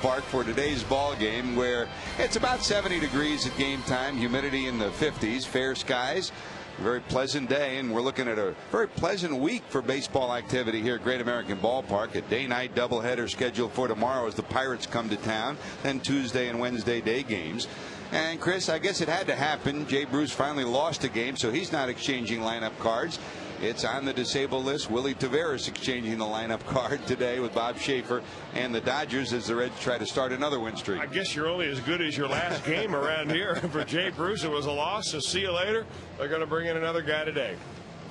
ballpark for today's ball game, where it's about 70 degrees at game time, humidity in the 50s, fair skies. Very pleasant day, and we're looking at a very pleasant week for baseball activity here at Great American Ballpark. A day-night doubleheader scheduled for tomorrow as the Pirates come to town, then Tuesday and Wednesday day games. And Chris, I guess it had to happen. Jay Bruce finally lost a game, so he's not exchanging lineup cards. It's on the disabled list. Willie Taveras exchanging the lineup card today with Bob Schaefer and the Dodgers as the Reds try to start another win streak. I guess you're only as good as your last game around here. For Jay Bruce, it was a loss, so see you later. They're going to bring in another guy today.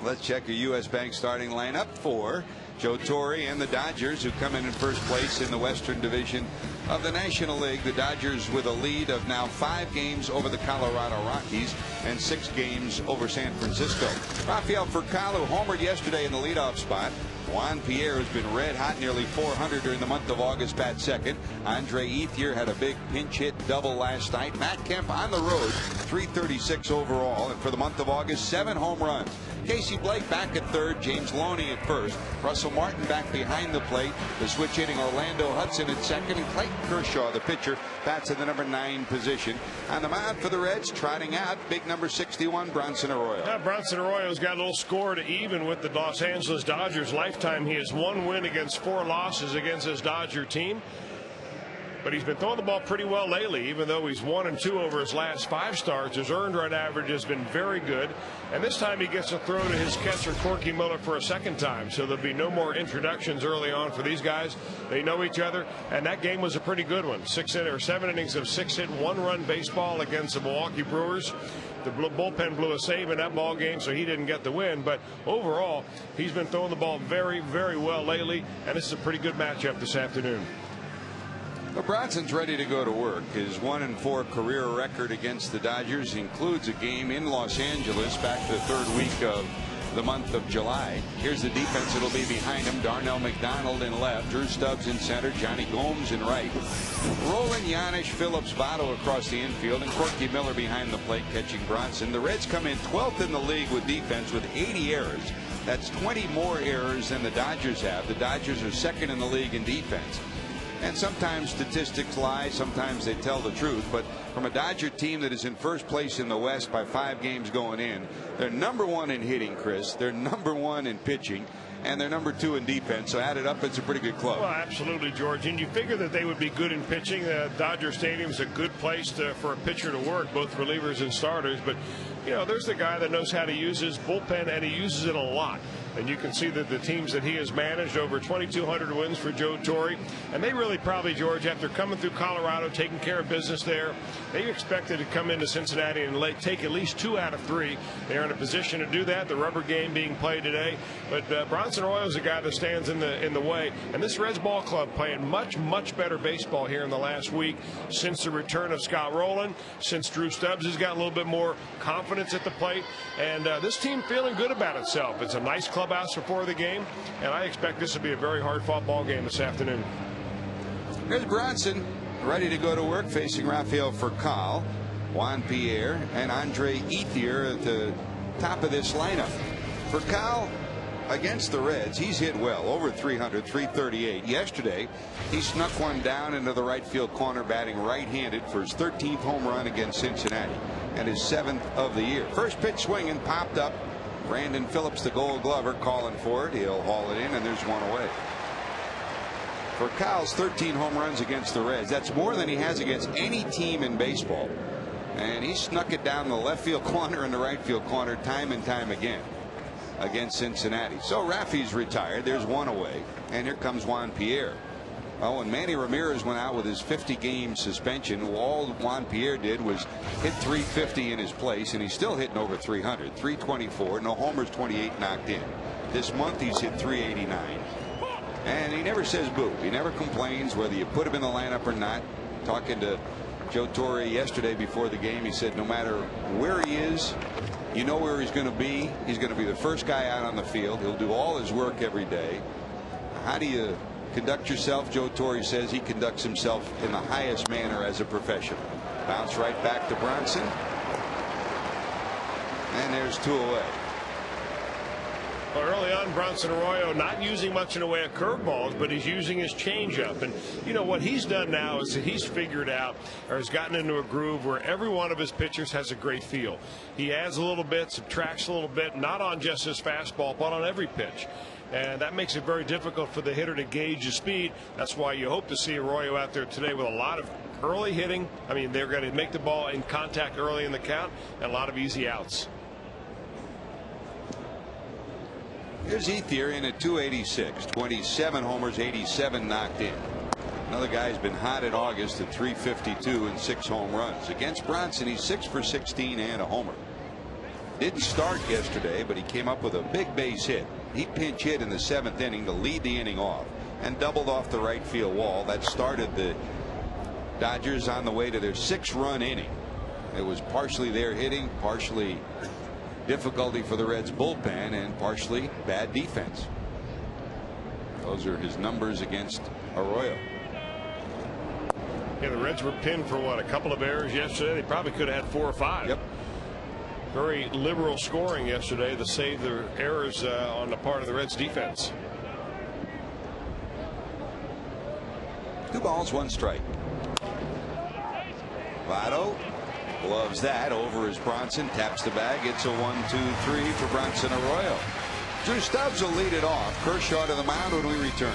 Let's check your U.S. Bank starting lineup for Joe Torre and the Dodgers, who come in first place in the Western Division of the National League. The Dodgers with a lead of now 5 games over the Colorado Rockies and 6 games over San Francisco. Rafael Furcal, who homered yesterday in the leadoff spot. Juan Pierre has been red hot, nearly 400 during the month of August, bat second. Andre Ethier had a big pinch hit double last night. Matt Kemp on the road, 336 overall, and for the month of August, 7 home runs. Casey Blake back at third, James Loney at first, Russell Martin back behind the plate, the switch hitting Orlando Hudson at second, and Clayton Kershaw, the pitcher, bats in the number 9 position. On the mound for the Reds, trotting out big number 61, Bronson Arroyo. Now, Bronson Arroyo's got a little score to even with the Los Angeles Dodgers. Lifetime, he has 1 win against 4 losses against his Dodger team. But he's been throwing the ball pretty well lately, even though he's 1 and 2 over his last 5 starts. His earned run average has been very good. And this time he gets to throw to his catcher, Corky Miller, for a second time. So there'll be no more introductions early on for these guys. They know each other. And that game was a pretty good one. 7 innings of 6-hit, 1-run baseball against the Milwaukee Brewers. The bullpen blew a save in that ball game, so he didn't get the win. But overall, he's been throwing the ball very, very well lately. And this is a pretty good matchup this afternoon. Well, Bronson's ready to go to work. His 1-4 career record against the Dodgers includes a game in Los Angeles back to the 3rd week of the month of July. Here's the defense. It'll be behind him. Darnell McDonald in left, Drew Stubbs in center, Johnny Gomes in right. Roland, Yanish, Phillips, Votto across the infield, and Corky Miller behind the plate catching Bronson. The Reds come in 12th in the league with defense with 80 errors. That's 20 more errors than the Dodgers have. The Dodgers are 2nd in the league in defense. And sometimes statistics lie, sometimes they tell the truth. But from a Dodger team that is in first place in the West by 5 games going in, they're number 1 in hitting, Chris. They're number 1 in pitching. And they're number 2 in defense. So added up, it's a pretty good club. Well, absolutely, George. And you figure that they would be good in pitching. Dodger Stadium is a good place for a pitcher to work, both relievers and starters. But, you know, there's the guy that knows how to use his bullpen, and he uses it a lot. And you can see that the teams that he has managed, over 2,200 wins for Joe Torre. And they really probably, George, after coming through Colorado, taking care of business there, they expected to come into Cincinnati and take at least 2 out of 3. They're in a position to do that. The rubber game being played today. But Bronson Arroyo is a guy that stands in the way. And this Reds ball club playing much better baseball here in the last week since the return of Scott Rowland, since Drew Stubbs has got a little bit more confidence at the plate. And this team feeling good about itself. It's a nice clubhouse before the game, and I expect this to be a very hard-fought ball game this afternoon. Here's Bronson ready to go to work, facing Rafael Furcal, Juan Pierre, and Andre Ethier at the top of this lineup. Furcal against the Reds, he's hit well, over 300, 338. Yesterday, he snuck one down into the right field corner, batting right-handed for his 13th home run against Cincinnati and his 7th of the year. First pitch swinging, popped up. Brandon Phillips, the Gold Glover, calling for it. He'll haul it in, and there's one away. For Kyle's 13 home runs against the Reds, that's more than he has against any team in baseball. And he snuck it down the left field corner and the right field corner time and time again against Cincinnati. So Rafi's retired. There's one away. And here comes Juan Pierre. Oh, and Manny Ramirez went out with his 50-game suspension. All Juan Pierre did was hit 350 in his place, and he's still hitting over 300, 324, no homers, 28 knocked in. This month he's hit 389. And he never says boo. He never complains whether you put him in the lineup or not. Talking to Joe Torre yesterday before the game, he said no matter where he is, you know where he's going to be. He's going to be the first guy out on the field. He'll do all his work every day. How do you conduct yourself? Joe Torre says he conducts himself in the highest manner as a professional. Bounce right back to Bronson. And there's two away. Well, early on, Bronson Arroyo not using much in the way of curveballs, but he's using his changeup. And you know what he's done now is that he's figured out, or has gotten into a groove where every one of his pitchers has a great feel. He adds a little bit, subtracts a little bit, not on just his fastball, but on every pitch. And that makes it very difficult for the hitter to gauge his speed. That's why you hope to see Arroyo out there today with a lot of early hitting. I mean, they're going to make the ball in contact early in the count and a lot of easy outs. Here's Ethier in at 286, 27 homers, 87 knocked in. Another guy's been hot in August at 352 and 6 home runs. Against Bronson, he's 6 for 16 and a homer. Didn't start yesterday, but he came up with a big base hit. He pinch hit in the 7th inning to lead the inning off and doubled off the right field wall. That started the Dodgers on the way to their 6-run inning. It was partially their hitting, partially difficulty for the Reds bullpen, and partially bad defense. Those are his numbers against Arroyo. Yeah, the Reds were pinned for what, a couple of errors yesterday. They probably could have had 4 or 5. Yep. Very liberal scoring yesterday to save their errors on the part of the Reds defense. 2 balls, 1 strike. Votto gloves that over as Bronson taps the bag. It's a 1-2-3 for Bronson Arroyo. Drew Stubbs will lead it off. Kershaw to the mound when we return.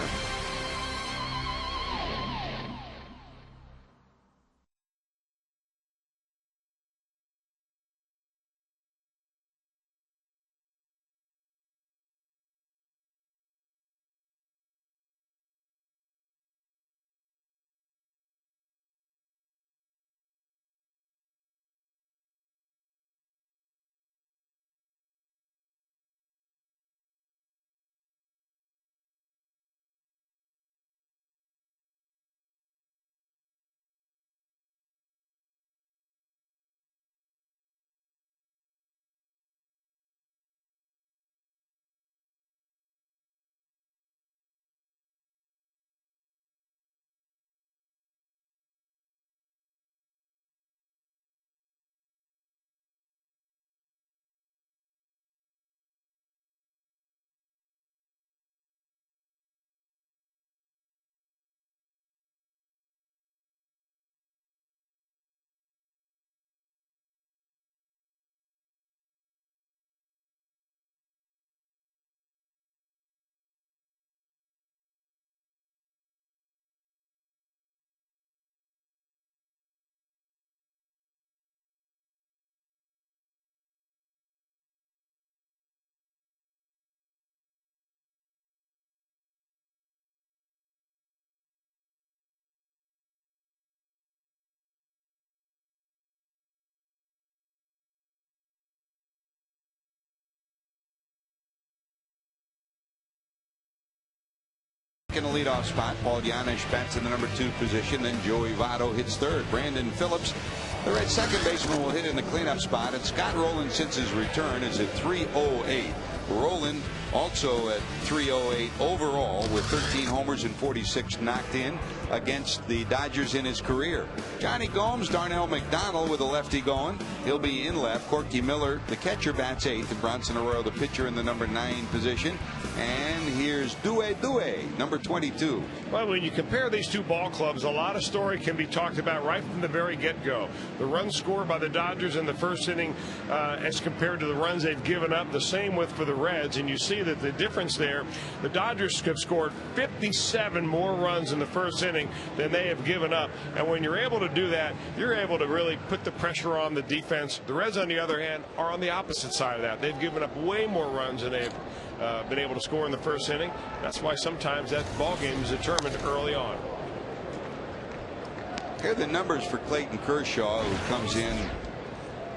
In the leadoff spot, Paul Janisch bats in the number 2 position. Then Joey Votto hits third. Brandon Phillips, the Red second baseman, will hit in the cleanup spot. And Scott Rowland, since his return, is at 308. Rowland also at 308 overall with 13 homers and 46 knocked in against the Dodgers in his career. Johnny Gomes, Darnell McDonald with a lefty going. He'll be in left. Corky Miller, the catcher, bats 8th. And Bronson Arroyo, the pitcher, in the number 9 position. And here's Due, number 22. Well, when you compare these two ball clubs, a lot of story can be talked about right from the very get-go. The runs scored by the Dodgers in the first inning as compared to the runs they've given up, the same with for the Reds. And you see that the difference there, the Dodgers have scored 57 more runs in the first inning than they have given up. And when you're able to do that, you're able to really put the pressure on the defense. The Reds, on the other hand, are on the opposite side of that. They've given up way more runs than they've been able to score in the first inning. That's why sometimes that ball game is determined early on. Here are the numbers for Clayton Kershaw, who comes in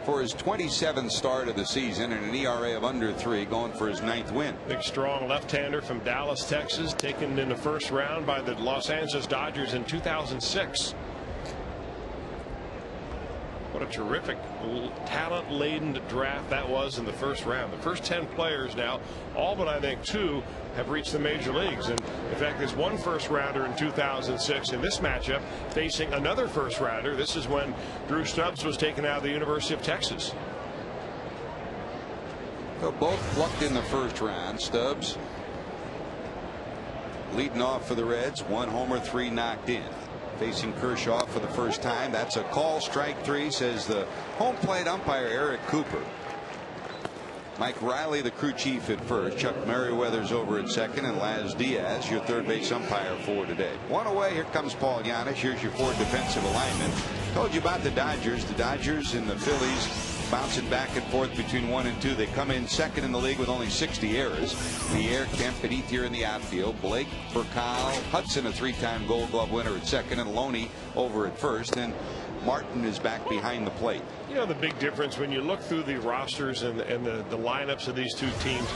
for his 27th start of the season and an ERA of under 3, going for his 9th win. Big, strong left-hander from Dallas, Texas, taken in the first round by the Los Angeles Dodgers in 2006. What a terrific, talent-laden draft that was in the first round. The first 10 players now, all but I think 2, have reached the major leagues. And in fact, there's one first-rounder in 2006 in this matchup facing another first-rounder. This is when Drew Stubbs was taken out of the University of Texas. So both plucked in the first round. Stubbs leading off for the Reds. 1 homer, 3 knocked in. Facing Kershaw for the first time. That's a call. Strike 3, says the home plate umpire Eric Cooper. Mike Riley, the crew chief, at first. Chuck Merriweather's over at second, and Laz Diaz, your third base umpire for today. 1 away. Here comes Paul Yanis. Here's your 4 defensive alignment. Told you about the Dodgers. The Dodgers and the Phillies bouncing back and forth between 1 and 2. They come in second in the league with only 60 errors. Pierre, Kemp, and Ethier in the outfield. Blake, Burkal, Hudson, a 3-time Gold Glove winner, at second, and Loney over at first. And Martin is back behind the plate. You know, the big difference when you look through the rosters and the lineups of these two teams,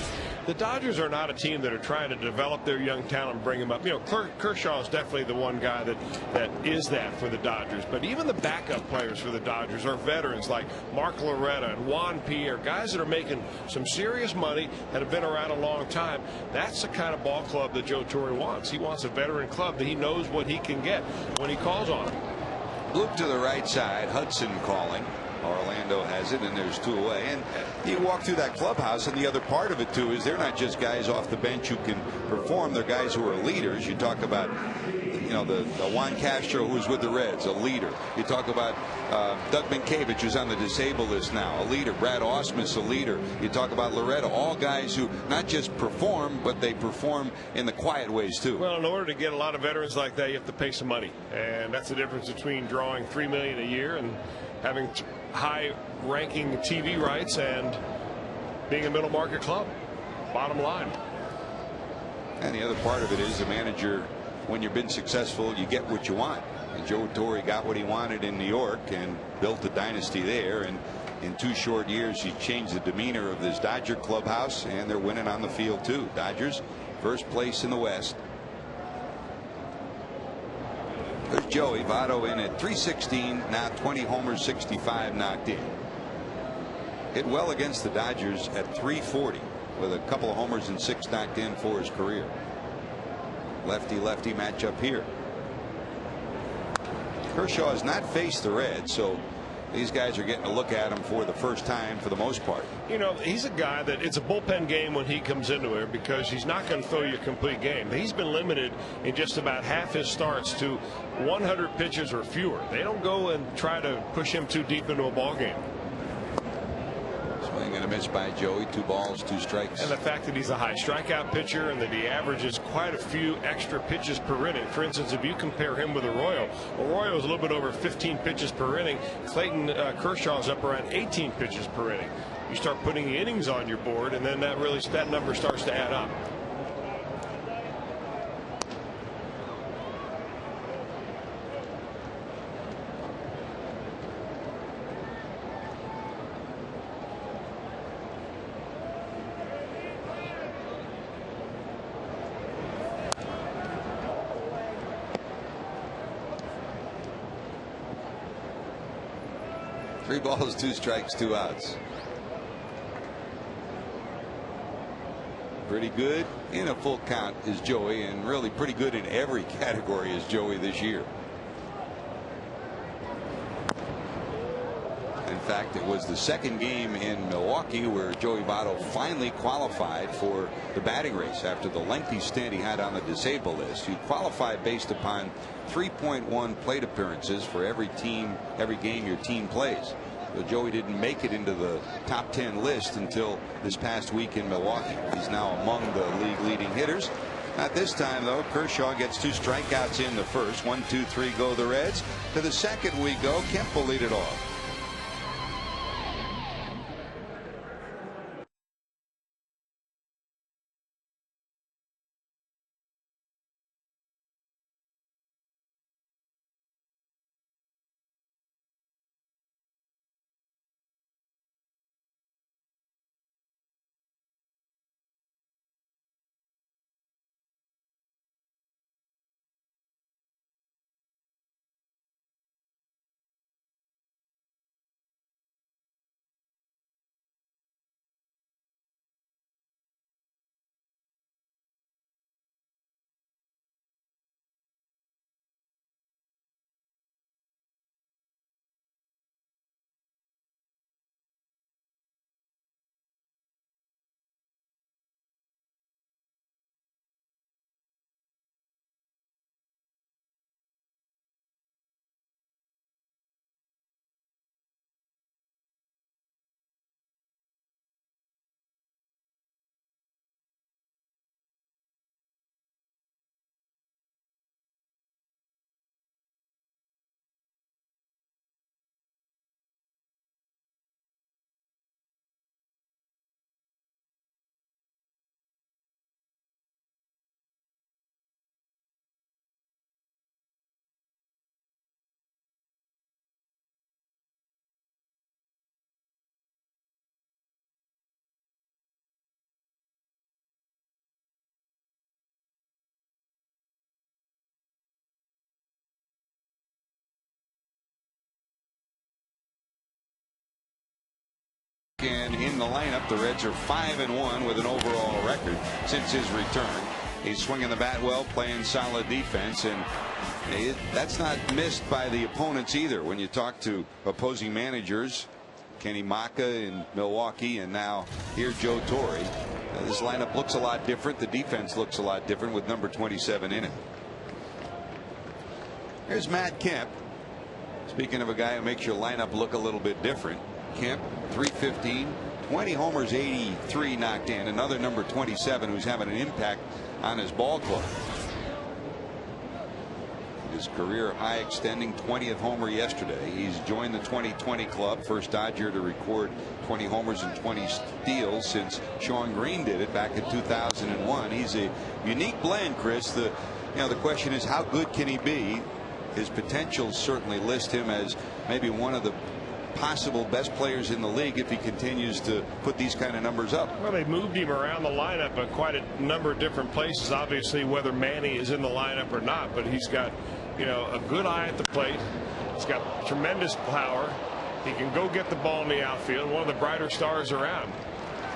the Dodgers are not a team that are trying to develop their young talent and bring them up. You know, Kershaw is definitely the one guy that is that for the Dodgers. But even the backup players for the Dodgers are veterans like Mark Loretta and Juan Pierre, guys that are making some serious money and have been around a long time. That's the kind of ball club that Joe Torre wants. He wants a veteran club that he knows what he can get when he calls on it. Loop to the right side. Hudson calling. Orlando has it, and there's 2 away. And you walk through that clubhouse, and the other part of it too is they're not just guys off the bench who can perform. They're guys who are leaders. You talk about, you know, the Juan Castro, who's with the Reds, a leader. You talk about Doug Minkiewicz, who's on the disabled list now, a leader. Brad Ausmus, a leader. You talk about Loretta, all guys who not just perform, but they perform in the quiet ways too. Well, in order to get a lot of veterans like that, you have to pay some money, and that's the difference between drawing $3 million a year and having high-ranking TV rights and being a middle market club. Bottom line. And the other part of it is the manager, when you've been successful, you get what you want. And Joe Torre got what he wanted in New York and built a dynasty there. And in 2 short years, he changed the demeanor of this Dodger clubhouse, and they're winning on the field too. Dodgers first place in the West. There's Joey Votto in at 316, now 20 homers, 65 knocked in. Hit well against the Dodgers at 340 with a couple of homers and 6 knocked in for his career. Lefty-lefty matchup here. Kershaw has not faced the Reds, so these guys are getting a look at him for the first time for the most part. You know, he's a guy that it's a bullpen game when he comes into it because he's not going to throw you a complete game. He's been limited in just about half his starts to 100 pitches or fewer. They don't go and try to push him too deep into a ball game. Swing and a miss by Joey. 2 balls, 2 strikes. And the fact that he's a high strikeout pitcher and that he averages quite a few extra pitches per inning. For instance, if you compare him with Arroyo is a little bit over 15 pitches per inning. Clayton Kershaw's up around 18 pitches per inning. You start putting the innings on your board, and then that number starts to add up. Three balls, 2 strikes, 2 outs. Pretty good in a full count is Joey, and really pretty good in every category is Joey this year. In fact, it was the second game in Milwaukee where Joey Votto finally qualified for the batting race after the lengthy stint he had on the disabled list. He qualified based upon 3.1 plate appearances for every game your team plays. So Joey didn't make it into the top 10 list until this past week in Milwaukee. He's now among the league leading hitters. Not this time though. Kershaw gets 2 strikeouts in the first. 1, 2, 3 go the Reds. To the second we go. Kemp will lead it off. and in the lineup. The Reds are 5-1 with an overall record since his return. He's swinging the bat well, playing solid defense, and that's not missed by the opponents either. When you talk to opposing managers, Kenny Maka in Milwaukee, and now here Joe Torre, this lineup looks a lot different. The defense looks a lot different with number 27 in it. Here's Matt Kemp. Speaking of a guy who makes your lineup look a little bit different, Kemp, 315, 20 homers, 83 knocked in. Another number 27 who's having an impact on his ball club. His career high extending 20th homer yesterday. He's joined the 2020 club, first Dodger to record 20 homers and 20 steals since Sean Green did it back in 2001. He's a unique blend, Chris. The question is, how good can he be? His potentials certainly list him as maybe one of the possible best players in the league if he continues to put these kind of numbers up. Well, they moved him around the lineup at quite a number of different places, obviously, whether Manny is in the lineup or not, but he's got a good eye at the plate. He's got tremendous power. He can go get the ball in the outfield, one of the brighter stars around.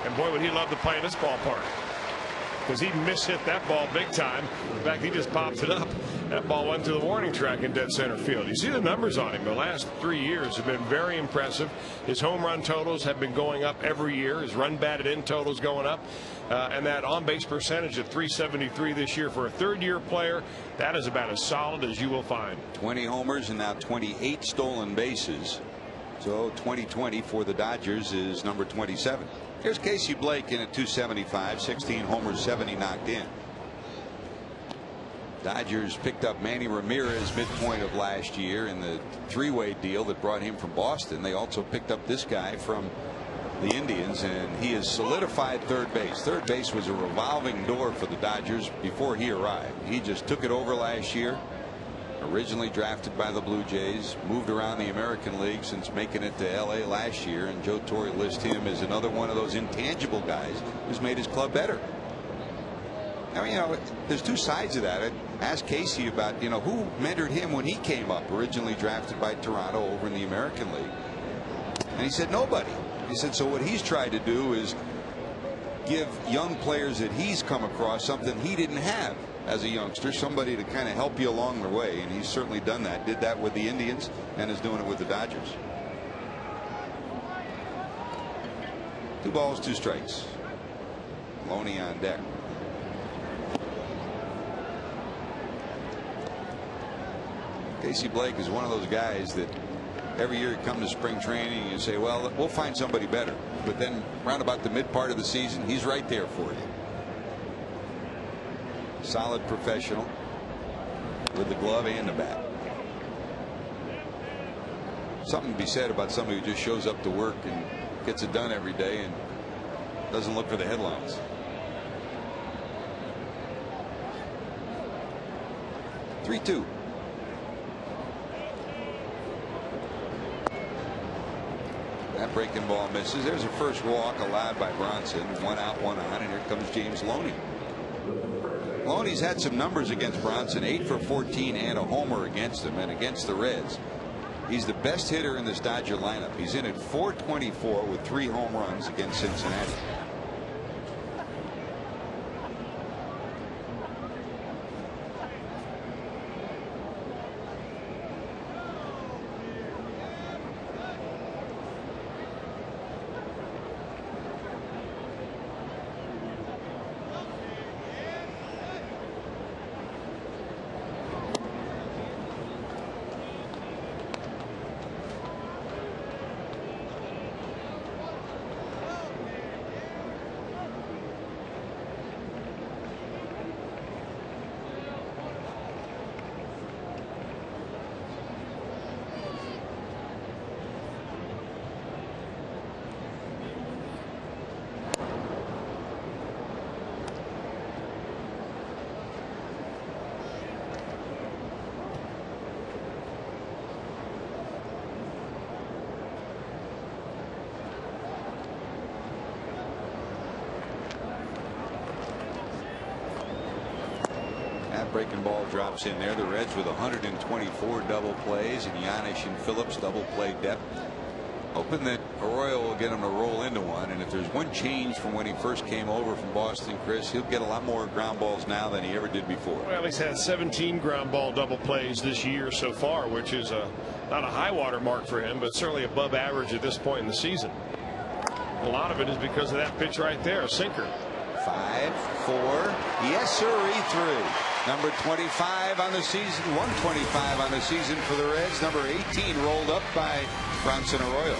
And boy, would he love to play in this ballpark, because he mishit that ball big time. In fact, he just popped it up. That ball went to the warning track in dead center field. You see the numbers on him. The last 3 years have been very impressive. His home run totals have been going up every year. His run batted in totals going up. And that on base percentage at .373 this year for a third-year player, that is about as solid as you will find. 20 homers and now 28 stolen bases. So 2020 for the Dodgers is number 27. Here's Casey Blake in at .275, 16 homers, 70 knocked in. Dodgers picked up Manny Ramirez midpoint of last year in the three-way deal that brought him from Boston. They also picked up this guy from the Indians, and he has solidified third base. Third base was a revolving door for the Dodgers before he arrived. He just took it over last year. Originally drafted by the Blue Jays, moved around the American League since making it to LA last year, and Joe Torre lists him as another one of those intangible guys who's made his club better. Now, there's two sides of that. I asked Casey about, who mentored him when he came up, originally drafted by Toronto over in the American League. And he said nobody. He said, so what he's tried to do is give young players that he's come across something he didn't have as a youngster, somebody to kind of help you along the way, and he's certainly done that. Did that with the Indians and is doing it with the Dodgers. 2 balls, 2 strikes. Loney on deck. Casey Blake is one of those guys that every year you come to spring training and you say, well, we'll find somebody better, but then round about the mid part of the season, he's right there for you. Solid professional with the glove and the bat. Something to be said about somebody who just shows up to work and gets it done every day and doesn't look for the headlines. Three-two. That breaking ball misses. There's a first walk allowed by Bronson. 1 out, 1 on, and here comes James Loney. Loney's had some numbers against Bronson, 8 for 14 and a homer against him, and against the Reds. He's the best hitter in this Dodger lineup. He's in at .424 with 3 home runs against Cincinnati. Breaking ball drops in there. The Reds with 124 double plays, and Giannis and Phillips double play depth. Hoping that Arroyo will get him to roll into one, and if there's one change from when he first came over from Boston, Chris, he'll get a lot more ground balls now than he ever did before. Well, he's had 17 ground ball double plays this year so far, which is not a high water mark for him, but certainly above average at this point in the season. A lot of it is because of that pitch right there, a sinker. 5-4, yes sir, through. Number 25 on the season, 125 on the season for the Reds. Number 18 rolled up by Bronson Arroyo.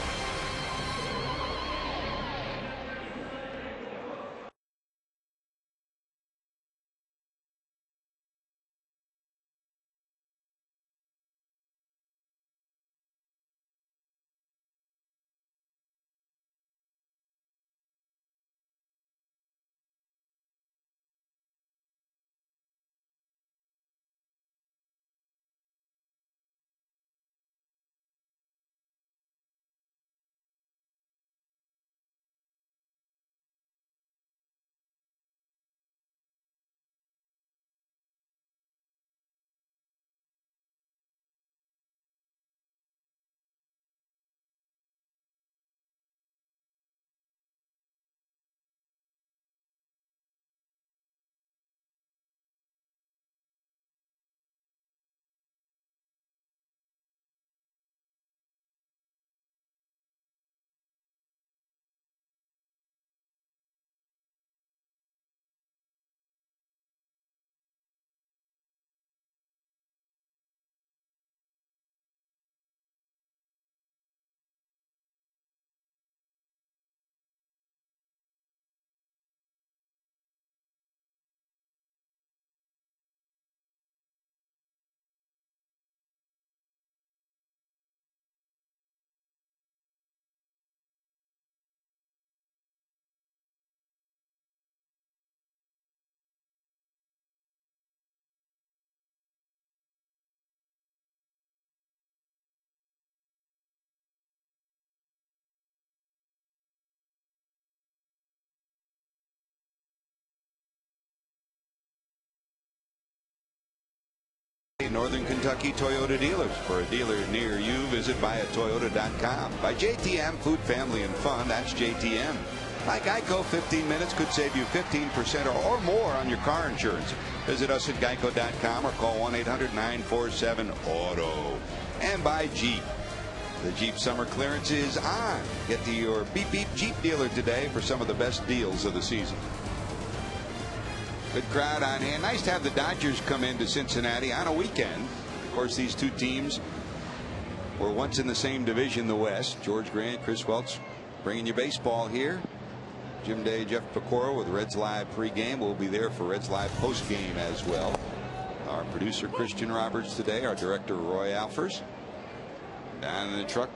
Northern Kentucky Toyota dealers. For a dealer near you, visit buyatoyota.com. By JTM, food, family, and fun. That's JTM. By Geico, 15 minutes could save you 15% or more on your car insurance. Visit us at geico.com or call 1-800-947-AUTO. And by Jeep. The Jeep summer clearance is on. Get to your beep beep Jeep dealer today for some of the best deals of the season. Good crowd on hand. Nice to have the Dodgers come into Cincinnati on a weekend. Of course, these two teams were once in the same division, the West. George Grant, Chris Welch bringing you baseball here. Jim Day, Jeff Pecora with Reds Live pregame. We'll be there for Reds Live postgame as well. Our producer Christian Roberts today. Our director Roy Alfers. Down in the truck,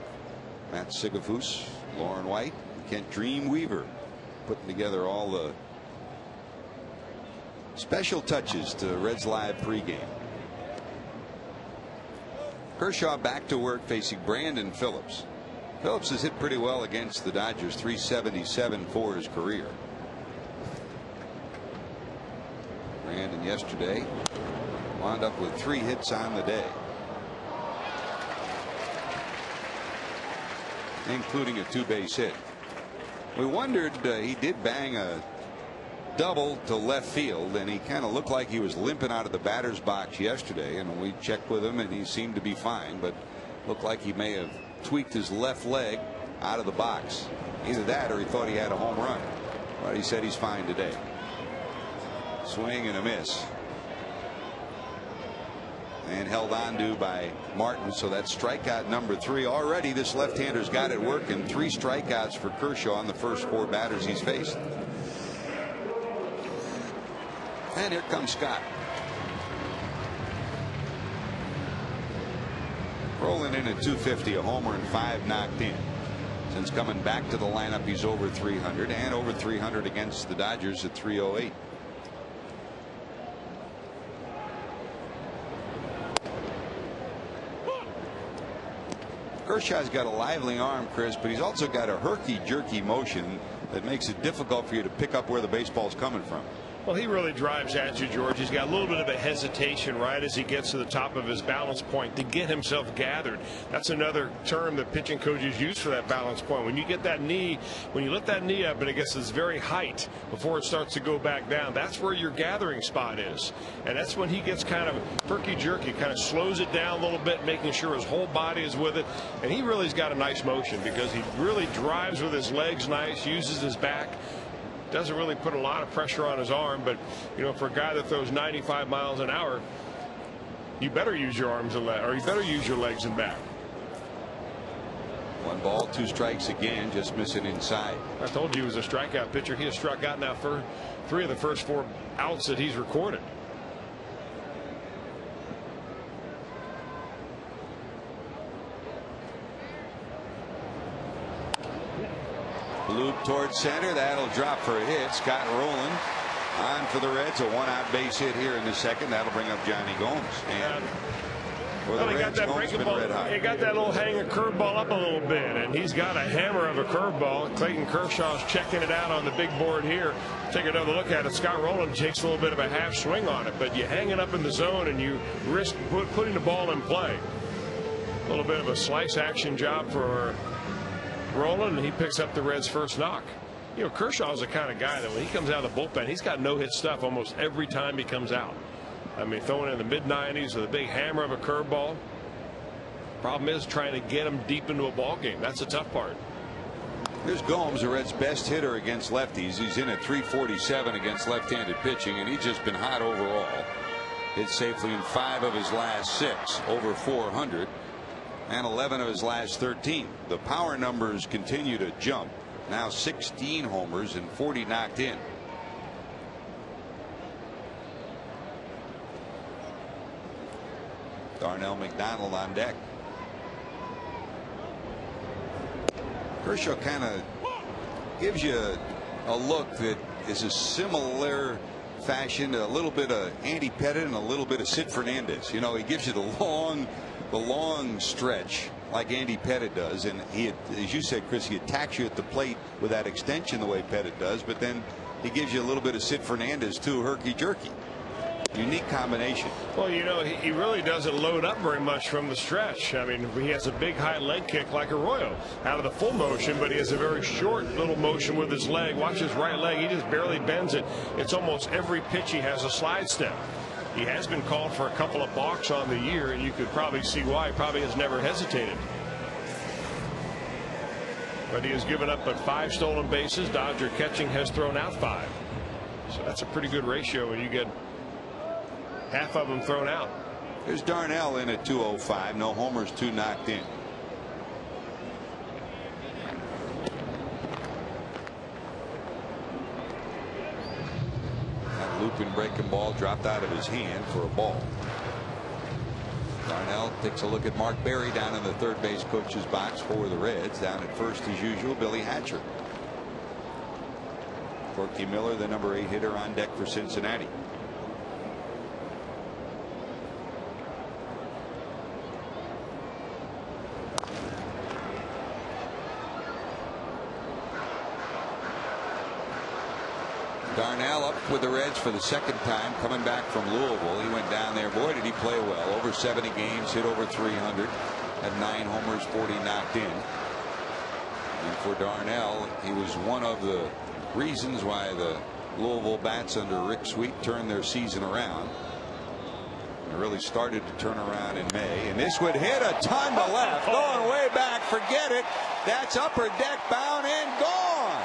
Matt Sigafus, Lauren White, and Kent Dreamweaver putting together all the special touches to Reds Live pregame. Kershaw back to work facing Brandon Phillips. Phillips has hit pretty well against the Dodgers, 377 for his career. Brandon yesterday wound up with 3 hits on the day, including a 2-base hit. We wondered, he did bang a double to left field, and he kind of looked like he was limping out of the batter's box yesterday, and we checked with him and he seemed to be fine, but looked like he may have tweaked his left leg out of the box. Either that or he thought he had a home run, but he said he's fine today. Swing and a miss, and held on to by Martin, so that's strikeout number 3 already. This left-hander's got it working. 3 strikeouts for Kershaw on the first 4 batters he's faced. And here comes Scott. Rolling in at 250, a homer and 5 knocked in. Since coming back to the lineup, he's over 300 and over 300 against the Dodgers at 308. Kershaw's got a lively arm, Chris, but he's also got a herky-jerky motion that makes it difficult for you to pick up where the baseball's coming from. Well, he really drives at you, George. He's got a little bit of a hesitation right as he gets to the top of his balance point to get himself gathered. That's another term that pitching coaches use for that balance point. When you get that knee, when you lift that knee up and it gets this very height before it starts to go back down, that's where your gathering spot is. And that's when he gets kind of herky-jerky, kind of slows it down a little bit, making sure his whole body is with it. And he really's got a nice motion because he really drives with his legs nice, uses his back. Doesn't really put a lot of pressure on his arm, but you know, for a guy that throws 95 miles an hour, you better use your arms and legs, or you better use your legs and back. 1 ball, 2 strikes again, just missing inside. I told you he was a strikeout pitcher. He has struck out now for 3 of the first 4 outs that he's recorded. Loop towards center. That'll drop for a hit. Scott Rowland on for the Reds. A 1-out base hit here in the second. That'll bring up Johnny Gomes. And well, he got that breaking ball. He got that little hanging curveball up a little bit, and he's got a hammer of a curveball. Clayton Kershaw's checking it out on the big board here. Take another look at it. Scott Rowland takes a little bit of a half swing on it, but you hang it up in the zone and you risk putting the ball in play. A little bit of a slice action job for Rowland, and he picks up the Reds' first knock. You know, Kershaw's the kind of guy that when he comes out of the bullpen, he's got no-hit stuff almost every time he comes out. I mean, throwing in the mid-90s with a big hammer of a curveball. Problem is trying to get him deep into a ball game. That's the tough part. Here's Gomes, the Reds' best hitter against lefties. He's in at .347 against left-handed pitching, and he's just been hot overall. Hit safely in 5 of his last 6, over .400. And 11 of his last 13. The power numbers continue to jump. Now 16 homers and 40 knocked in. Darnell McDonald on deck. Kershaw kind of gives you a look that is a similar fashion, a little bit of Andy Pettitte and a little bit of Sid Fernandez. You know, he gives you the long stretch like Andy Pettitte does, and he, as you said, Chris, he attacks you at the plate with that extension the way Pettitte does, but then he gives you a little bit of Sid Fernandez too, herky-jerky. Unique combination. Well, you know, he really doesn't load up very much from the stretch. I mean, he has a big high leg kick like Arroyo out of the full motion, but he has a very short little motion with his leg. Watch his right leg. He just barely bends it. It's almost every pitch he has a slide step. He has been called for a couple of balks on the year, and you could probably see why. He probably has never hesitated. But he has given up but 5 stolen bases. Dodger catching has thrown out 5. So that's a pretty good ratio when you get half of them thrown out. There's Darnell in at .205. No homers, 2 knocked in. That looping breaking ball dropped out of his hand for a ball. Darnell takes a look at Mark Berry down in the third base coach's box for the Reds. Down at first as usual, Billy Hatcher. Corky Miller, the number 8 hitter, on deck for Cincinnati. Darnell up with the Reds for the second time, coming back from Louisville. He went down there. Boy, did he play well. Over 70 games, hit over 300, had 9 homers, 40 knocked in. And for Darnell, he was one of the reasons why the Louisville Bats under Rick Sweet turned their season around. It really started to turn around in May, and this would hit a ton to left, going way back. Forget it. That's upper deck bound and gone.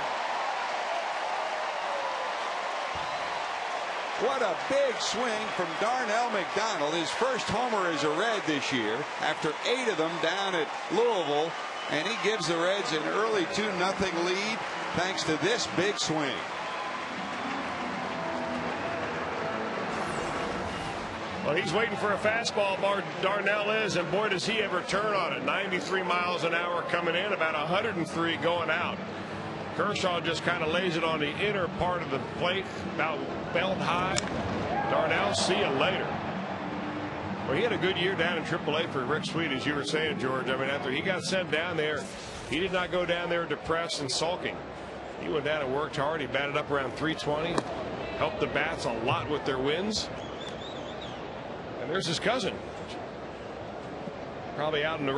What a big swing from Darnell McDonald. His first homer as a Red this year after 8 of them down at Louisville, and he gives the Reds an early 2-0 lead thanks to this big swing. Well, he's waiting for a fastball, Darnell is, and boy does he ever turn on it. 93 miles an hour coming in, about 103 going out. Kershaw just kind of lays it on the inner part of the plate, about belt high. Darnell, see you later. Well, he had a good year down in AAA for Rick Sweet, as you were saying, George. I mean, after he got sent down there, he did not go down there depressed and sulking. He went down and worked hard. He batted up around 320. helped the bats a lot with their wins. And there's his cousin, probably out in the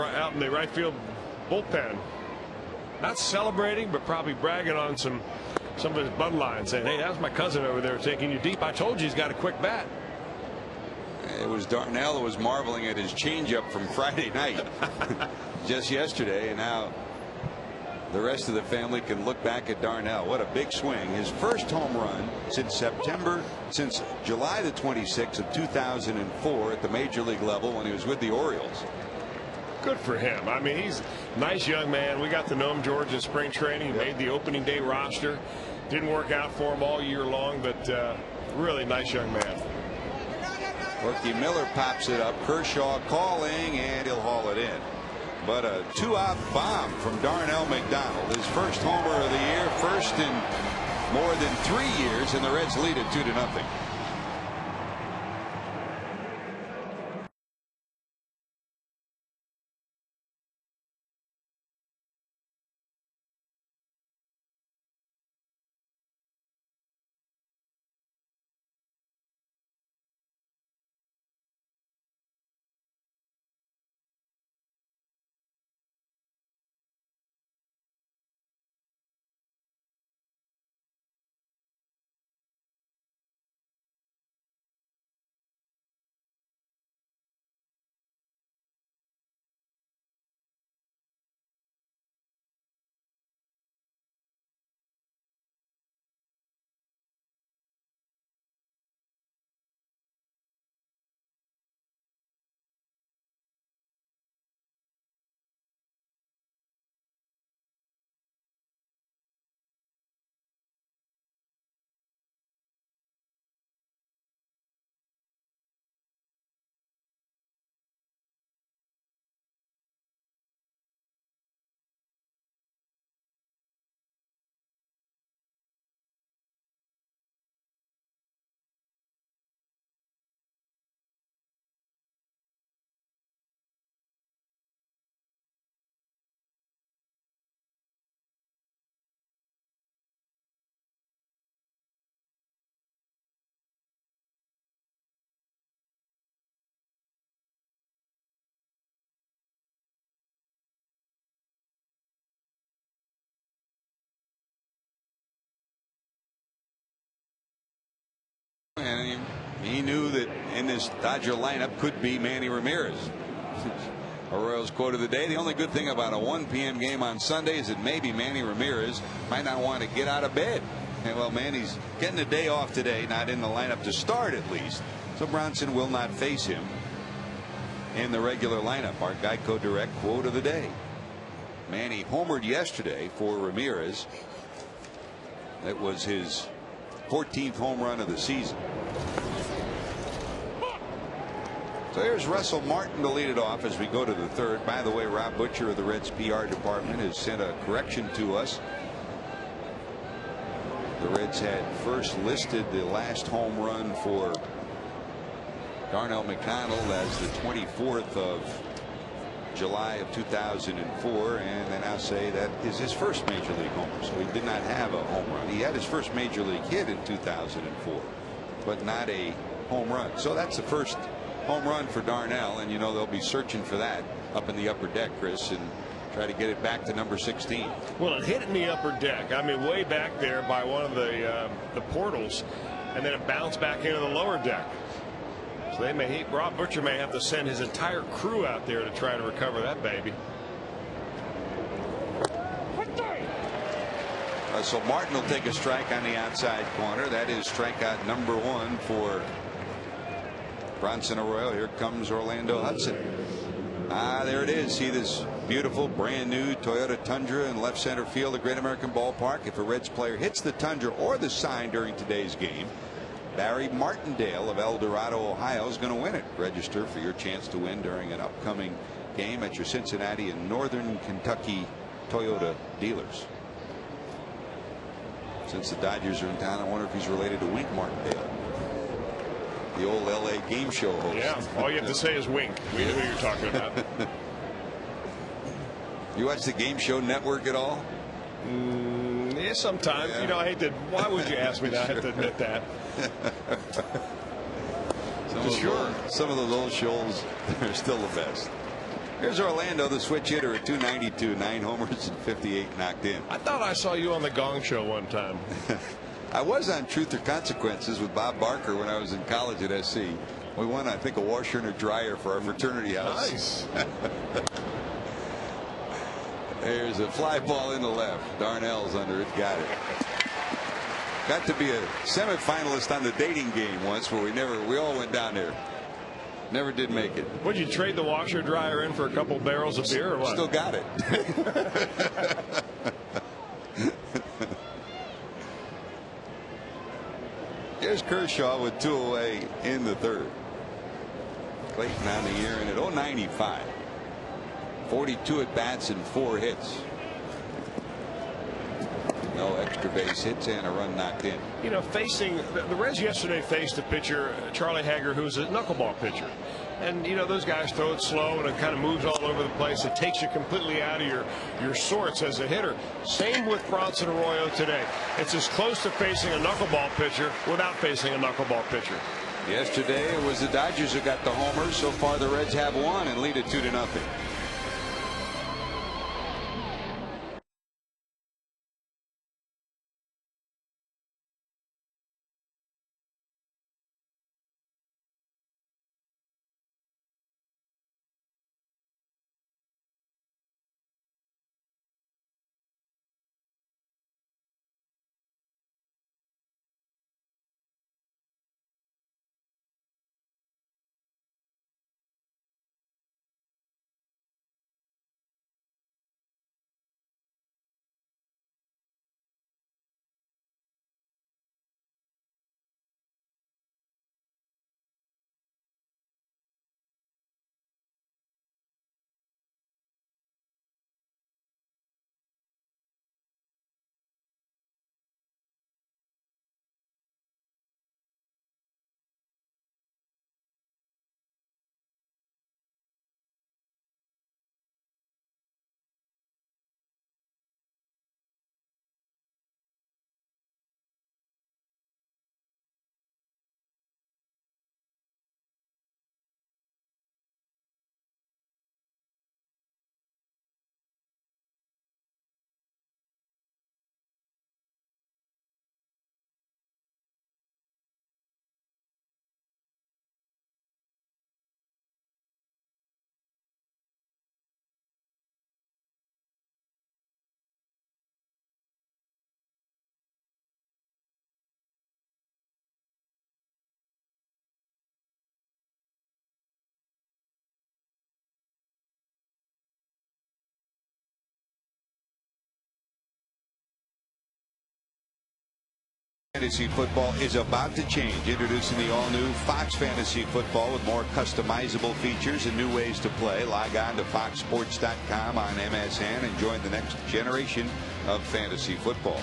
right field bullpen, not celebrating, but probably bragging on some of his bloodline, saying, "Hey, that's my cousin over there taking you deep. I told you he's got a quick bat." It was Darnell who was marveling at his changeup from Friday night just yesterday, and now the rest of the family can look back at Darnell. What a big swing. His first home run since July the 26th of 2004 at the major league level when he was with the Orioles. Good for him. I mean, he's a nice young man. We got to know him, George, in spring training. He made the opening day roster. Didn't work out for him all year long, but really nice young man. Corky Miller pops it up. Kershaw calling, and he'll haul it in. But a 2-out bomb from Darnell McDonald, his first homer of the year, first in more than 3 years, and the Reds lead it 2-0. And he knew that in this Dodger lineup could be Manny Ramirez. A Royals quote of the day: the only good thing about a 1 p.m. game on Sunday is that maybe Manny Ramirez might not want to get out of bed. And well, Manny's getting a day off today, not in the lineup to start at least. So Bronson will not face him in the regular lineup. Our Geico Direct quote of the day. Manny homered yesterday for Ramirez. That was his 14th home run of the season. So here's Russell Martin to lead it off as we go to the third. By the way, Rob Butcher of the Reds PR department has sent a correction to us. The Reds had first listed the last home run for Darnell McDonald as the 24th of July of 2004, and they now say that is his first major league homer. So he did not have a home run. He had his first major league hit in 2004, but not a home run. So that's the first home run for Darnell, and you know they'll be searching for that up in the upper deck, Chris, and try to get it back to number 16. Well, it hit in the upper deck. I mean, way back there by one of the portals, and then it bounced back into the lower deck. So Rob Butcher may have to send his entire crew out there to try to recover that baby. So Martin will take a strike on the outside corner. That is strikeout number 1 for Bronson Arroyo. Here comes Orlando Hudson. There it is. See this beautiful brand new Toyota Tundra in left center field at Great American Ballpark. If a Reds player hits the Tundra or the sign during today's game, Barry Martindale of El Dorado, Ohio is going to win it. Register for your chance to win during an upcoming game at your Cincinnati and Northern Kentucky Toyota dealers. Since the Dodgers are in town, I wonder if he's related to Wink Martindale, the old LA game show host. Yeah, all you have to say is Wink. We know who you're talking about. You watch the Game Show Network at all? Yeah, sometimes. Yeah. You know, I hate to. Why would you ask me that? I have to admit that. Some of those old shoals are still the best. Here's Orlando, the switch hitter at 292, 9 homers and 58 knocked in. I thought I saw you on the Gong Show one time. I was on Truth or Consequences with Bob Barker when I was in college at SC. We won, I think, a washer and a dryer for our fraternity house. Nice. There's a fly ball in the left. Darnell's under it. Got it. Got to be a semifinalist on the dating game once, where we all went down there. Never did make it. Would you trade the washer dryer in for a couple barrels of beer or what? Still got it. Here's Kershaw with 2 away in the third. Clayton on the year and at 0.95. 42 at bats and 4 hits. No extra base hits and a run knocked in. You know, facing the Reds yesterday faced a pitcher, Charlie Hager, who's a knuckleball pitcher. And, you know, those guys throw it slow and it kind of moves all over the place. It takes you completely out of your sorts as a hitter. Same with Bronson Arroyo today. It's as close to facing a knuckleball pitcher without facing a knuckleball pitcher. Yesterday it was the Dodgers who got the homers. So far the Reds have won and lead it 2-0. Fantasy football is about to change. Introducing the all-new Fox Fantasy Football with more customizable features and new ways to play. Log on to foxsports.com on MSN and join the next generation of fantasy football.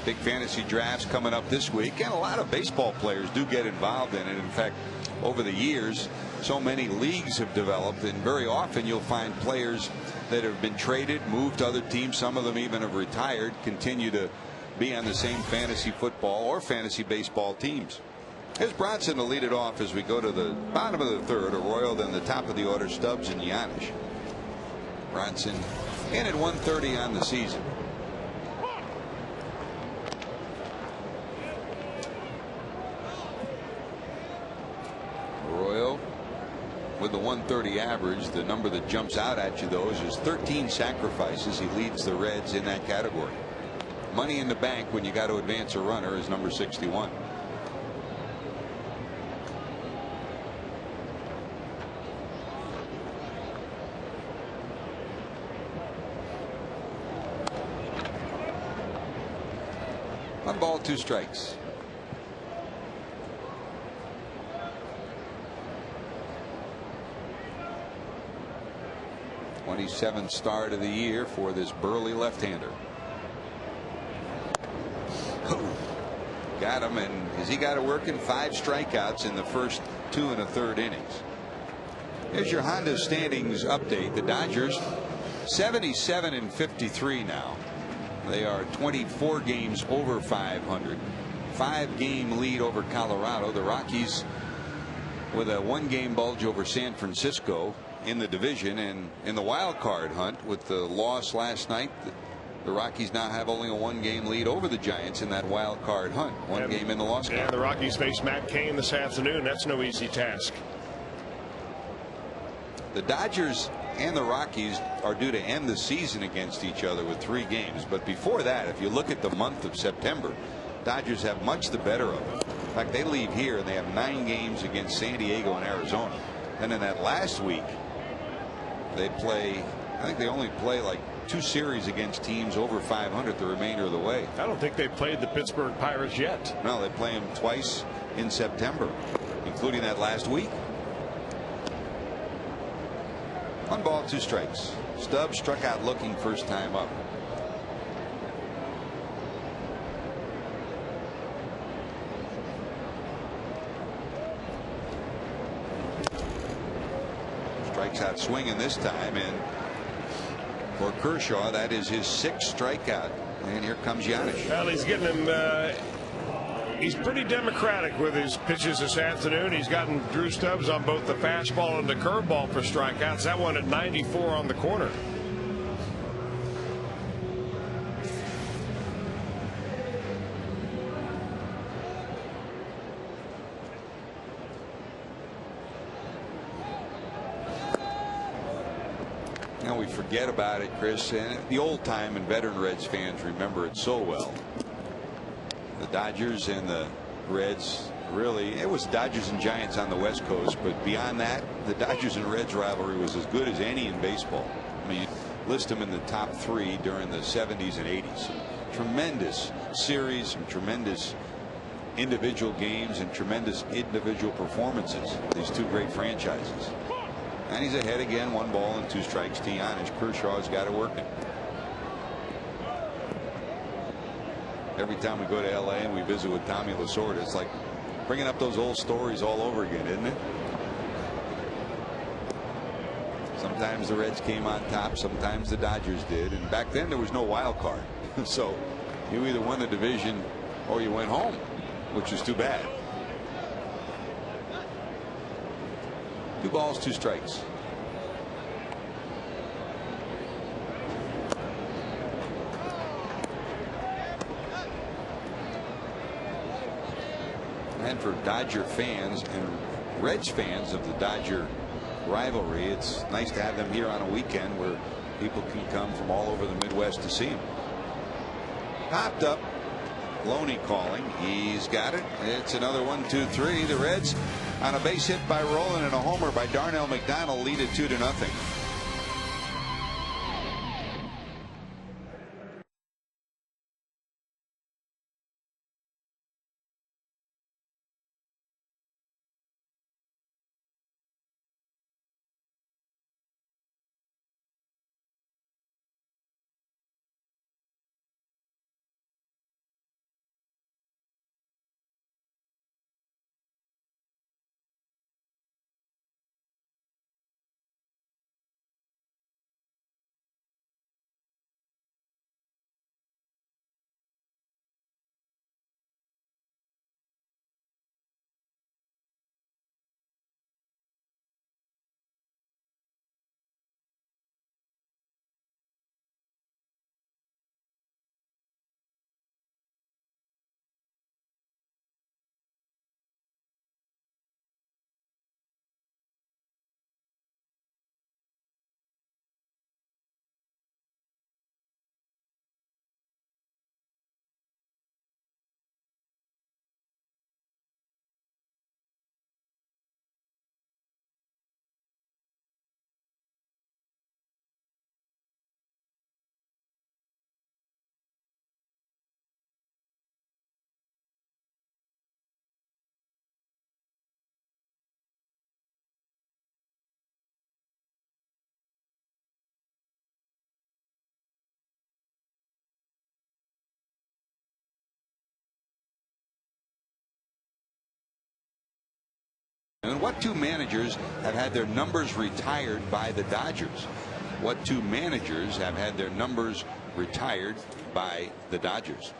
Big fantasy drafts coming up this week, and a lot of baseball players do get involved in it. In fact, over the years, so many leagues have developed, and very often you'll find players that have been traded, moved to other teams, some of them even have retired, continue to be on the same fantasy football or fantasy baseball teams. Here's Bronson to lead it off as we go to the bottom of the third. Arroyo, then the top of the order, Stubbs and Yanish. Bronson in at 130 on the season. Arroyo with the 130 average. The number that jumps out at you, though, is his 13 sacrifices. He leads the Reds in that category. Money in the bank when you got to advance a runner is number 61. One ball, 2 strikes. '27th start of the year for this burly left-hander. Got him, and has he got to work in 5 strikeouts in the first 2 1/3 innings. Here's your Honda standings update. The Dodgers 77-53 now. They are 24 games over 500. 5-game lead over Colorado. The Rockies with a 1-game bulge over San Francisco in the division, and in the wild card hunt with the loss last night, the Rockies now have only a 1-game lead over the Giants in that wild card hunt. One game in the loss column. And the Rockies face Matt Cain this afternoon. That's no easy task. The Dodgers and the Rockies are due to end the season against each other with 3 games. But before that, if you look at the month of September, Dodgers have much the better of it. In fact, they leave here and they have 9 games against San Diego and Arizona. And in that last week, they play, I think they only play like 2 series against teams over 500 the remainder of the way. I don't think they've played the Pittsburgh Pirates yet. No, they play them twice in September, including that last week. 1 ball, 2 strikes. Stubbs struck out looking first time up. Strikes out swinging this time, and for Kershaw, that is his 6th strikeout. And here comes Giannis. Well, he's getting him. He's pretty democratic with his pitches this afternoon. He's gotten Drew Stubbs on both the fastball and the curveball for strikeouts. That one at 94 on the corner. Now we forget about it, Chris, and the old time and veteran Reds fans remember it so well. The Dodgers and the Reds, really, it was Dodgers and Giants on the West Coast, but beyond that, the Dodgers and Reds rivalry was as good as any in baseball. I mean, you list them in the top 3 during the 70s and 80s. Some tremendous series, some tremendous individual games, and tremendous individual performances. These 2 great franchises. And he's ahead again, 1 ball and 2 strikes to Giannis. Kershaw's got it working. Every time we go to LA and we visit with Tommy Lasorda, it's like bringing up those old stories all over again, isn't it? Sometimes the Reds came on top, sometimes the Dodgers did, and back then there was no wild card. So you either won the division or you went home, which is too bad. 2 balls, 2 strikes. And for Dodger fans and Reds fans of the Dodger rivalry, it's nice to have them here on a weekend where people can come from all over the Midwest to see them. Popped up. Loney calling. He's got it. It's another 1-2-3. The Reds on a base hit by Rowland and a homer by Darnell McDonald lead it 2-0. And what 2 managers have had their numbers retired by the Dodgers? what two managers have had their numbers retired by the Dodgers?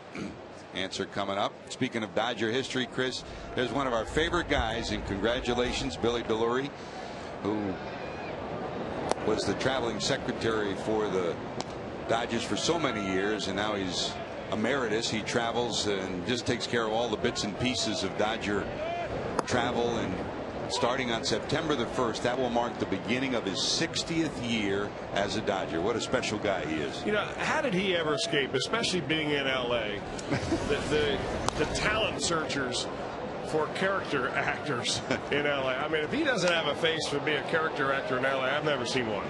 Answer coming up. Speaking of Dodger history, Chris, there's one of our favorite guys, and congratulations, Billy Delory, who was the traveling secretary for the Dodgers for so many years, and now he's emeritus. He travels and just takes care of all the bits and pieces of Dodger travel, and starting on September the 1st, that will mark the beginning of his 60th year as a Dodger. What a special guy he is. You know, how did he ever escape, especially being in LA? the talent searchers for character actors in LA. I mean, if he doesn't have a face for being a character actor in LA, I've never seen one.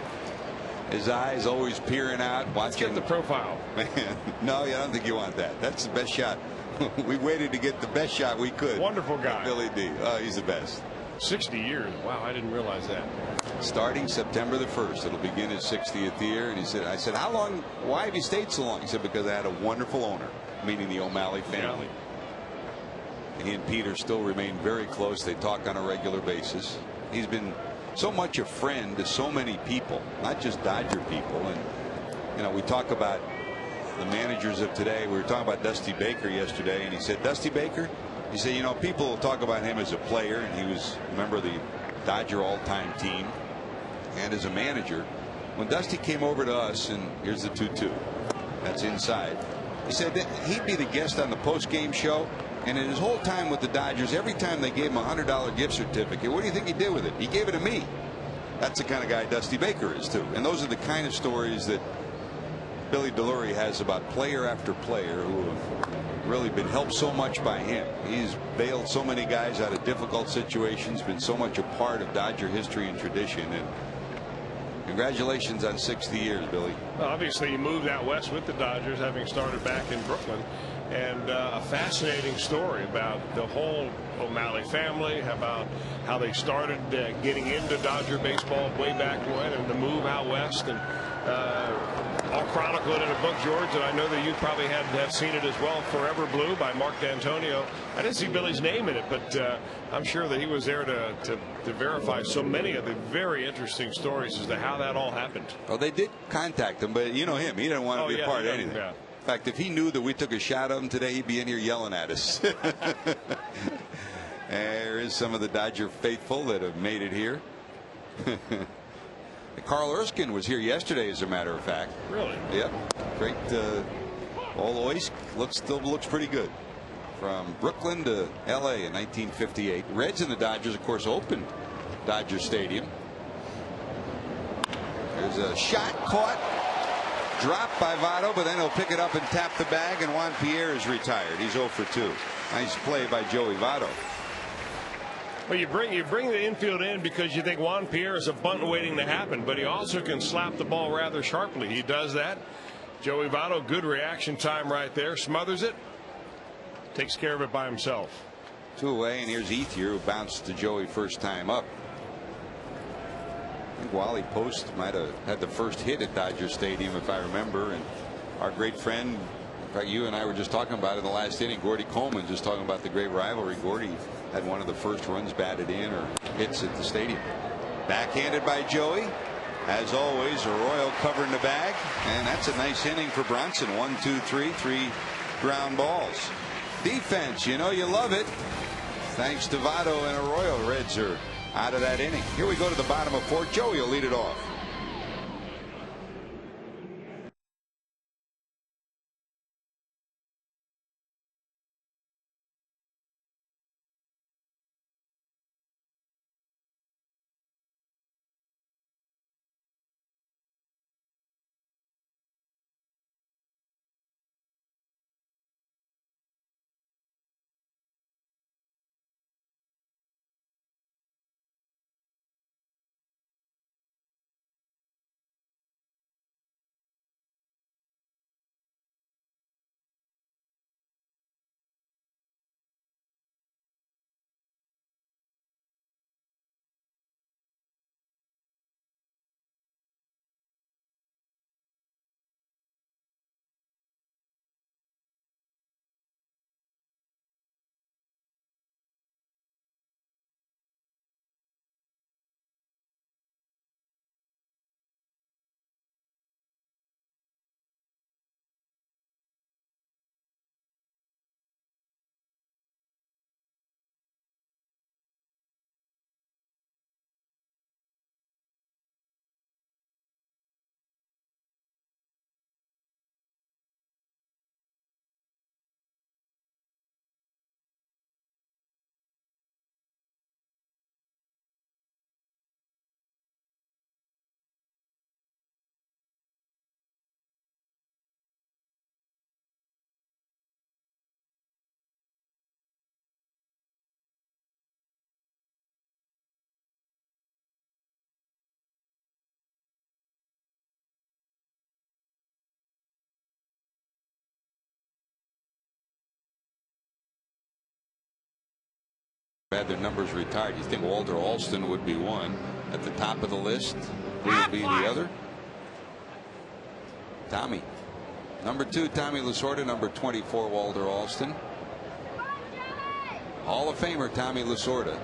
His eyes always peering out, watching. Let's get the profile. Man, no, I don't think you want that. That's the best shot. We waited to get the best shot we could. Wonderful guy. Billy D. Oh, he's the best. 60 years. Wow, I didn't realize that. Starting September the 1st, it'll begin his 60th year. And he said, I said, how long, why have you stayed so long? He said, because I had a wonderful owner, meaning the O'Malley family. Yeah. He and Peter still remain very close. They talk on a regular basis. He's been so much a friend to so many people, not just Dodger people. And, you know, we talk about the managers of today. We were talking about Dusty Baker yesterday, and he said, Dusty Baker, he said, you know, people talk about him as a player, and he was a member of the Dodger all-time team, and as a manager. When Dusty came over to us, and here's the 2-2, that's inside, he said that he'd be the guest on the post-game show, and in his whole time with the Dodgers, every time they gave him a $100 gift certificate, what do you think he did with it? He gave it to me. That's the kind of guy Dusty Baker is, too. And those are the kind of stories that Billy Delory has about player after player who have really been helped so much by him. He's bailed so many guys out of difficult situations, been so much a part of Dodger history and tradition. And congratulations on 60 years, Billy. Well, obviously, he moved out west with the Dodgers, having started back in Brooklyn. And a fascinating story about the whole O'Malley family, about how they started getting into Dodger baseball way back when, and the move out west, and all chronicled in a book, George, and I know that you probably have seen it as well, Forever Blue by Mark D'Antonio. I didn't see Billy's name in it, but I'm sure that he was there to verify so many of the very interesting stories as to how that all happened. Well, they did contact him, but you know him. He didn't want to be a part of anything. Yeah. In fact, if he knew that we took a shot of him today, he'd be in here yelling at us. There is some of the Dodger faithful that have made it here. Carl Erskine was here yesterday, as a matter of fact. Really? Yep. Great. Oloisk still looks pretty good. From Brooklyn to L.A. in 1958. Reds and the Dodgers, of course, opened Dodger Stadium. There's a shot caught. Dropped by Votto, but then he'll pick it up and tap the bag, and Juan Pierre is retired. He's 0 for 2. Nice play by Joey Votto. Well, you bring the infield in because you think Juan Pierre is a bunt waiting to happen, but he also can slap the ball rather sharply. He does that. Joey Votto, good reaction time right there. Smothers it. Takes care of it by himself. 2 away, and here's Ethier, who bounced to Joey first time up. I think Wally Post might have had the first hit at Dodger Stadium, if I remember. And our great friend, in fact, you and I were just talking about it in the last inning, Gordy Coleman, just talking about the great rivalry. Gordy had one of the first runs batted in or hits at the stadium. Backhanded by Joey. As always, Arroyo covering the bag. And that's a nice inning for Bronson. 1, 2, 3, 3 ground balls. Defense, you know you love it. Thanks to Votto and Arroyo, Reds are out of that inning. Here we go to the bottom of 4. Joey will lead it off. had their numbers retired. You think Walter Alston would be one at the top of the list? Who would be the other? Tommy. Number 2, Tommy Lasorda. Number 24, Walter Alston. Hall of Famer Tommy Lasorda.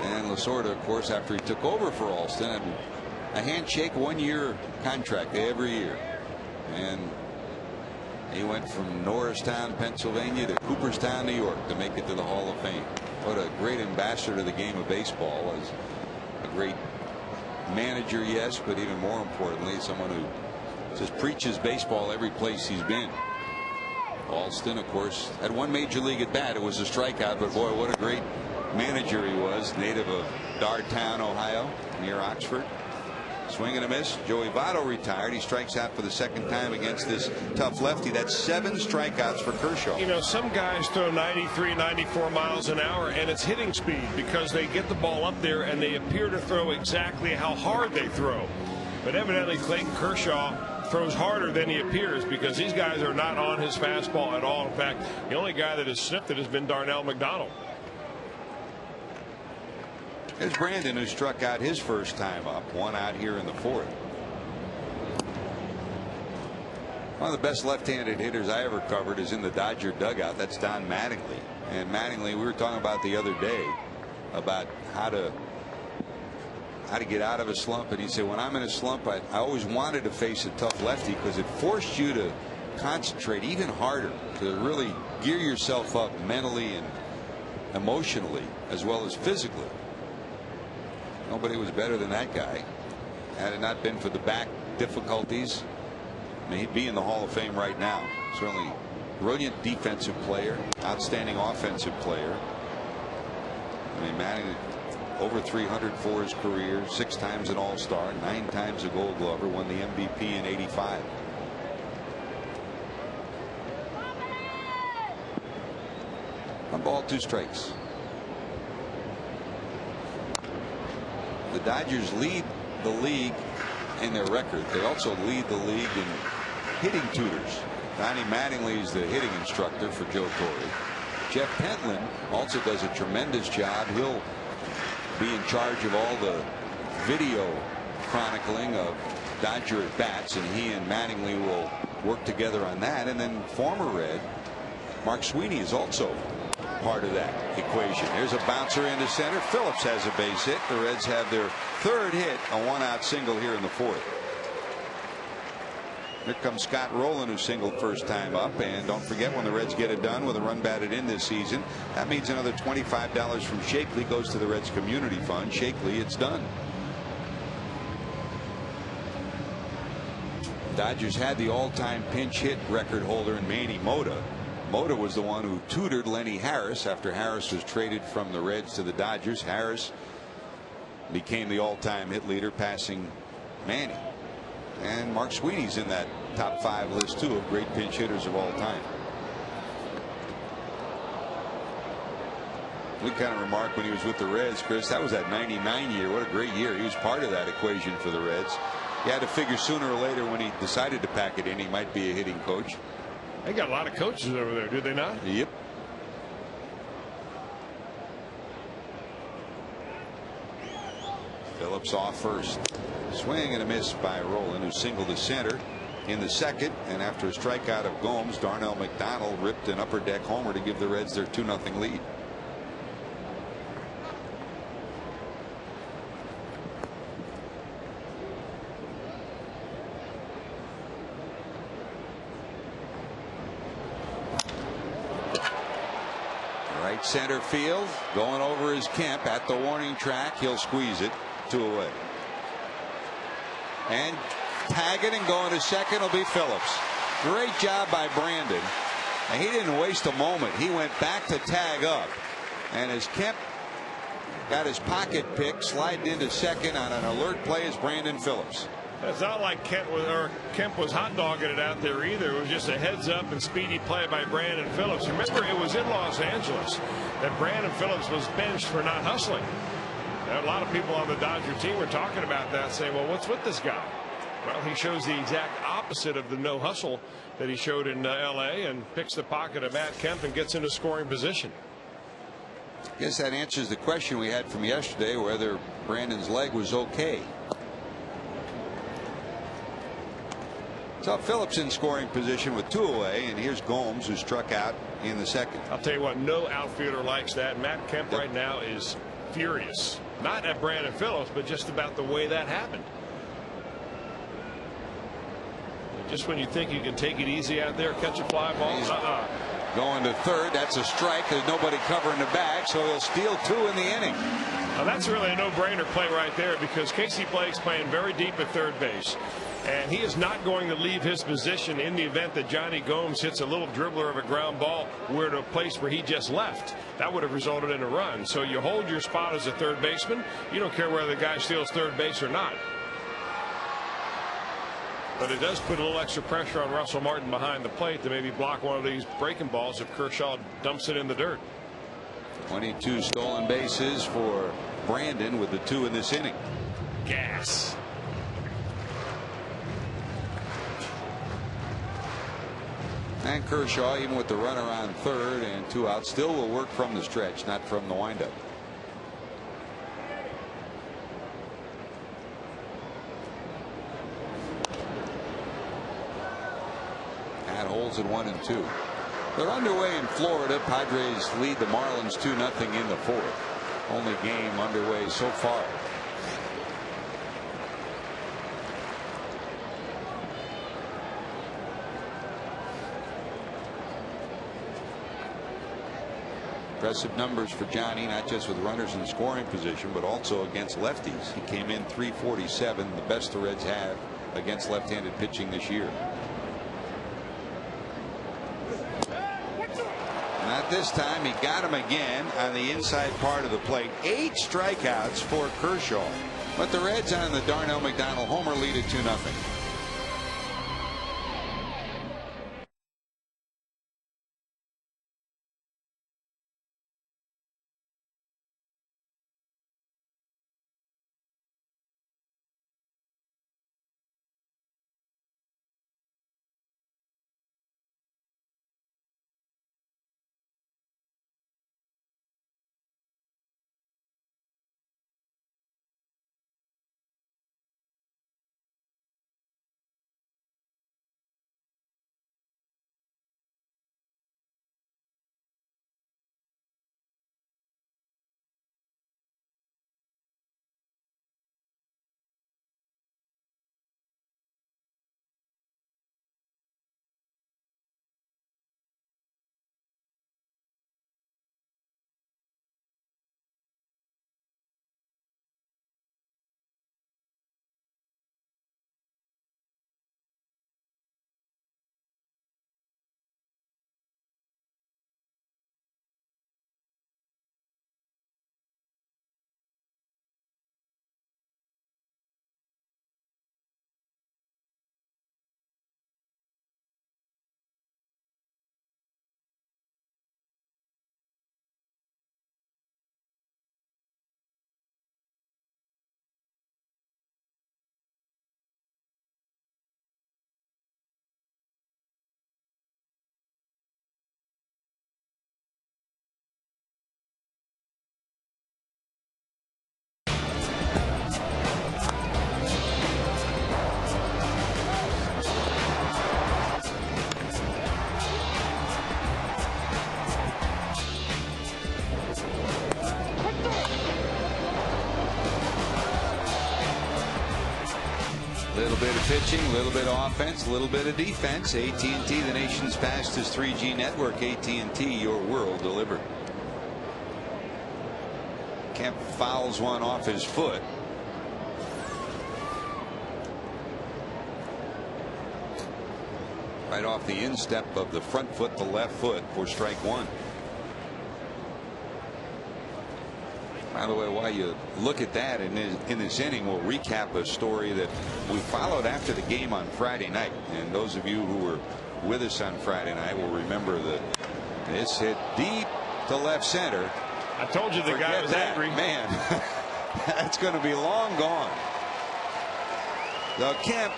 And Lasorda, of course, after he took over for Alston, had a handshake 1-year contract every year. And he went from Norristown, Pennsylvania to Cooperstown, New York to make it to the Hall of Fame. What a great ambassador to the game of baseball. As a great manager, yes, but even more importantly, someone who just preaches baseball every place he's been. Alston, of course, had one major league at bat. It was a strikeout, but boy, what a great manager he was. Native of Dartown, Ohio, near Oxford. Swing and a miss. Joey Votto retired. He strikes out for the 2nd time against this tough lefty. That's 7 strikeouts for Kershaw. You know, some guys throw 93, 94 miles an hour, and it's hitting speed because they get the ball up there and they appear to throw exactly how hard they throw. But evidently Clayton Kershaw throws harder than he appears because these guys are not on his fastball at all. In fact, the only guy that has sniffed it has been Darnell McDonald. There's Brandon, who struck out his first time up. 1 out here in the 4th. One of the best left-handed hitters I ever covered is in the Dodger dugout. That's Don Mattingly. And Mattingly, we were talking about the other day about how to get out of a slump. And he said, when I'm in a slump, I always wanted to face a tough lefty because it forced you to concentrate even harder, to really gear yourself up mentally and emotionally as well as physically. Nobody was better than that guy. Had it not been for the back difficulties, I mean, he'd be in the Hall of Fame right now. Certainly brilliant defensive player, outstanding offensive player. I mean, Manning over 300 for his career, 6 times an All-Star, 9 times a Gold Glover, won the MVP in '85. One ball, 2 strikes. The Dodgers lead the league in their record. They also lead the league in hitting tutors. Donnie Mattingly is the hitting instructor for Joe Torre. Jeff Pentland also does a tremendous job. He'll be in charge of all the video chronicling of Dodger at bats, and he and Mattingly will work together on that. And then former Red Mark Sweeney is also part of that equation. There's a bouncer into center. Phillips has a base hit. The Reds have their 3rd hit, a 1-out single here in the 4th. Here comes Scott Rowland, who singled first time up. And don't forget, when the Reds get it done with a run batted in this season, that means another $25 from Shakely goes to the Reds Community Fund. Shakely, it's done. Dodgers had the all-time pinch hit record holder in Manny Mota. Mota was the one who tutored Lenny Harris after Harris was traded from the Reds to the Dodgers. Harris became the all-time hit leader, passing Manny. And Mark Sweeney's in that top 5 list too of great pinch hitters of all time. We kind of remarked when he was with the Reds, Chris, that was that '99 year. What a great year. He was part of that equation for the Reds. You had to figure sooner or later, when he decided to pack it in, he might be a hitting coach. They got a lot of coaches over there, do they not? Yep. Phillips off first. Swing and a miss by Rowland, who singled to center in the 2nd. And after a strikeout of Gomes, Darnell McDonald ripped an upper deck homer to give the Reds their 2-0 lead. Right center field, going over is Kemp at the warning track. He'll squeeze it, 2 away. And tagging and going to second will be Phillips. Great job by Brandon. And he didn't waste a moment. He went back to tag up. And as Kemp got his pocket pick, sliding into second on an alert play is Brandon Phillips. It's not like Kemp was hot dogging it out there either. It was just a heads up and speedy play by Brandon Phillips. Remember, it was in Los Angeles that Brandon Phillips was benched for not hustling. A lot of people on the Dodger team were talking about that, saying, well, what's with this guy? Well, he shows the exact opposite of the no hustle that he showed in LA, and picks the pocket of Matt Kemp and gets into scoring position. I guess that answers the question we had from yesterday, whether Brandon's leg was okay. So Phillips in scoring position with 2 away, and here's Gomes, who struck out in the second. I'll tell you what, no outfielder likes that. Matt Kemp right now is furious, not at Brandon Phillips, but just about the way that happened. Just when you think you can take it easy out there, catch a fly ball. Going to third. That's a strike. There's nobody covering the bag, so he'll steal 2 in the inning. Now that's really a no-brainer play right there, because Casey Blake's playing very deep at third base, and he is not going to leave his position in the event that Johnny Gomes hits a little dribbler of a ground ball where to a place where he just left. That would have resulted in a run. So you hold your spot as a third baseman. You don't care whether the guy steals third base or not. But it does put a little extra pressure on Russell Martin behind the plate to maybe block one of these breaking balls if Kershaw dumps it in the dirt. 22 stolen bases for Brandon with the 2 in this inning. Gas. And Kershaw, even with the runner on third and 2 outs, still will work from the stretch, not from the windup. And holds at 1 and 2. They're underway in Florida. Padres lead the Marlins 2-0 in the 4th. Only game underway so far. Impressive numbers for Johnny, not just with runners in scoring position, but also against lefties. He came in .347, the best the Reds have against left-handed pitching this year. Not this time. He got him again on the inside part of the plate. 8 strikeouts for Kershaw. But the Reds on the Darnell McDonald homer lead at 2-0. Little bit of pitching, a little bit of offense, a little bit of defense. AT&T, the nation's fastest 3G network. AT&T, your world delivered. Kemp fouls one off his foot. Right off the instep of the front foot, the left foot, for strike 1. By the way, while you look at that in this inning, we'll recap a story that we followed after the game on Friday night. And those of you who were with us on Friday night will remember that this hit deep to left center. I told you the guy was angry. Man, that's going to be long gone. Now Kemp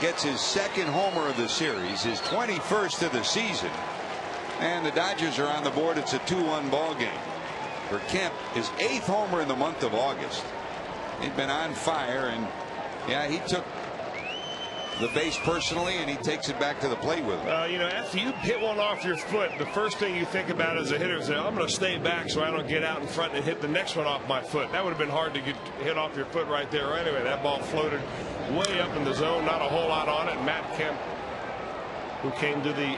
gets his 2nd homer of the series, his 21st of the season, and the Dodgers are on the board. It's a 2-1 ball game. for Kemp, his 8th homer in the month of August. He'd been on fire, and yeah, he took the base personally, and he takes it back to the plate with him. You know, after you hit one off your foot, the first thing you think about as a hitter is, I'm going to stay back so I don't get out in front and hit the next one off my foot. That would have been hard to get hit off your foot right there. Anyway, that ball floated way up in the zone, not a whole lot on it. Matt Kemp, who came to the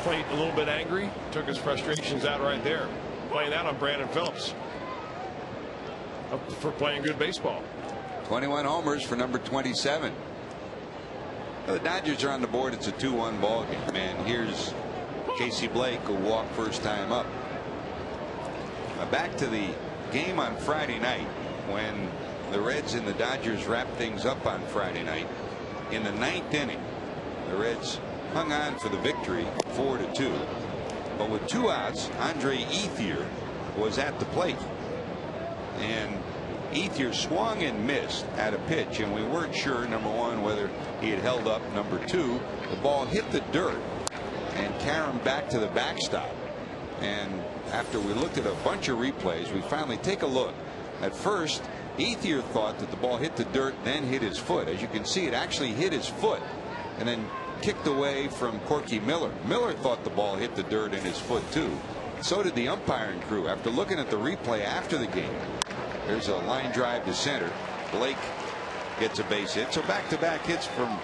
plate a little bit angry, took his frustrations out right there, playing out on Brandon Phillips for playing good baseball. 21 homers for number 27. The Dodgers are on the board. It's a 2-1 ball game. And here's Casey Blake, who walked first time up. Back to the game on Friday night when the Reds and the Dodgers wrapped things up on Friday night. In the 9th inning, the Reds hung on for the victory 4-2. But with 2 outs, Andre Ethier was at the plate. And Ethier swung and missed at a pitch, and we weren't sure, number one, whether he had held up. Number two, the ball hit the dirt and carried him back to the backstop. And after we looked at a bunch of replays, we finally take a look. At first, Ethier thought that the ball hit the dirt, then hit his foot. As you can see, it actually hit his foot and then kicked away from Corky Miller. Miller thought the ball hit the dirt in his foot too. So did the umpiring crew. After looking at the replay after the game, there's a line drive to center. Blake gets a base hit. So back-to-back hits from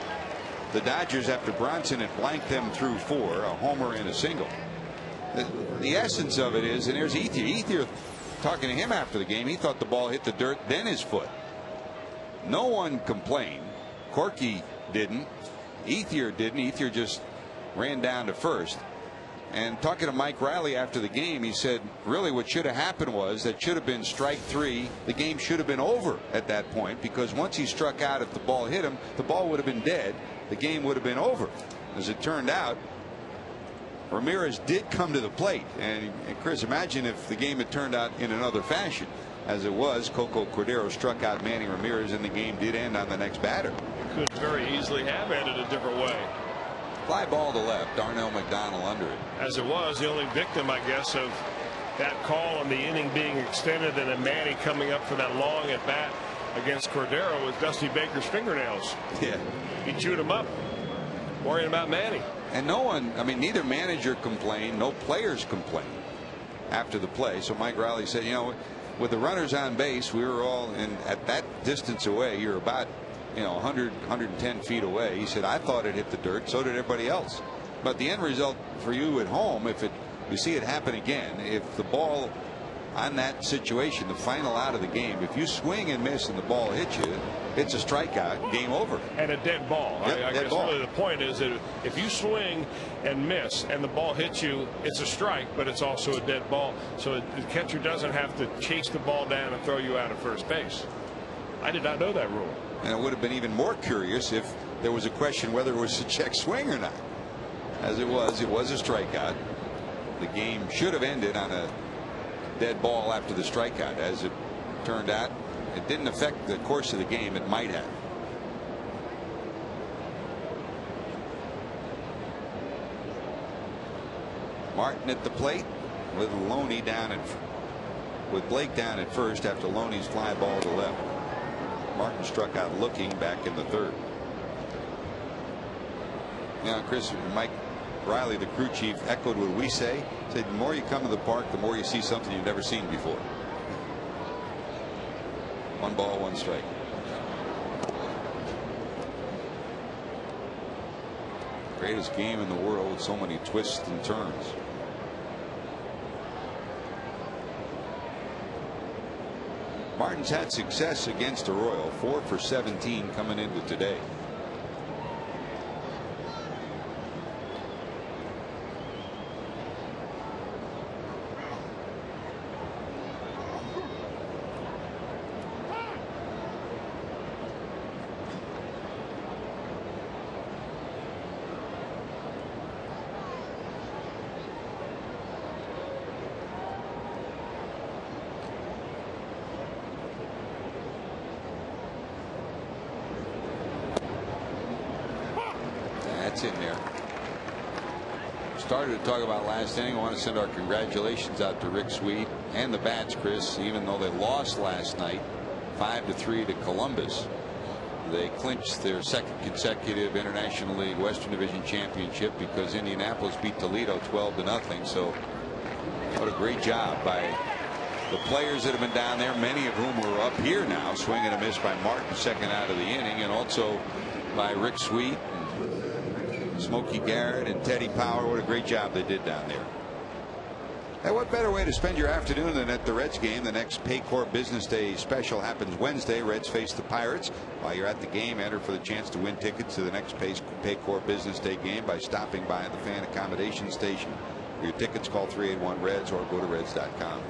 the Dodgers after Bronson had blanked them through 4, a homer and a single. The essence of it is, and there's Ethier. Ethier, talking to him after the game, he thought the ball hit the dirt, then his foot. No one complained. Corky didn't. Ethier didn't. Ethier just ran down to first. And talking to Mike Riley after the game, he said really what should have happened was that should have been strike 3. The game should have been over at that point, because once he struck out, if the ball hit him, the ball would have been dead. The game would have been over. As it turned out, Ramirez did come to the plate. And Chris, imagine if the game had turned out in another fashion. As it was, Coco Cordero struck out Manny Ramirez, and the game did end on the next batter. It could very easily have ended a different way. Fly ball to left. Darnell McDonald under it. As it was, the only victim, I guess, of that call and the inning being extended and then Manny coming up for that long at bat against Cordero was Dusty Baker's fingernails. Yeah. He chewed him up, worrying about Manny. And no one, I mean, neither manager complained, no players complained after the play. So Mike Riley said, you know, with the runners on base, we were all at that distance away. You're about 100, 110 feet away. He said, I thought it hit the dirt. So did everybody else. But the end result for you at home, if you see it happen again, if the ball on that situation, the final out of the game, if you swing and miss and the ball hits you, it's a strikeout, game over. And a dead ball. Yep, I guess really the point is that if you swing and miss and the ball hits you, it's a strike, but it's also a dead ball. So the catcher doesn't have to chase the ball down and throw you out at first base. I did not know that rule. And it would have been even more curious if there was a question whether it was a check swing or not. As it was a strikeout. The game should have ended on a dead ball after the strikeout. As it turned out, it didn't affect the course of the game. It might have. Martin at the plate with Loney down with Blake down at first after Loney's fly ball to left. Martin struck out looking back in the 3rd. Now, Chris, Mike Riley, the crew chief, echoed what we say. Said the more you come to the park, the more you see something you've never seen before. 1 ball, 1 strike. Greatest game in the world with so many twists and turns. Martin's had success against Arroyo, 4 for 17 coming into today. That's in there. started to talk about last inning. I want to send our congratulations out to Rick Sweet and the Bats, Chris, even though they lost last night 5-3 to Columbus. They clinched their second consecutive International League Western Division championship because Indianapolis beat Toledo 12-0. So what a great job by the players that have been down there, many of whom are up here now. Swing and a miss by Martin, second out of the inning, and also by Rick Sweet, and Smokey Garrett, and Teddy Power. What a great job they did down there. And what better way to spend your afternoon than at the Reds game? The next Paycor Business Day special happens Wednesday. Reds face the Pirates. While you're at the game, enter for the chance to win tickets to the next Paycor Business Day game by stopping by the fan accommodation station. For your tickets, call 381-REDS or go to reds.com.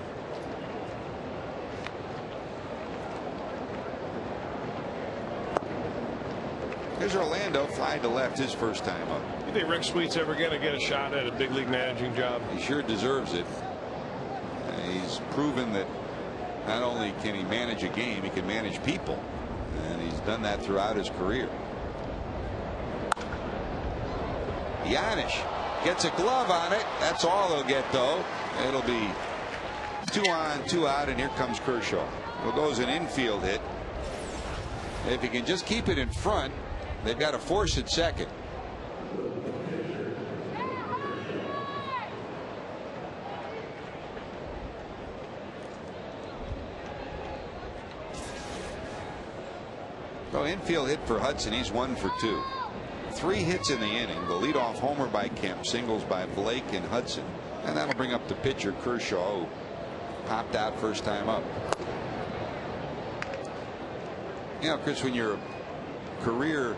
Here's Orlando, fly to left, his first time up. You think Rick Sweet's ever going to get a shot at a big league managing job? He sure deserves it. He's proven that not only can he manage a game, he can manage people, and he's done that throughout his career. Giannis gets a glove on it. That's all they'll get, though. It'll be 2 on, 2 out, and here comes Kershaw. Well, goes an infield hit. If he can just keep it in front, they've got to force it second. Well, infield hit for Hudson. He's 1 for 2. 3 hits in the inning. The leadoff homer by Kemp, singles by Blake and Hudson, and that'll bring up the pitcher Kershaw, who popped out first time up. You know, Chris, when you're a career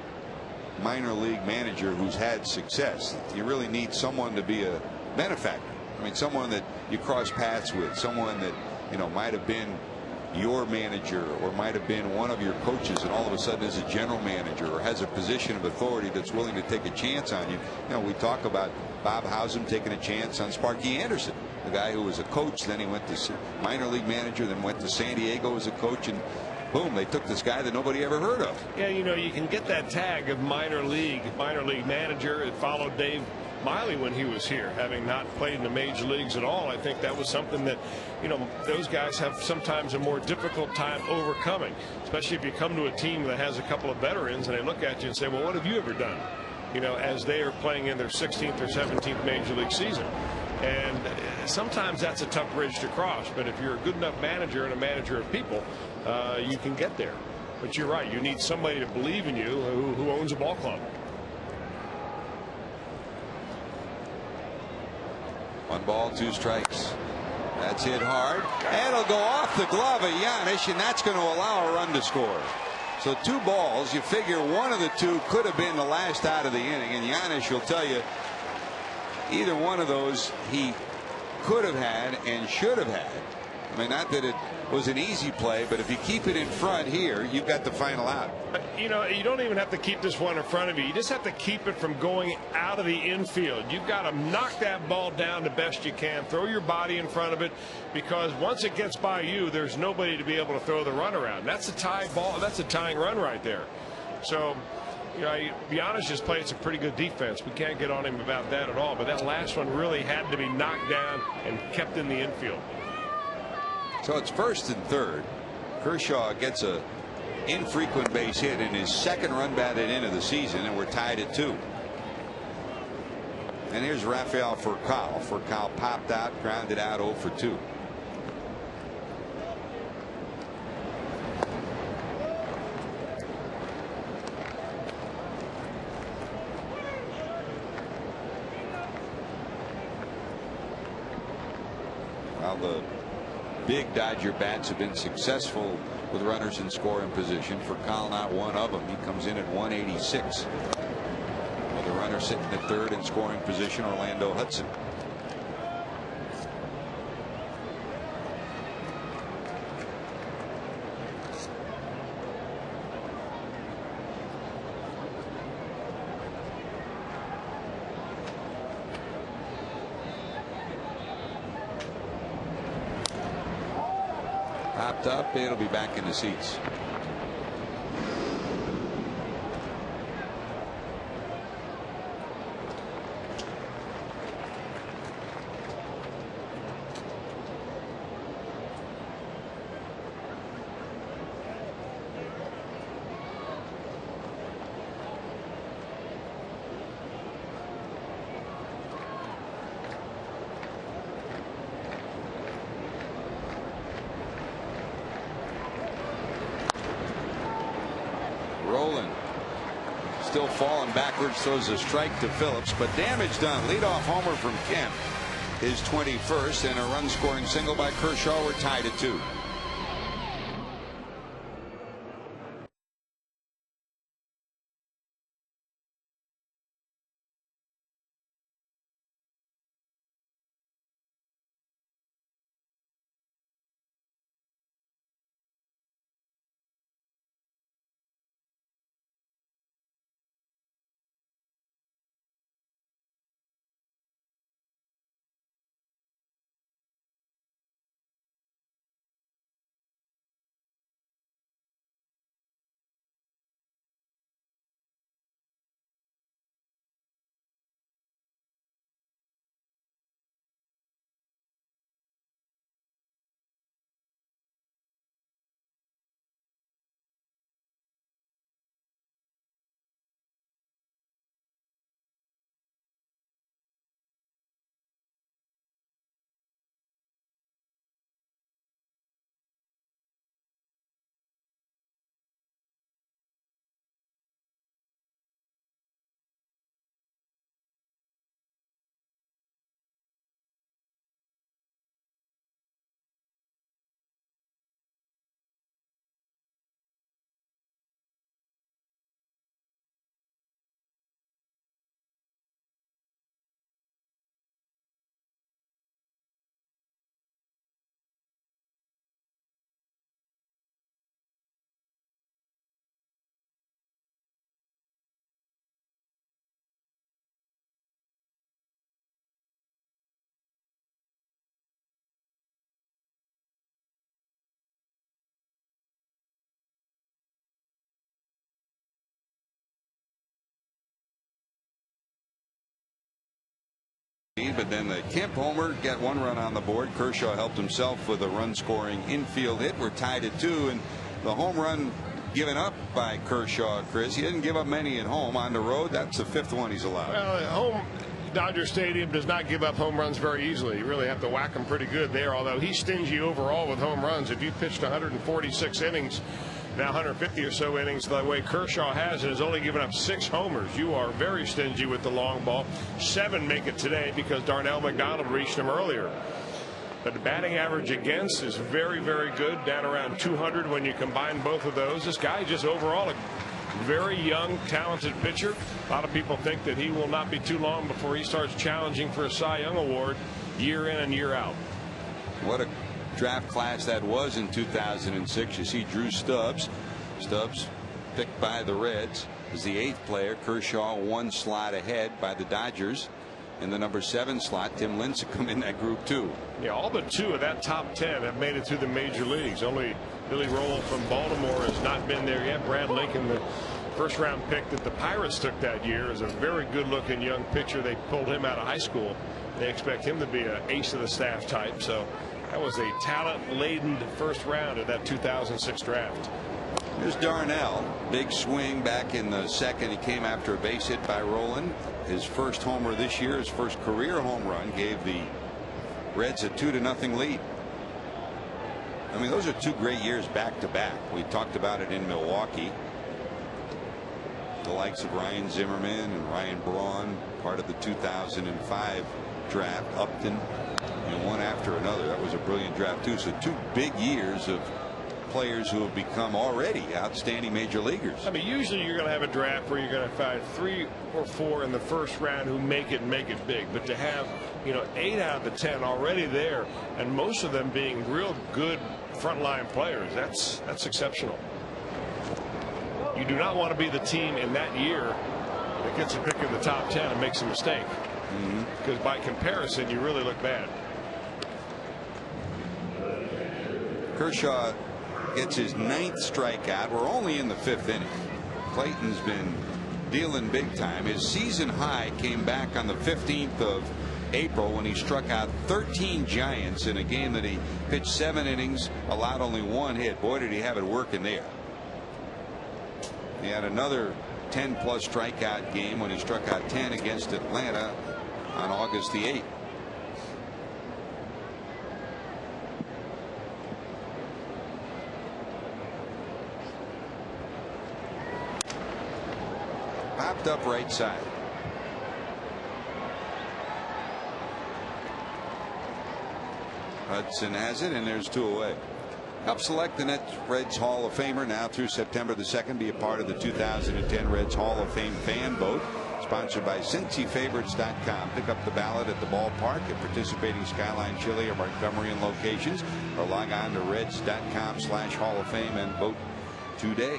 minor league manager who's had success, you really need someone to be a benefactor. I mean, someone that you cross paths with, someone that, you know, might have been your manager or might have been one of your coaches, and all of a sudden is a general manager or has a position of authority that's willing to take a chance on you. You know, we talk about Bob Howsam taking a chance on Sparky Anderson, the guy who was a coach, then he went to minor league manager, then went to San Diego as a coach, and boom, they took this guy that nobody ever heard of. Yeah, you know, you can get that tag of minor league manager. It followed Dave Miley when he was here, having not played in the major leagues at all. I think that was something that, you know, those guys have sometimes a more difficult time overcoming, especially if you come to a team that has a couple of veterans and they look at you and say, well, what have you ever done? You know, as they are playing in their 16th or 17th major league season. And sometimes that's a tough bridge to cross, but if you're a good enough manager and a manager of people, you can get there. But you're right, you need somebody to believe in you who owns a ball club. 1 ball, 2 strikes. That's hit hard, and it'll go off the glove of Giannis, and that's going to allow a run to score. So 2 balls, you figure one of the 2 could have been the last out of the inning, and Giannis will tell you either one of those he could have had and should have had. I mean, not that it was an easy play, but if you keep it in front here, you've got the final out. You know, you don't even have to keep this one in front of you. You just have to keep it from going out of the infield. You've got to knock that ball down the best you can. Throw your body in front of it, because once it gets by you, there's nobody to be able to throw the run around. That's a tie ball. That's a tying run right there. So, you know, Giannis just played some pretty good defense. We can't get on him about that at all. But that last one really had to be knocked down and kept in the infield. So it's 1st and 3rd. Kershaw gets a infrequent base hit in his 2nd run batted in of the season, and we're tied at 2. And here's Rafael Furcal. Furcal popped out, grounded out, 0 for 2. Well, the big Dodger bats have been successful with runners in scoring position. Furcal not one of them. He comes in at 186. With the runner sitting at 3rd in scoring position, Orlando Hudson. Popped up, it'll be back in the seats. Roland still falling backwards, throws a strike to Phillips, but damage done. Leadoff homer from Kemp, his 21st, and a run scoring single by Kershaw. We're tied at 2. But then the Kemp homer got 1 run on the board. Kershaw helped himself with a run scoring infield hit. We're tied at 2, and the home run given up by Kershaw, Chris, he didn't give up many at home. On the road, that's the 5th one he's allowed. Well, at home, Dodger Stadium does not give up home runs very easily. You really have to whack them pretty good there, although he's stingy overall with home runs. If you pitched 146 innings, now 150 or so innings the way Kershaw has, and has only given up 6 homers, you are very stingy with the long ball. 7 make it today because Darnell McDonald reached him earlier. But the batting average against is very, very good, down around 200 when you combine both of those. This guy just overall a very young, talented pitcher. A lot of people think that he will not be too long before he starts challenging for a Cy Young Award year in and year out. What a draft class that was in 2006. You see Drew Stubbs. Stubbs picked by the Reds as the 8th player. Kershaw 1 slot ahead by the Dodgers. In the number 7 slot, Tim Lincecum in that group too. Yeah, all but 2 of that top 10 have made it through the major leagues. Only Billy Rowland from Baltimore has not been there yet. Brad Lincoln, the 1st round pick that the Pirates took that year, is a very good looking young pitcher. They pulled him out of high school. They expect him to be an ace of the staff type. So that was a talent laden 1st round of that 2006 draft. Here's Darnell. Big swing back in the 2nd. He came after a base hit by Roland. His 1st homer this year, his 1st career home run, gave the Reds a 2-0 lead. I mean, those are 2 great years back to back. We talked about it in Milwaukee. The likes of Ryan Zimmerman and Ryan Braun, part of the 2005 draft. Upton, one after another. That was a brilliant draft too. So 2 big years of players who have become already outstanding major leaguers. I mean, usually you're going to have a draft where you're going to find 3 or 4 in the 1st round who make it big. But to have 8 out of the 10 already there, and most of them being real good frontline players, that's exceptional. You do not want to be the team in that year that gets a pick in the top 10 and makes a mistake. Because by comparison, you really look bad. Kershaw gets his 9th strikeout. We're only in the 5th inning. Clayton's been dealing big time. His season high came back on the 15th of April when he struck out 13 Giants in a game that he pitched 7 innings, allowed only 1 hit. Boy, did he have it working there. He had another 10+ strikeout game when he struck out 10 against Atlanta on August the 8th. popped up right side. Hudson has it, and there's 2 away. Help select the next Reds Hall of Famer now through September the 2nd. Be a part of the 2010 Reds Hall of Fame fan vote. Sponsored by CincyFavorites.com. Pick up the ballot at the ballpark at participating Skyline Chili or Montgomery locations, or log on to Reds.com/Hall of Fame and vote today.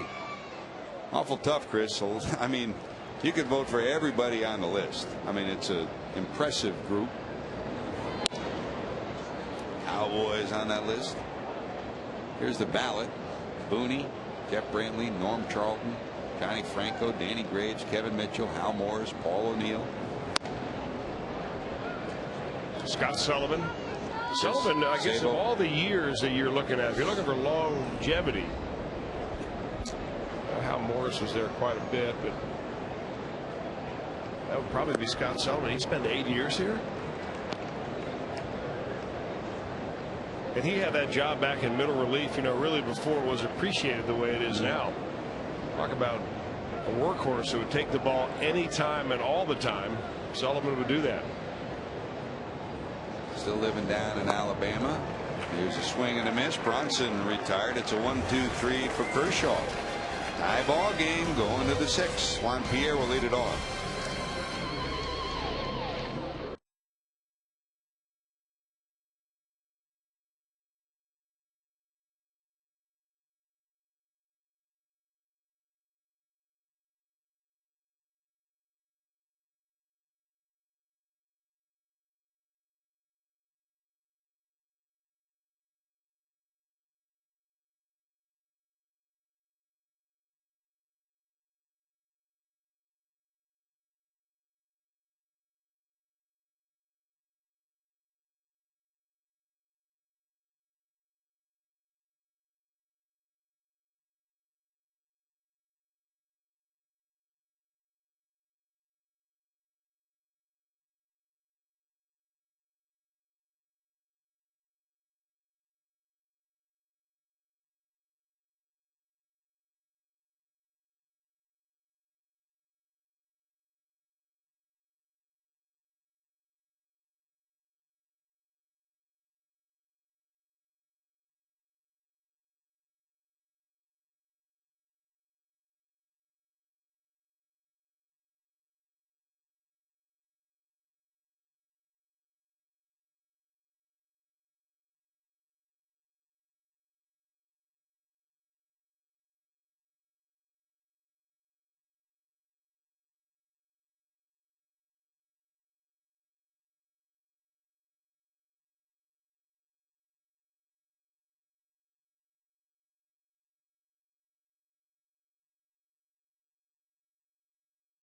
Awful tough, Chris. I mean, you could vote for everybody on the list. I mean, it's an impressive group. Cowboys on that list. Here's the ballot. Booney, Jeff Brantley, Norm Charlton, Johnny Franco, Danny Graves, Kevin Mitchell, Hal Morris, Paul O'Neill, Scott Sullivan. Sullivan, I guess, of all the years that you're looking at, if you're looking for longevity, Hal Morris was there quite a bit, but that would probably be Scott Sullivan. He spent 8 years here. And he had that job back in middle relief, really before it was appreciated the way it is now. Talk about a workhorse who would take the ball anytime and all the time. Sullivan would do that. Still living down in Alabama. Here's a swing and a miss. Bronson retired. It's a 1-2-3 for Kershaw. Tie ball game going to the 6th. Juan Pierre will lead it off.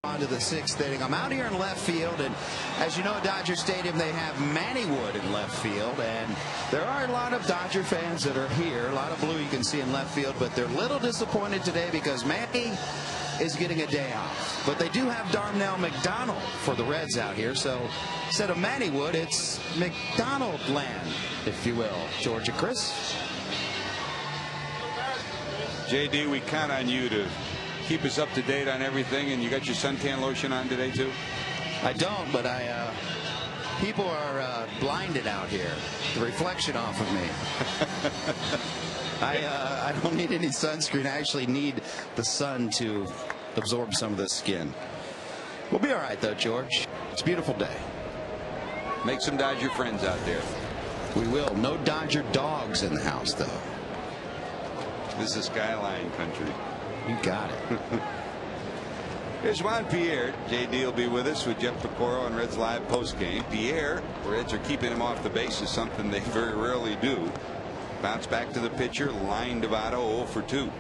On to the 6th inning. I'm out here in left field, and as you know, at Dodger Stadium, they have Manny Wood in left field, and there are a lot of Dodger fans that are here. A lot of blue you can see in left field, but they're a little disappointed today because Manny is getting a day off. But they do have Darnell McDonald for the Reds out here, so instead of Manny Wood, it's McDonald land, if you will. Georgia, Chris? JD, we count on you to keep us up to date on everything, and you got your suntan lotion on today too? I don't, but people are blinded out here. The reflection off of me. I don't need any sunscreen. I actually need the sun to absorb some of the skin. We'll be all right though, George. It's a beautiful day. Make some Dodger friends out there. We will. No Dodger dogs in the house though. This is Skyline country. You got it. Here's Juan Pierre. JD will be with us with Jeff Pecoro on Reds Live postgame. Pierre, the Reds are keeping him off the base, is something they very rarely do. Bounce back to the pitcher. Line Dovato 0 for 2.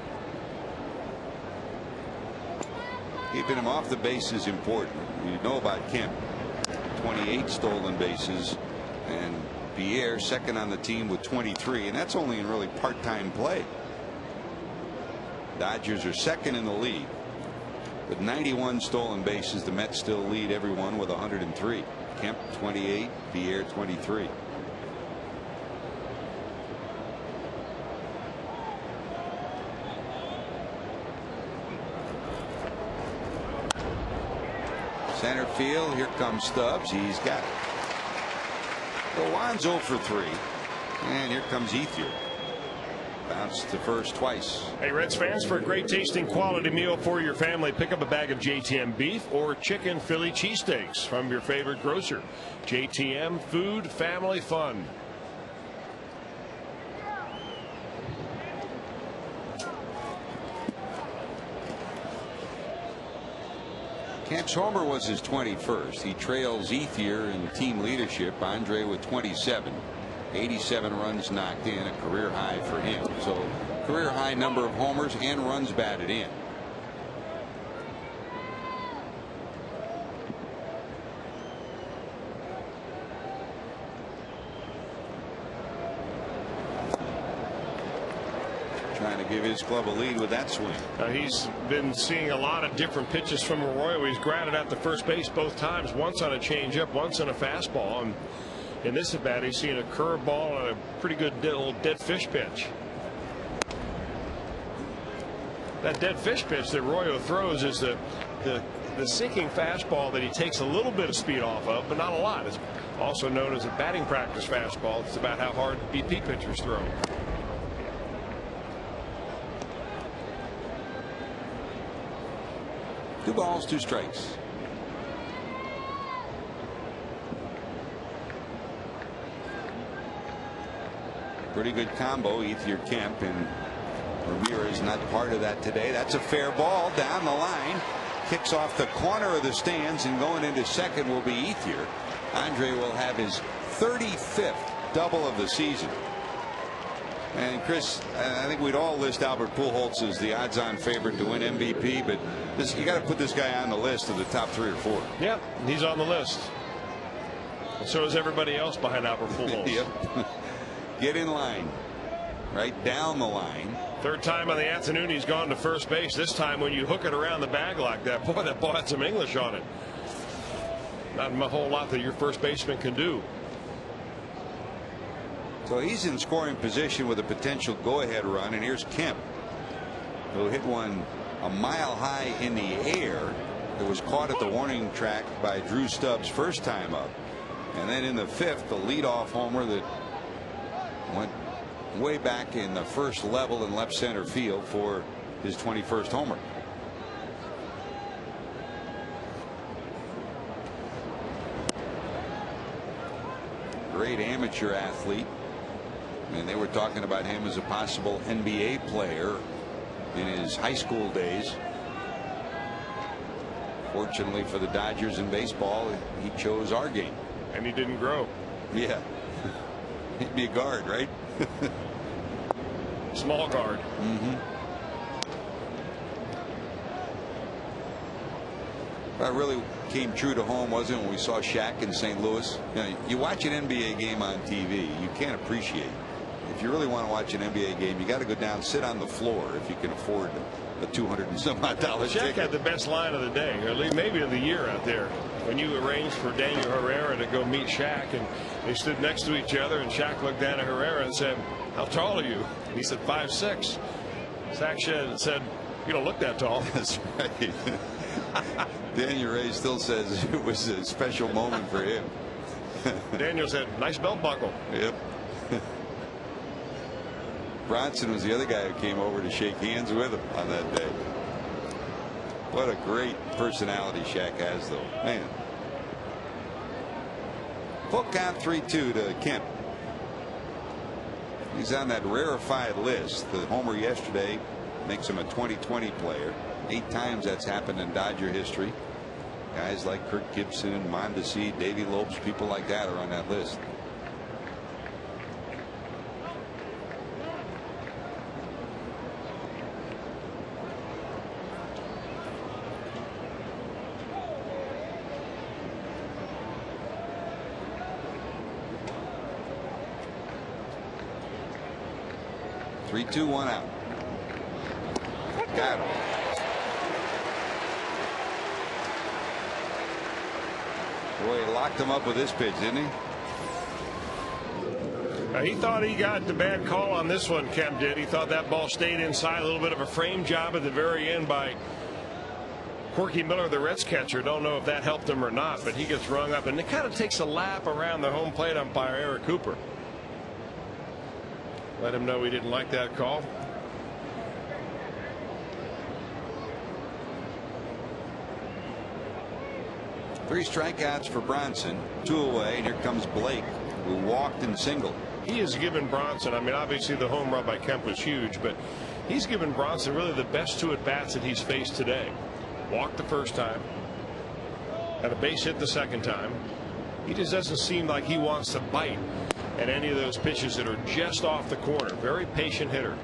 Keeping him off the base is important. You know about Kemp. 28 stolen bases, and Pierre second on the team with 23, and that's only in really part-time play. Dodgers are second in the league with 91 stolen bases. The Mets still lead everyone with 103. Kemp 28, Pierre 23. Center field. Here comes Stubbs. He's got it. So Juan's 0 for 3. And here comes Ethier. Bounced to first twice. Hey, Reds fans, for a great tasting quality meal for your family, pick up a bag of JTM beef or chicken Philly cheesesteaks from your favorite grocer. JTM, food, family fun. Kemp's homer was his 21st. He trails Ethier in team leadership. Andre with 27. 87 runs knocked in, a career high for him. So career high number of homers and runs batted in. Trying to give his club a lead with that swing. He's been seeing a lot of different pitches from Arroyo. He's grounded out to first base both times, once on a changeup, once on a fastball. And in this at bat, he's seen a curveball and a pretty good little dead fish pitch. That dead fish pitch that Arroyo throws is the sinking fastball that he takes a little bit of speed off of, but not a lot. It's also known as a batting practice fastball. It's about how hard BP pitchers throw. Two balls, two strikes. Pretty good combo. Ethier, Kemp, and Ramirez not part of that today. That's a fair ball down the line. Kicks off the corner of the stands, and going into second will be Ethier. Andre will have his 35th double of the season. And Chris, I think we'd all list Albert Pujols as the odds-on favorite to win MVP, but you got to put this guy on the list of the top 3 or 4. Yep, he's on the list. And so is everybody else behind Albert Pujols. Yep. Get in line, right down the line. Third time on the afternoon he's gone to first base. This time when you hook it around the bag like that, boy, that ball had some English on it. Not a whole lot that your first baseman can do. So he's in scoring position with a potential go-ahead run, and here's Kemp, who hit one a mile high in the air. It was caught at the warning track by Drew Stubbs first time up, and then in the 5th, the leadoff homer that went way back in the first level in left center field for his 21st homer. Great amateur athlete, and they were talking about him as a possible NBA player in his high school days. Fortunately for the Dodgers in baseball, he chose our game. And he didn't grow. Yeah. He'd be a guard, right? Small guard. That really came true to home, wasn't it, when we saw Shaq in St. Louis? You know, you watch an NBA game on TV, you can't appreciate it. If you really want to watch an NBA game, you got to go down, sit on the floor if you can afford a $200 and some odd Shaq ticket. had the best line of the day, or at least maybe of the year out there. When you arranged for Daniel Herrera to go meet Shaq, and they stood next to each other, and Shaq looked down at Herrera and said, "How tall are you?" And he said, 5'6". Shaq said, "You don't look that tall." That's right. Daniel Ray still says it was a special moment for him. Daniel said, "Nice belt buckle." Yep. Bronson was the other guy who came over to shake hands with him on that day. What a great personality Shaq has, though. Man. Full count 3-2 to Kemp. He's on that rarefied list. The homer yesterday makes him a 2020 player. 8 times that's happened in Dodger history. Guys like Kirk Gibson, Mondesi, Davey Lopes, people like that are on that list. Three, two, one out. Got him. Boy, he locked him up with this pitch, didn't he? He thought he got the bad call on this one. Kemp did. He thought that ball stayed inside. A little bit of a frame job at the very end by Corky Miller, the Reds catcher, don't know if that helped him or not, but he gets rung up, and it kind of takes a lap around the home plate umpire, Eric Cooper. Let him know he didn't like that call. Three strikeouts for Bronson, 2 away, and here comes Blake, who walked and singled. He has given Bronson, I mean, obviously the home run by Kemp was huge, but he's given Bronson really the best 2 at-bats that he's faced today. Walked the first time, had a base hit the second time. He just doesn't seem like he wants to bite at any of those pitches that are just off the corner. Very patient hitter.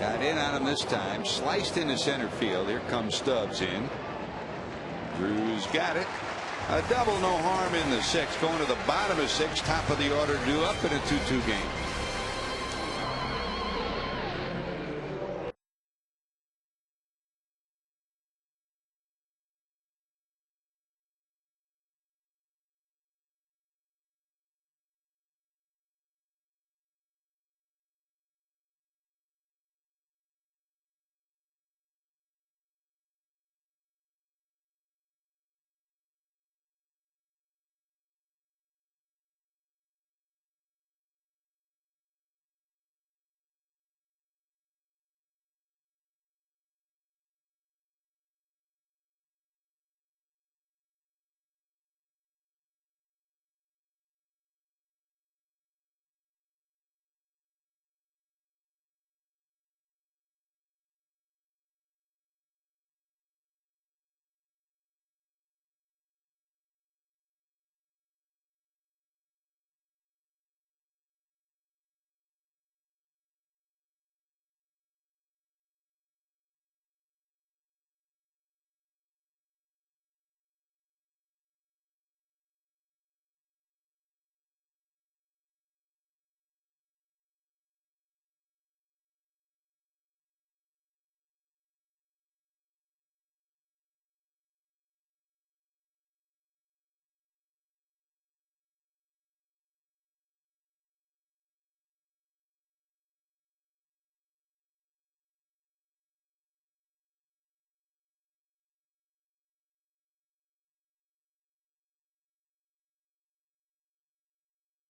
Got in on him this time, sliced into center field. Here comes Stubbs in. Drew's got it. A double, no harm in the 6th. Going to the bottom of 6, top of the order, due up in a 2-2 game.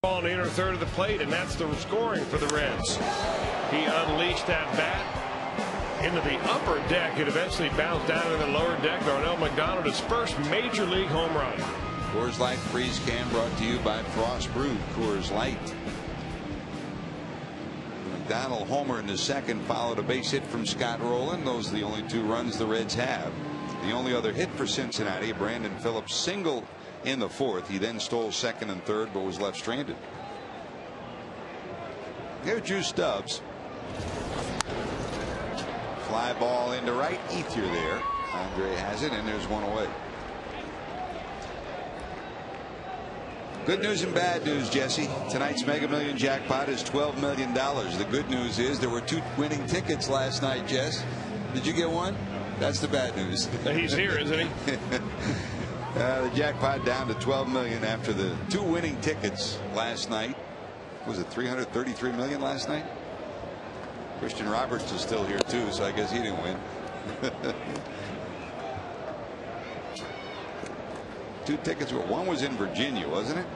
Ball in the inner third of the plate, and that's the scoring for the Reds. He unleashed that bat into the upper deck. It eventually bounced down in the lower deck. Darnell McDonald, his first major league home run. Coors Light Freeze Can brought to you by Frost Brew Coors Light. McDonald homer in the 2nd, followed a base hit from Scott Rowland. Those are the only 2 runs the Reds have. The only other hit for Cincinnati, Brandon Phillips single in the 4th. He then stole 2nd and 3rd, but was left stranded. Here's Drew Stubbs. Fly ball into right. Ethier there. Andre has it, and there's 1 away. Good news and bad news, Jesse. Tonight's Mega Million jackpot is $12 million. The good news is there were 2 winning tickets last night, Jess. Did you get one? That's the bad news. He's here, isn't he? The jackpot down to $12 million after the 2 winning tickets last night. Was it $333 million last night? Christian Roberts is still here too, so I guess he didn't win. 2 tickets. One was in Virginia, wasn't it?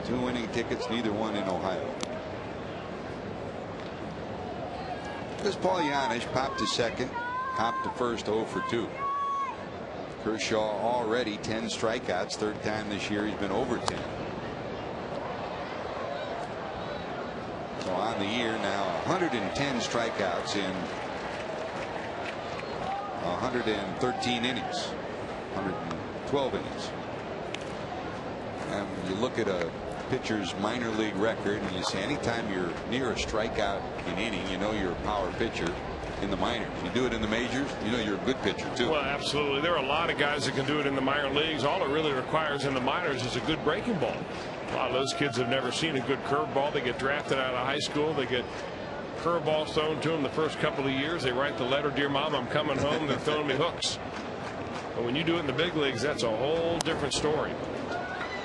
2 winning tickets, neither one in Ohio. This Paul Yanish popped to 2nd. Hopped to 1st, 0 for 2. Kershaw already 10 strikeouts. 3rd time this year he's been over 10. So on the year now 110 strikeouts in 113 innings. 112 innings. And you look at a pitcher's minor league record and you say anytime you're near a strikeout in inning, you know you're a power pitcher. In the minors, you do it in the majors, you know you're a good pitcher too. Well, absolutely. There are a lot of guys that can do it in the minor leagues. All it really requires in the minors is a good breaking ball. A lot of those kids have never seen a good curveball. They get drafted out of high school. They get curveballs thrown to them the first couple of years. They write the letter, "Dear Mom, I'm coming home." They're throwing me hooks. But when you do it in the big leagues, that's a whole different story.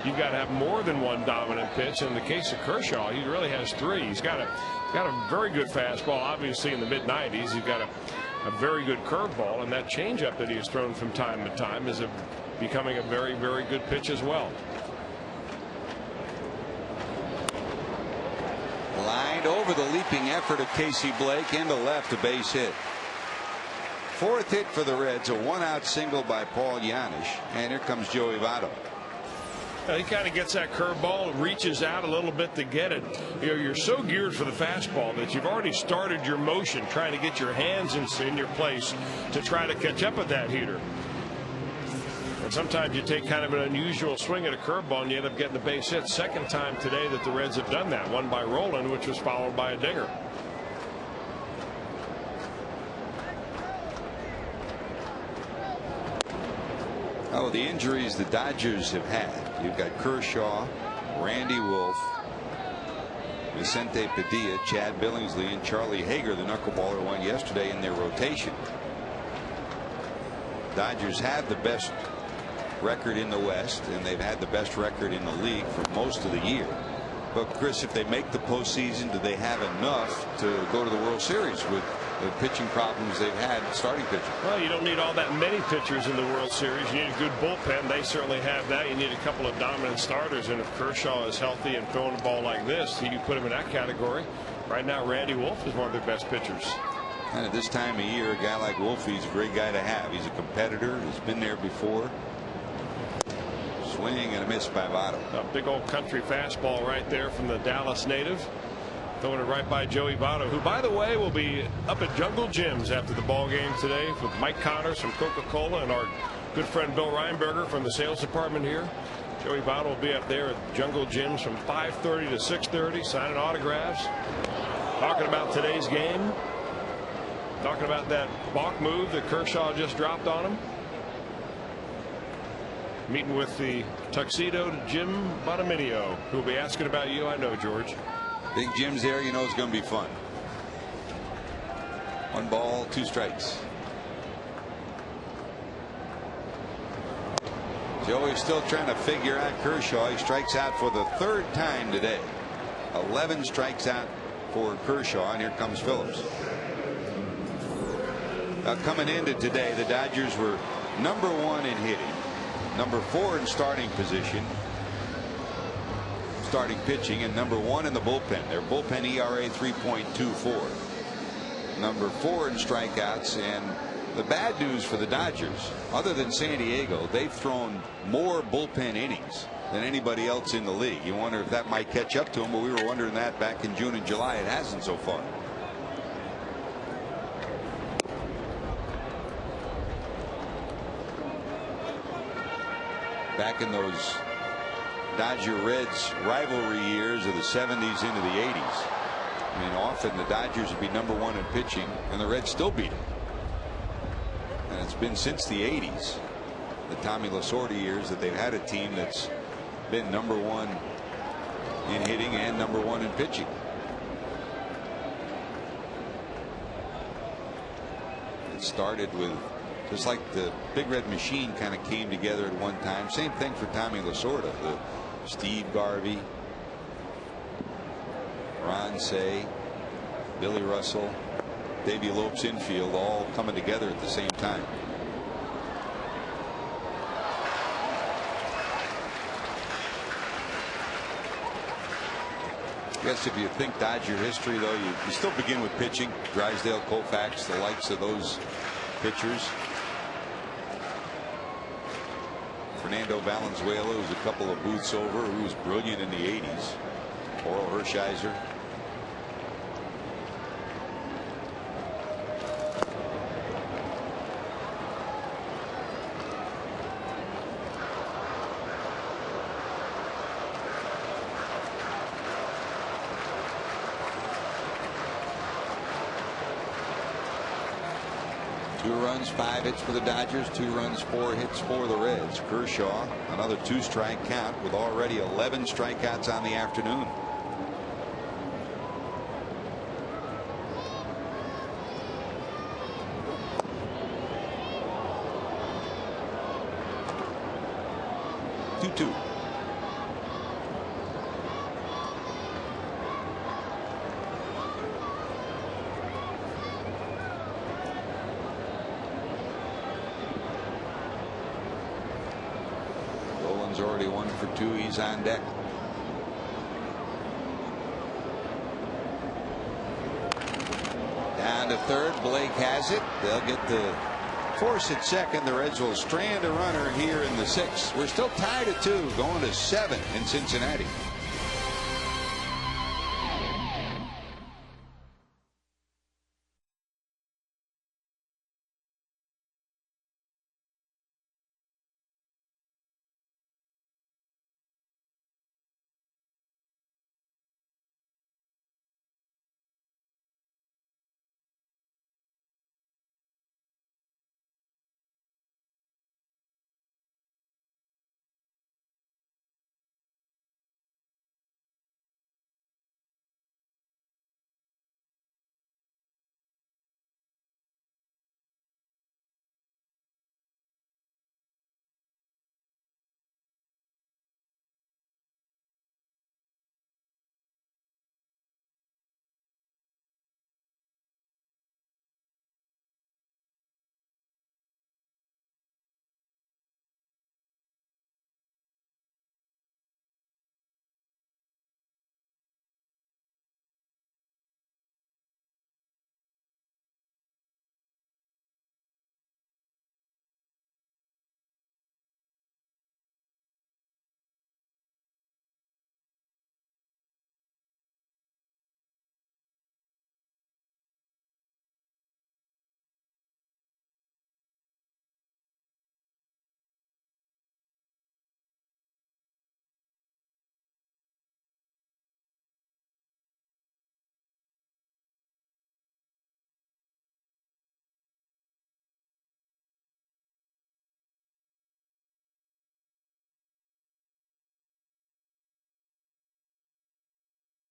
You've got to have more than one dominant pitch. In the case of Kershaw, he really has three. He's got a very good fastball, obviously in the mid-90s. He's got a very good curveball, and that changeup that he has thrown from time to time is becoming a very, very good pitch as well. Lined over the leaping effort of Casey Blake into left, a base hit. Fourth hit for the Reds, a one-out single by Paul Janisch, and here comes Joey Votto. He kind of gets that curveball, reaches out a little bit to get it. You're so geared for the fastball that you've already started your motion trying to get your hands in your place to try to catch up with that heater. And sometimes you take kind of an unusual swing at a curveball and you end up getting a base hit. Second time today that the Reds have done that, one by Roland, which was followed by a dinger. Oh, the injuries the Dodgers have had. You've got Kershaw, Randy Wolf, Vicente Padilla, Chad Billingsley, and Charlie Hager, the knuckleballer, won yesterday in their rotation. Dodgers have the best record in the West, and they've had the best record in the league for most of the year. But Chris, if they make the postseason, do they have enough to go to the World Series with the pitching problems they've had starting pitching? Well, you don't need all that many pitchers in the World Series. You need a good bullpen. They certainly have that. You need a couple of dominant starters, and if Kershaw is healthy and throwing the ball like this, you can put him in that category. Right now, Randy Wolf is one of their best pitchers. And at this time of year, a guy like Wolfie's a great guy to have. He's a competitor. He's been there before. Swing and a miss by Votto. A big old country fastball right there from the Dallas native. Throwing it right by Joey Votto, who, by the way, will be up at Jungle Gyms after the ball game today with Mike Connors from Coca-Cola and our good friend Bill Reinberger from the sales department here. Joey Votto will be up there at Jungle Gyms from 5:30 to 6:30, signing autographs, talking about today's game, talking about that balk move that Kershaw just dropped on him. Meeting with the tuxedo Jim Bonaminio, who will be asking about you. I know, George. Big Jim's there. You know it's going to be fun. 1 ball, 2 strikes. Joey's still trying to figure out Kershaw. He strikes out for the 3rd time today. 11 strikes out for Kershaw, and here comes Phillips. Now, coming into today, the Dodgers were #1 in hitting, #4 in starting position, starting pitching, and #1 in the bullpen. Their bullpen ERA 3.24. #4 in strikeouts. And the bad news for the Dodgers, other than San Diego, they've thrown more bullpen innings than anybody else in the league. You wonder if that might catch up to them, but we were wondering that back in June and July. It hasn't so far. Back in those Dodger Reds rivalry years of the 70s into the 80s, I mean, often the Dodgers would be #1 in pitching and the Reds still beat them. And it's been since the 80s, the Tommy Lasorda years, that they've had a team that's been #1 in hitting and #1 in pitching. It started with, just like the Big Red Machine kind of came together at one time. Same thing for Tommy Lasorda. The Steve Garvey, Ron Say, Billy Russell, Davey Lopes infield, all coming together at the same time. I guess if you think Dodger history, though, you still begin with pitching. Drysdale, Koufax, the likes of those pitchers. Fernando Valenzuela, who's a couple of booths over, who was brilliant in the 80s. Oral Hershiser. Two runs, 5 hits for the Dodgers, 2 runs, 4 hits for the Reds. Kershaw, another 2-strike count with already 11 strikeouts on the afternoon. 2. Roland's already 1 for 2. He's on deck. Down to third. Blake has it. They'll get the force at second. The Reds will strand a runner here in the 6th. We're still tied at 2, going to 7 in Cincinnati.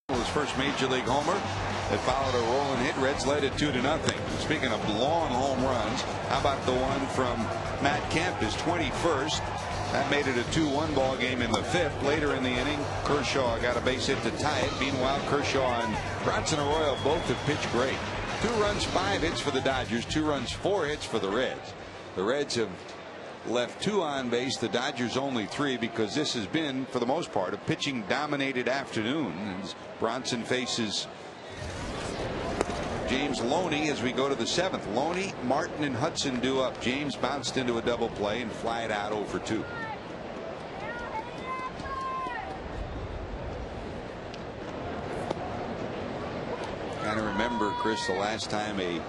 His first major league homer that followed a rolling hit. Reds led it 2-0. Speaking of long home runs, how about the one from Matt Kemp, his 21st? That made it a 2-1 ball game in the 5th. Later in the inning, Kershaw got a base hit to tie it. Meanwhile, Kershaw and Bronson Arroyo both have pitched great. 2 runs, 5 hits for the Dodgers. 2 runs, 4 hits for the Reds. The Reds have left 2 on base. The Dodgers only 3, because this has been, for the most part, a pitching dominated afternoon. As Bronson faces James Loney as we go to the 7th. Loney, Martin, and Hudson due up. James bounced into a double play and flied out 0 for 2. Kind of remember, Chris, the last time a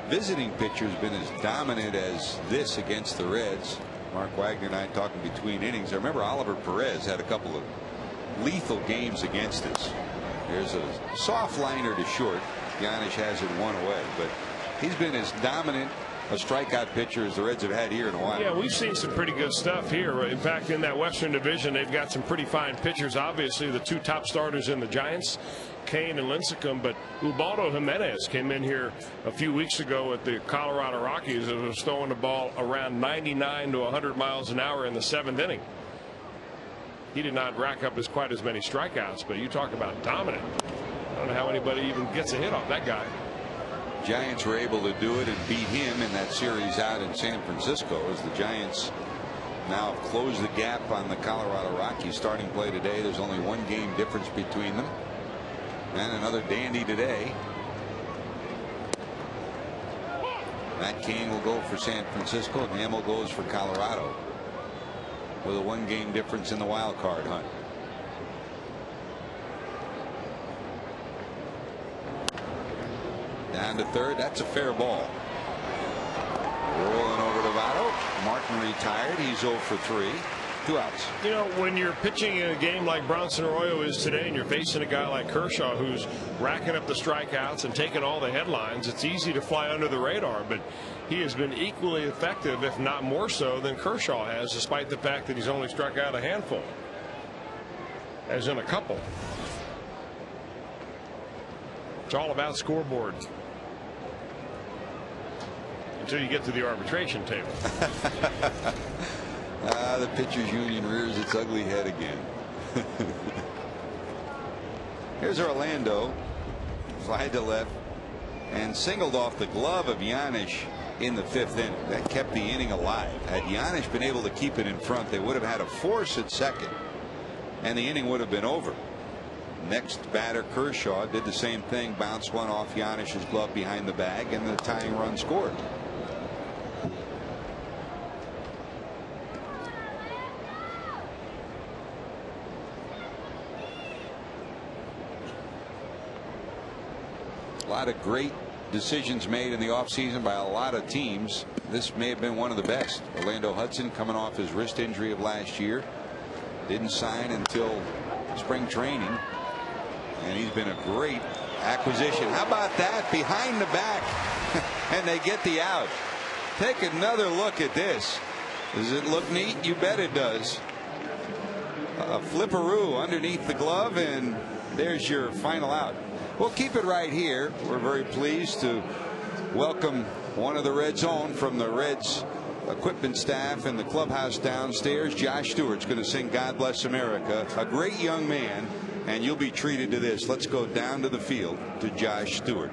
visiting pitcher has been as dominant as this against the Reds. Mark Wagner and I talking between innings. I remember Oliver Perez had a couple of lethal games against us. There's a soft liner to short. Giannis has it 1 away, but he's been as dominant a strikeout pitcher as the Reds have had here in a while. Yeah, we've seen some pretty good stuff here. In fact, in that Western Division, they've got some pretty fine pitchers. Obviously, the 2 top starters in the Giants, Kane and Lincecum, but Ubaldo Jimenez came in here a few weeks ago at the Colorado Rockies and was throwing the ball around 99 to 100 miles an hour in the 7th inning. He did not rack up quite as many strikeouts, but you talk about dominant. I don't know how anybody even gets a hit off that guy. Giants were able to do it and beat him in that series out in San Francisco, as the Giants now have closed the gap on the Colorado Rockies. Starting play today, there's only 1 game difference between them. And another dandy today. Matt Cain will go for San Francisco, and Hamill goes for Colorado, with a 1 game difference in the wild card hunt. Down to third. That's a fair ball. Rolling over to Votto. Martin retired. He's 0 for 3. 2 outs. You know, when you're pitching in a game like Bronson Arroyo is today, and you're facing a guy like Kershaw who's racking up the strikeouts and taking all the headlines, it's easy to fly under the radar, but he has been equally effective, if not more so, than Kershaw has, despite the fact that he's only struck out a handful, as in a couple. It's all about scoreboard until you get to the arbitration table. The pitchers union rears its ugly head again. Here's Orlando. Fly to left and singled off the glove of Giannis in the 5th inning. That kept the inning alive. Had Giannis been able to keep it in front, they would have had a force at second and the inning would have been over. Next batter, Kershaw, did the same thing, bounced one off Giannis's glove behind the bag, and the tying run scored. A lot of great decisions made in the offseason by a lot of teams. This may have been one of the best. Orlando Hudson, coming off his wrist injury of last year, didn't sign until spring training, and he's been a great acquisition. How about that, behind the back? And they get the out. Take another look at this. Does it look neat? You bet it does. A flipperoo underneath the glove, and there's your final out. We'll keep it right here. We're very pleased to welcome one of the Reds' own from the Reds equipment staff and the clubhouse downstairs. Josh Stewart's going to sing God Bless America. A great young man, and you'll be treated to this. Let's go down to the field to Josh Stewart.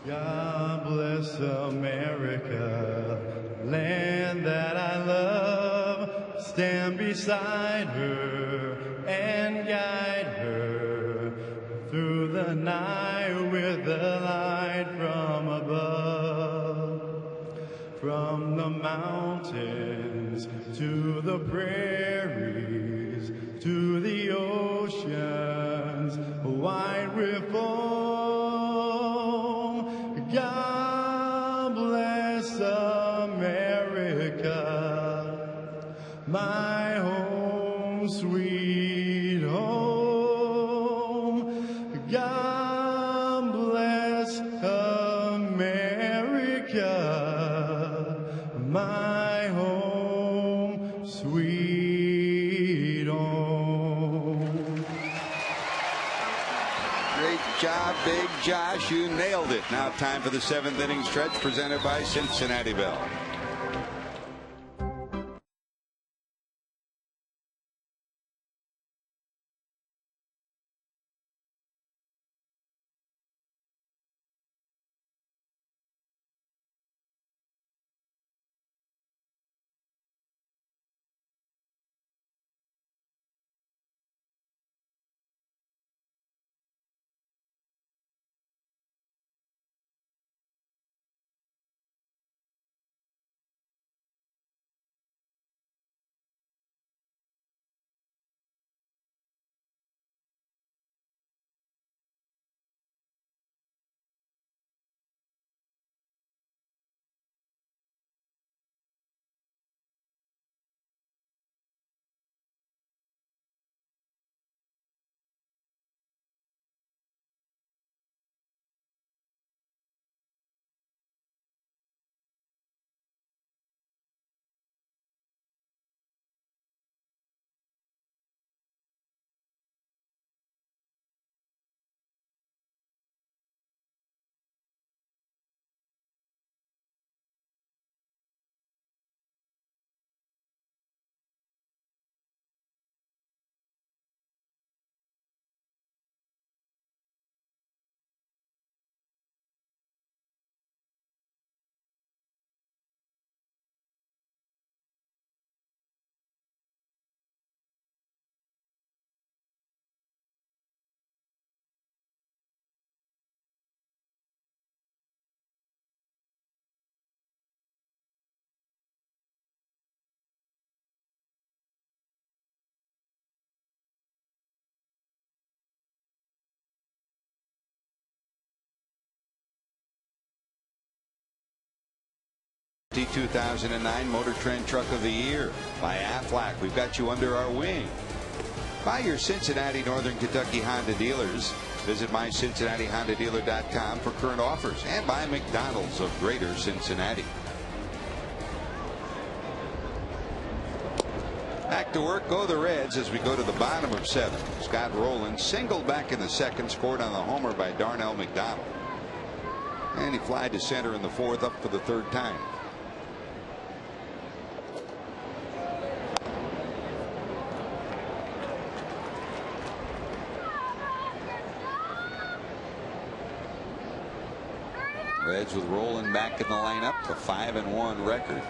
God bless America, land that I love. Stand beside her and guide her through the night with the light from above. From the mountains to the prairies to the oceans wide with foam. God bless America, my home sweet home. God bless America, my home sweet home. Great job, Big Josh. You nailed it. Now time for the 7th inning stretch presented by Cincinnati Bell. The 2009 Motor Trend Truck of the Year by Aflac. We've got you under our wing. By your Cincinnati Northern Kentucky Honda dealers. Visit mycincinnatihondadealer.com for current offers, and by McDonald's of Greater Cincinnati. Back to work go the Reds as we go to the bottom of 7. Scott Rowland singled back in the 2nd, scored on the homer by Darnell McDonald. And he flied to center in the 4th, up for the 3rd time. Reds with Rolen back in the lineup, a 5-1 record.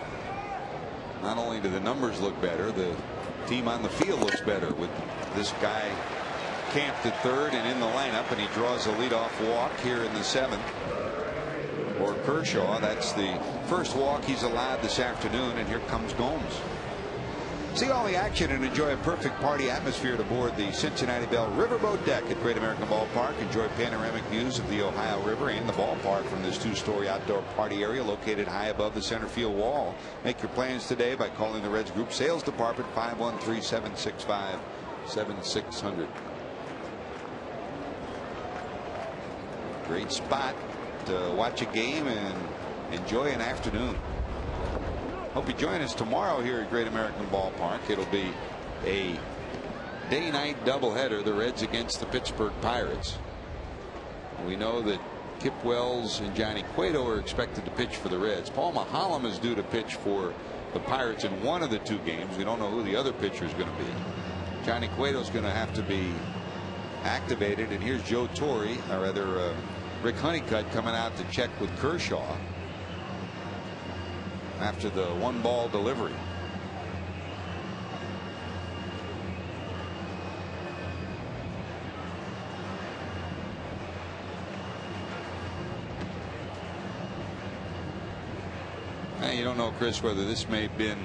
Not only do the numbers look better, the team on the field looks better with this guy camped at third and in the lineup, and he draws a leadoff walk here in the 7th. For Kershaw, that's the first walk he's allowed this afternoon, and here comes Gomes. See all the action and enjoy a perfect party atmosphere aboard the Cincinnati Bell Riverboat Deck at Great American Ballpark. Enjoy panoramic views of the Ohio River and the ballpark from this 2-story outdoor party area located high above the center field wall. Make your plans today by calling the Reds Group Sales Department 513-765-7600. Great spot to watch a game and enjoy an afternoon. Hope you join us tomorrow here at Great American Ballpark. It'll be a day-night doubleheader, the Reds against the Pittsburgh Pirates. We know that Kip Wells and Johnny Cueto are expected to pitch for the Reds. Paul Maholm is due to pitch for the Pirates in one of the 2 games. We don't know who the other pitcher is going to be. Johnny Cueto is going to have to be activated, and here's Joe Torre, or rather Rick Honeycutt, coming out to check with Kershaw after the 1-ball delivery. You don't know, Chris, whether this may have been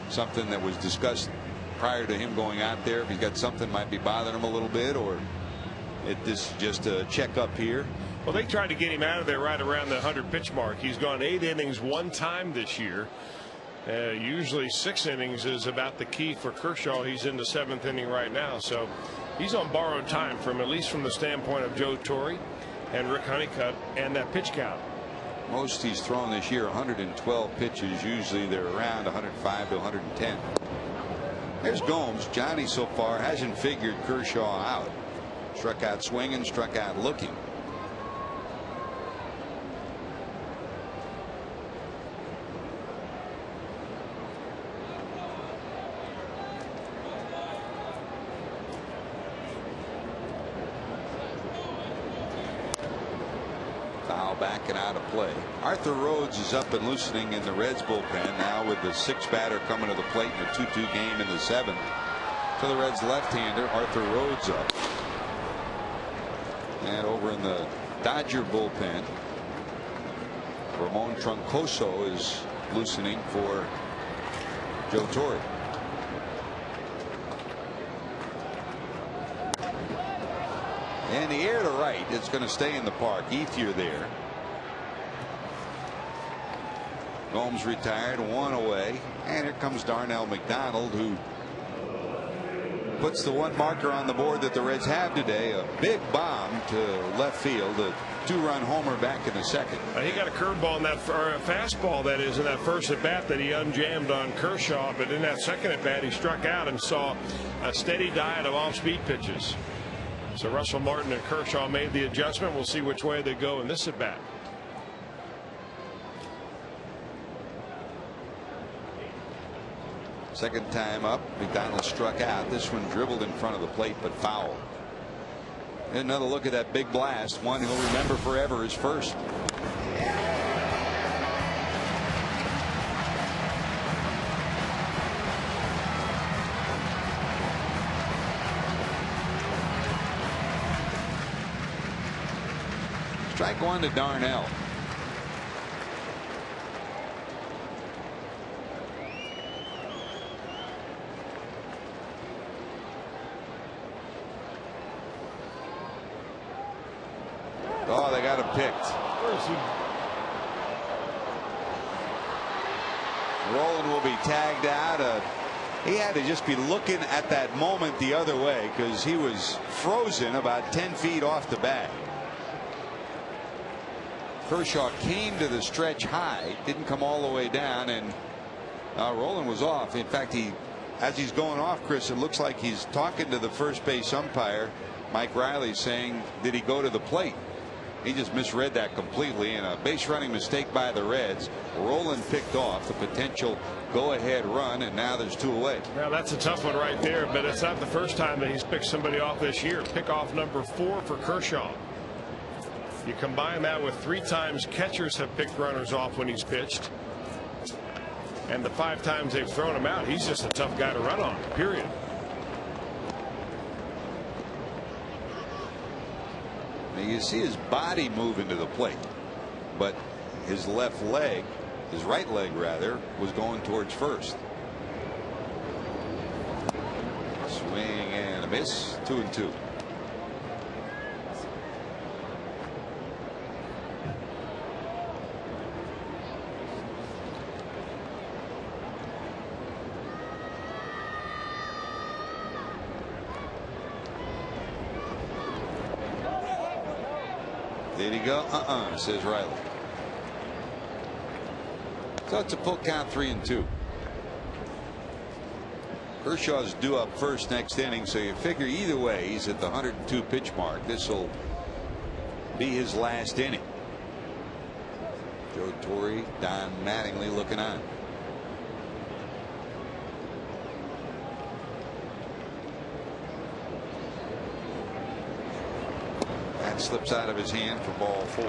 something that was discussed prior to him going out there. If he's got something might be bothering him a little bit, or this is just a checkup here. Well, they tried to get him out of there right around the 100 pitch mark. He's gone 8 innings 1 time this year. Usually 6 innings is about the key for Kershaw. He's in the 7th inning right now, so he's on borrowed time, from at least from the standpoint of Joe Torre and Rick Honeycutt and that pitch count. Most he's thrown this year 112 pitches. Usually they're around 105 to 110. There's Gomes. Johnny so far hasn't figured Kershaw out. Struck out swinging, struck out looking. Back and out of play. Arthur Rhodes is up and loosening in the Reds bullpen now with the 6th batter coming to the plate in a 2-2 game in the 7th. So the Reds left-hander Arthur Rhodes up. And over in the Dodger bullpen, Ramon Troncoso is loosening for Joe Torre. And the air to right, it's going to stay in the park. Ethier there. Gomes retired, 1 away, and here comes Darnell McDonald, who puts the 1 marker on the board that the Reds have today. A big bomb to left field, a 2-run homer back in the 2nd. He got a curveball in that, or a fastball that is, in that first at bat that he unjammed on Kershaw, but in that 2nd at bat he struck out and saw a steady diet of off-speed pitches. So Russell Martin and Kershaw made the adjustment. We'll see which way they go in this at bat. Second time up, McDonald struck out. This one dribbled in front of the plate, but foul. And another look at that big blast. One he'll remember forever, his first. Strike 1 to Darnell. Oh, they got him picked. Rolen will be tagged out. He had to just be looking at that moment the other way because he was frozen about 10 feet off the bag. Kershaw came to the stretch high, didn't come all the way down, and Rolen was off. In fact, as he's going off, Chris, it looks like he's talking to the first base umpire, Mike Riley, saying, did he go to the plate? He just misread that completely, and a base running mistake by the Reds. Rolen picked off the potential go-ahead run, and now there's 2 away. Now that's a tough one right there, but it's not the first time that he's picked somebody off this year. Pick off number 4 for Kershaw. You combine that with 3 times catchers have picked runners off when he's pitched, and the 5 times they've thrown him out. He's just a tough guy to run on, period. Now you see his body move into the plate, but his left leg, his right leg rather, was going towards first. Swing and a miss. 2-2. Did he go? Says Riley. So it's a full count, 3-2. Kershaw's due up first next inning, so you figure either way he's at the 102 pitch mark. This will be his last inning. Joe Torre, Don Mattingly looking on. That slips out of his hand for ball 4.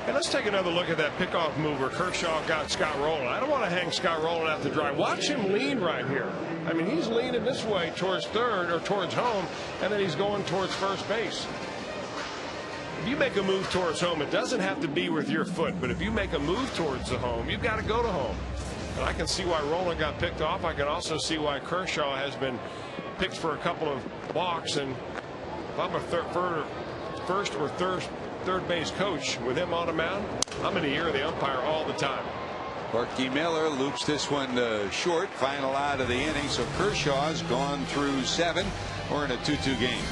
And let's take another look at that pickoff move where Kershaw got Scott Rowland. I don't want to hang Scott Rowland out to dry. Watch him lean right here. I mean, he's leaning this way towards third or towards home, and then he's going towards first base. If you make a move towards home, it doesn't have to be with your foot, but if you make a move towards the home, you've got to go to home. And I can see why Rowland got picked off. I can also see why Kershaw has been picked for a couple of walks. And if I'm a first or third base coach with him on the mound, I'm in the ear of the umpire all the time. Corky Miller loops this one short. Final out of the inning. So Kershaw's gone through 7. We're in a 2-2 game.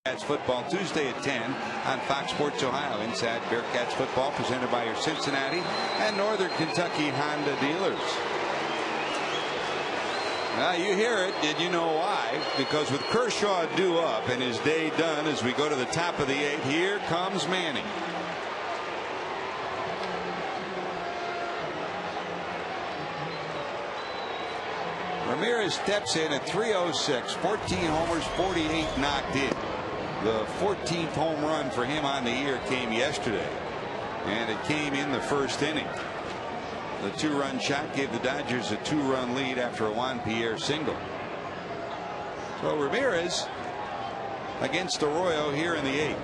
Bearcats football Tuesday at 10 on Fox Sports Ohio. Inside Bearcats football presented by your Cincinnati and Northern Kentucky Honda dealers. Now you hear it. Did you know why? Because with Kershaw due up and his day done as we go to the top of the 8th, here comes Manning. Ramirez steps in at 306, 14 homers, 48 knocked in. The 14th home run for him on the year came yesterday, and it came in the first inning. The 2-run shot gave the Dodgers a 2-run lead after a Juan Pierre single. So Ramirez against Arroyo here in the 8th.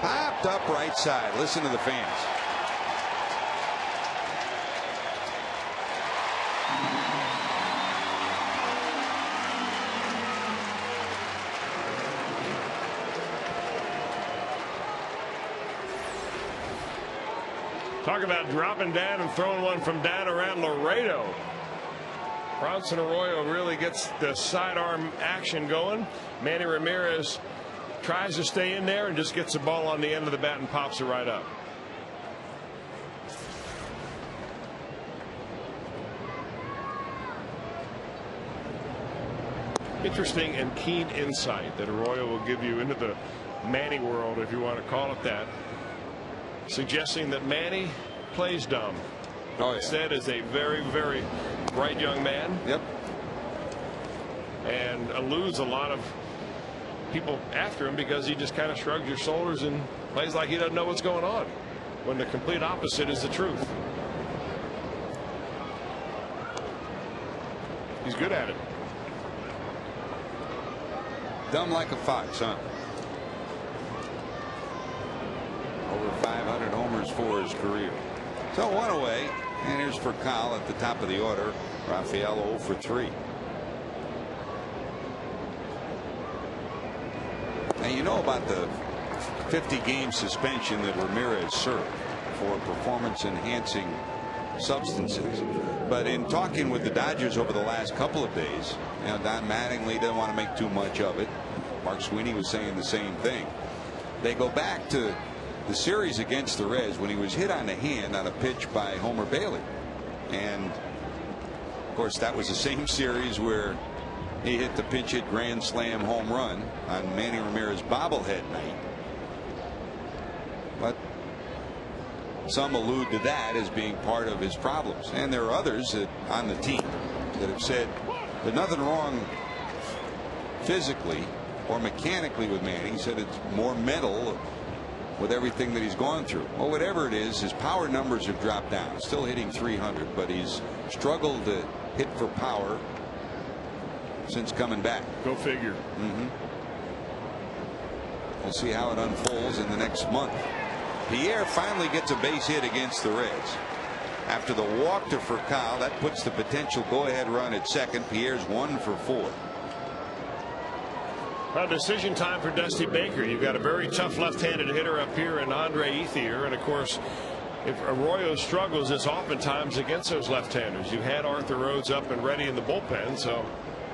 Popped up right side. Listen to the fans. Talk about dropping down and throwing one from down around Laredo. Bronson Arroyo really gets the sidearm action going. Manny Ramirez tries to stay in there and just gets the ball on the end of the bat and pops it right up. Interesting and keen insight that Arroyo will give you into the Manny world, if you want to call it that, suggesting that Manny plays dumb. Oh, yeah. Instead is a very, very bright young man. Yep. And eludes a lot of people after him because he just kind of shrugs your shoulders and plays like he doesn't know what's going on, when the complete opposite is the truth. He's good at it. Dumb like a fox, huh? Over 500 homers for his career. So one away, and here's for Kyle at the top of the order. Rafael 0 for 3. And you know about the 50-game suspension that Ramirez served for performance-enhancing substances. But in talking with the Dodgers over the last couple of days, you know, Don Mattingly didn't want to make too much of it. Mark Sweeney was saying the same thing. They go back to the series against the Reds when he was hit on the hand on a pitch by Homer Bailey. And of course, that was the same series where he hit the pinch hit grand slam home run on Manny Ramirez bobblehead night. But some allude to that as being part of his problems. And there are others on the team that have said there's nothing wrong physically or mechanically with Manny. He said it's more mental with everything that he's gone through. Well, whatever it is, his power numbers have dropped down. Still hitting 300, but he's struggled to hit for power since coming back. Go figure. We'll see how it unfolds in the next month. Pierre finally gets a base hit against the Reds. After the walk to Furcal, that puts the potential go-ahead run at second. Pierre's 1 for 4. Well, decision time for Dusty Baker. You've got a very tough left-handed hitter up here in Andre Ethier, and of course, if Arroyo struggles, it's oftentimes against those left-handers. You had Arthur Rhodes up and ready in the bullpen, so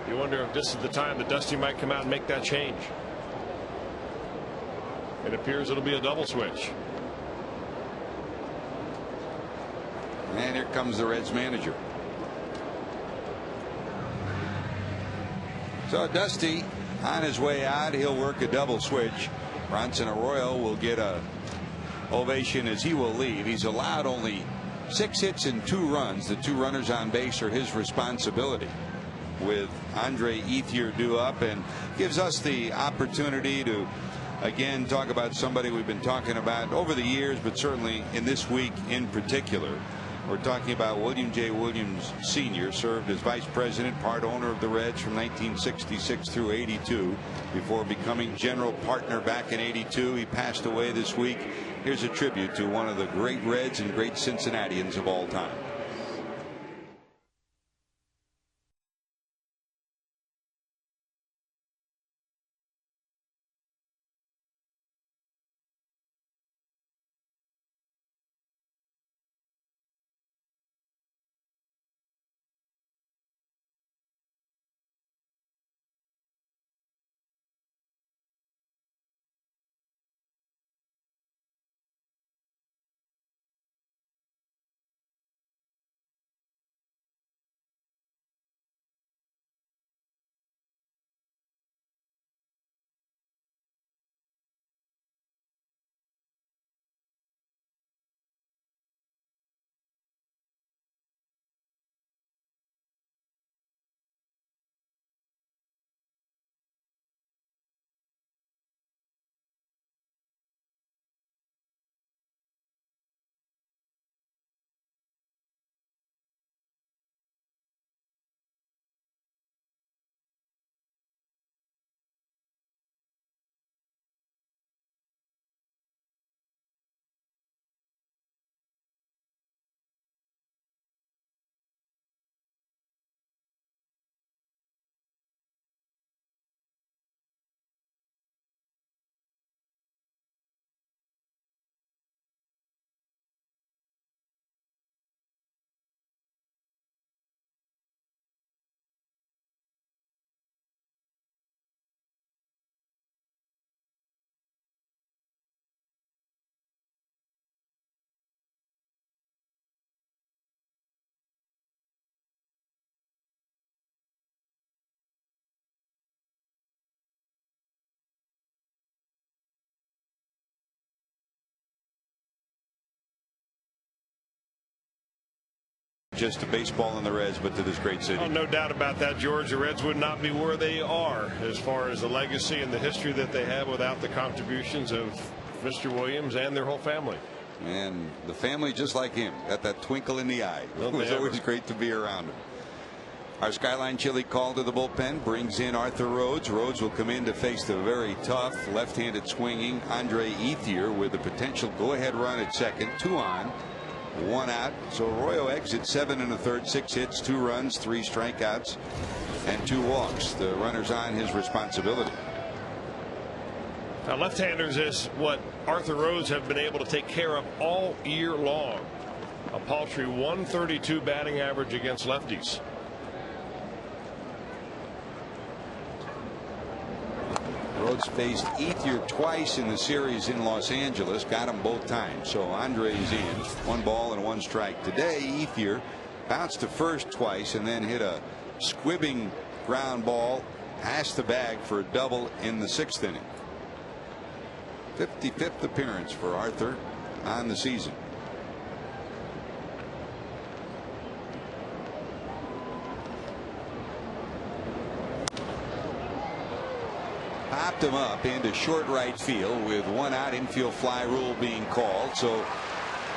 you wonder if this is the time that Dusty might come out and make that change. It appears it'll be a double switch. And here comes the Reds manager. So Dusty on his way out, he'll work a double switch. Bronson Arroyo will get a ovation as he will leave. He's allowed only 6 hits and 2 runs. The 2 runners on base are his responsibility, with Andre Ethier due up, and gives us the opportunity to again talk about somebody we've been talking about over the years, but certainly in this week in particular. We're talking about William J. Williams Sr. Served as vice president, part owner of the Reds from 1966 through 82 before becoming general partner back in 82. He passed away this week. Here's a tribute to one of the great Reds and great Cincinnatians of all time. just to baseball and the Reds, but to this great city. Oh, no doubt about that, George. The Reds would not be where they are as far as the legacy and the history that they have without the contributions of Mr. Williams and their whole family. And the family, just like him, got that twinkle in the eye. It was always great to be around him. Our Skyline Chili call to the bullpen brings in Arthur Rhodes. Rhodes will come in to face the very tough left-handed swinging Andre Ethier with a potential go-ahead run at second. 2 on, 1 out. So Arroyo exits 7 1/3, 6 hits, 2 runs, 3 strikeouts, and 2 walks. The runner's on his responsibility. Now, left-handers is what Arthur Rhodes have been able to take care of all year long. A paltry 132 batting average against lefties. Rhodes faced Ethier twice in the series in Los Angeles, got him both times. So Andre's in. 1 ball and 1 strike. Today, Ethier bounced to first twice and then hit a squibbing ground ball past the bag for a double in the 6th inning. 55th appearance for Arthur on the season. Popped him up into short right field with 1 out. Infield fly rule being called. So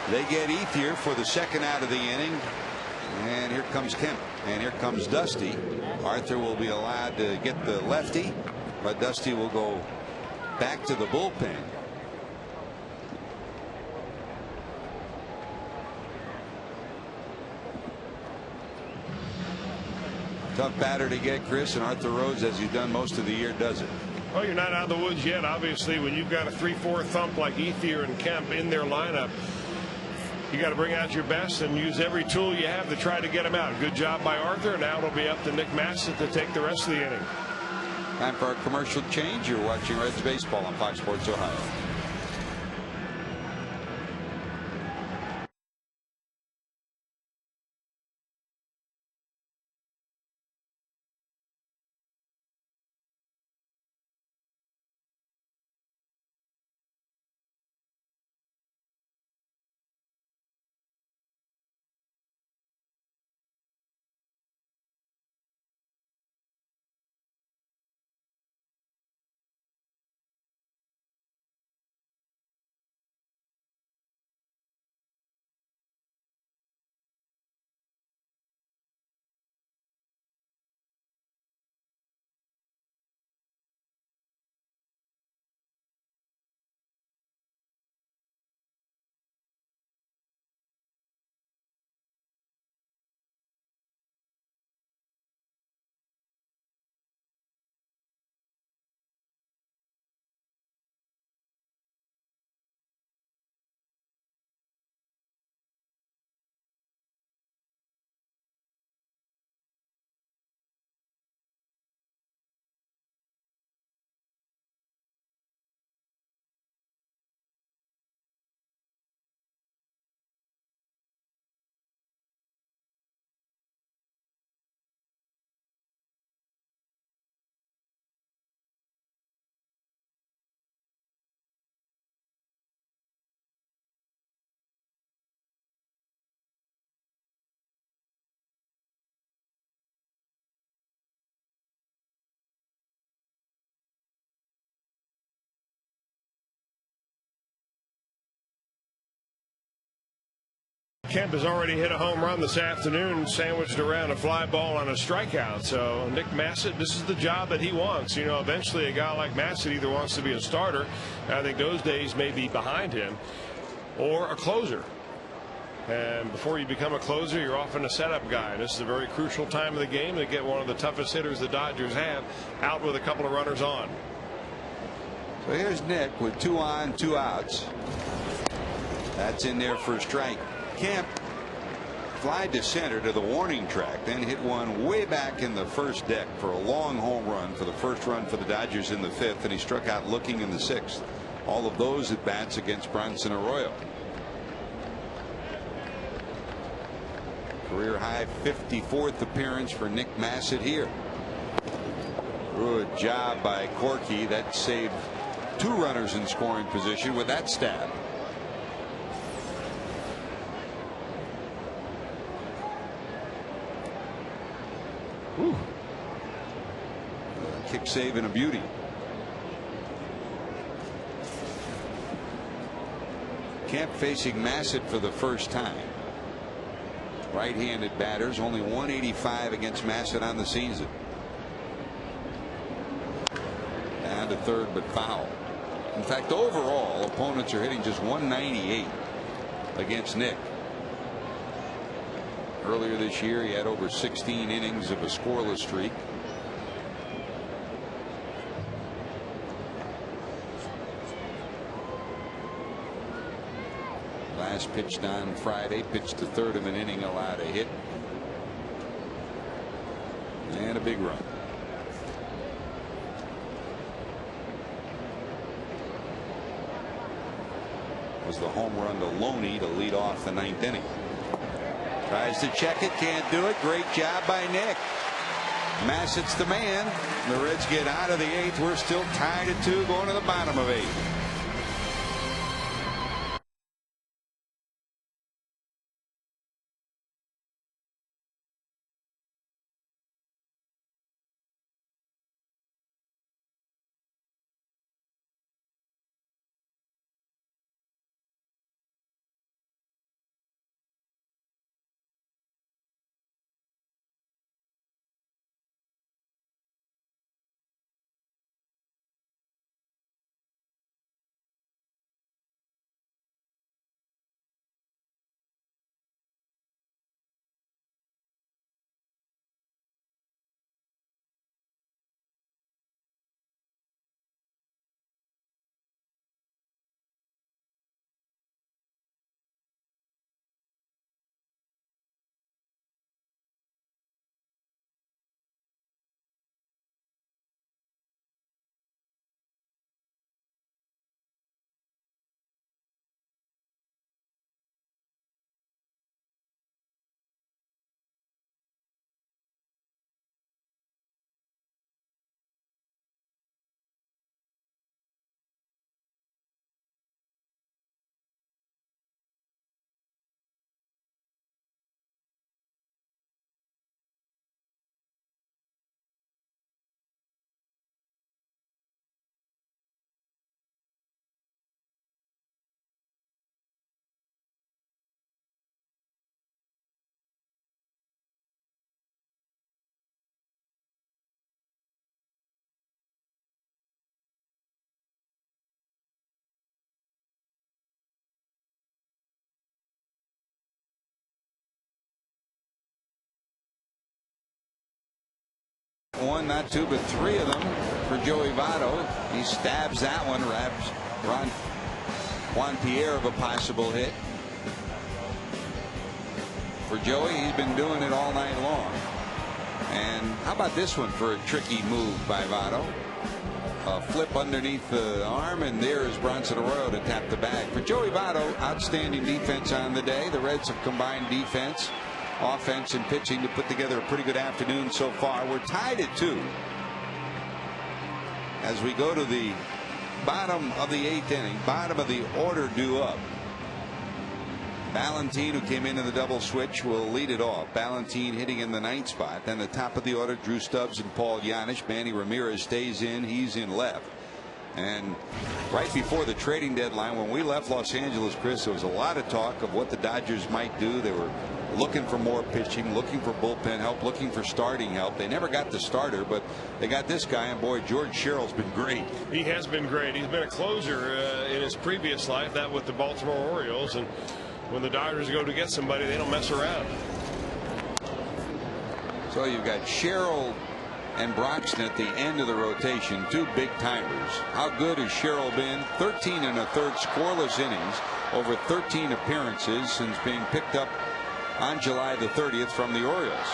they get Ethier for the 2nd out of the inning. And here comes Kemp. And here comes Dusty. Arthur will be allowed to get the lefty, but Dusty will go back to the bullpen. Tough batter to get, Chris, and Arthur Rhodes, as he's done most of the year, does it. Well, you're not out of the woods yet. Obviously, when you've got a 3-4 thump like Ethier and Kemp in their lineup, you got to bring out your best and use every tool you have to try to get him out. Good job by Arthur. Now it'll be up to Nick Massett to take the rest of the inning. Time for our commercial change. You're watching Reds baseball on Fox Sports Ohio. Kemp has already hit a home run this afternoon, sandwiched around a fly ball on a strikeout. So Nick Massett, this is the job that he wants. You know, eventually a guy like Massett either wants to be a starter, I think those days may be behind him, or a closer. And before you become a closer, you're often a setup guy. This is a very crucial time of the game to get one of the toughest hitters the Dodgers have out with a couple of runners on. So here's Nick with 2 on, 2 outs. That's in there for a strike. Kemp flied to center to the warning track, then hit one way back in the first deck for a long home run for the first run for the Dodgers in the 5th, and he struck out looking in the 6th. All of those at bats against Bronson Arroyo. Career high 54th appearance for Nick Massett here. Good job by Corky. That saved 2 runners in scoring position with that stab. Whew. Kick save and a beauty. Kemp facing Massett for the first time. Right-handed batters, only 185 against Massett on the season. Down to third, but foul. In fact, overall, opponents are hitting just 198 against Nick. Earlier this year, he had over 16 innings of a scoreless streak. Last pitched on Friday, pitched the third of an inning, allowed a hit and a big run. Was the home run to Loney to lead off the ninth inning. Tries to check it, can't do it. Great job by Nick. Massett's the man. The Reds get out of the eighth. We're still tied at 2 going to the bottom of 8. One, not two, but 3 of them for Joey Votto. He stabs that one, wraps Juan Pierre of a possible hit. For Joey, he's been doing it all night long. And how about this one for a tricky move by Votto? A flip underneath the arm, and there is Bronson Arroyo to tap the bag. For Joey Votto, outstanding defense on the day. The Reds have combined defense, offense, and pitching to put together a pretty good afternoon so far. We're tied at 2 as we go to the bottom of the 8th inning, bottom of the order due up. Ballantine, who came in the double switch, will lead it off. Ballantine hitting in the 9th spot. Then the top of the order, Drew Stubbs and Paul Yanish. Manny Ramirez stays in. He's in left. And right before the trading deadline, when we left Los Angeles, Chris, there was a lot of talk of what the Dodgers might do. They were looking for more pitching, looking for bullpen help, looking for starting help. They never got the starter, but they got this guy, and boy, George Sherrill's been great. He has been great. He's been a closer in his previous life, that with the Baltimore Orioles, and when the Dodgers go to get somebody, they don't mess around. So you've got Sherrill and Broxton at the end of the rotation, 2 big timers. How good has Sherrill been? 13 1/3 scoreless innings over 13 appearances since being picked up on July the 30th from the Orioles.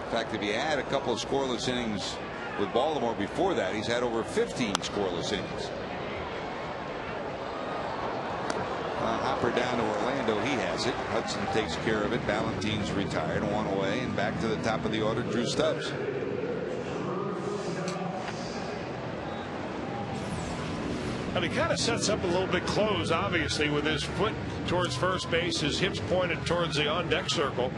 In fact, if you add a couple of scoreless innings with Baltimore before that, he's had over 15 scoreless innings. Hopper down to Orlando. He has it. Hudson takes care of it. Ballantine's retired, 1 away, and back to the top of the order, Drew Stubbs. And he kind of sets up a little bit close, obviously, with his foot towards first base, his hips pointed towards the on-deck circle.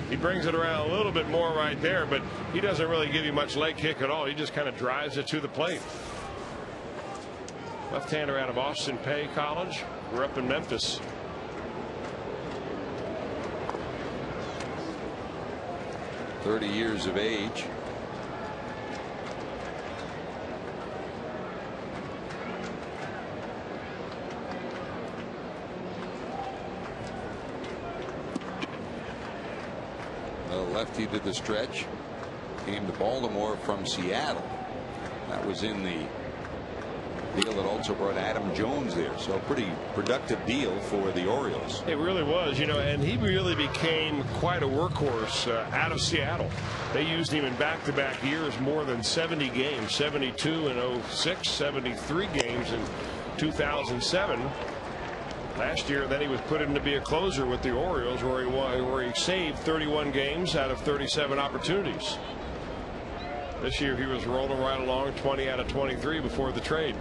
He brings it around a little bit more right there, but he doesn't really give you much leg kick at all. He just kind of drives it to the plate. Left-hander out of Austin Peay College. Grew up in Memphis. "30 years of age." The lefty to the stretch. Came to Baltimore from Seattle. That was in the deal that also brought Adam Jones there. So a pretty productive deal for the Orioles. It really was, and he really became quite a workhorse out of Seattle. They used him in back-to-back years, more than 70 games, 72 in 06, 73 games in 2007. Last year, then he was put in to be a closer with the Orioles, where he saved 31 games out of 37 opportunities. This year he was rolling right along, 20 out of 23 before the trade.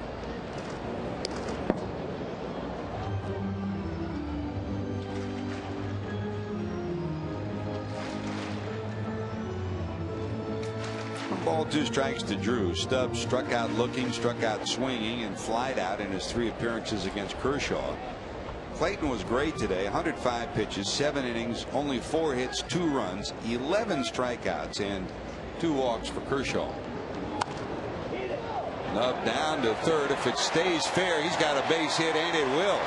Ball, 2 strikes to Drew. Stubbs struck out looking, struck out swinging, and flied out in his 3 appearances against Kershaw. Clayton was great today. 105 pitches, 7 innings, only 4 hits, 2 runs, 11 strikeouts, and 2 walks for Kershaw. Up down to third. If it stays fair, he's got a base hit, and it will.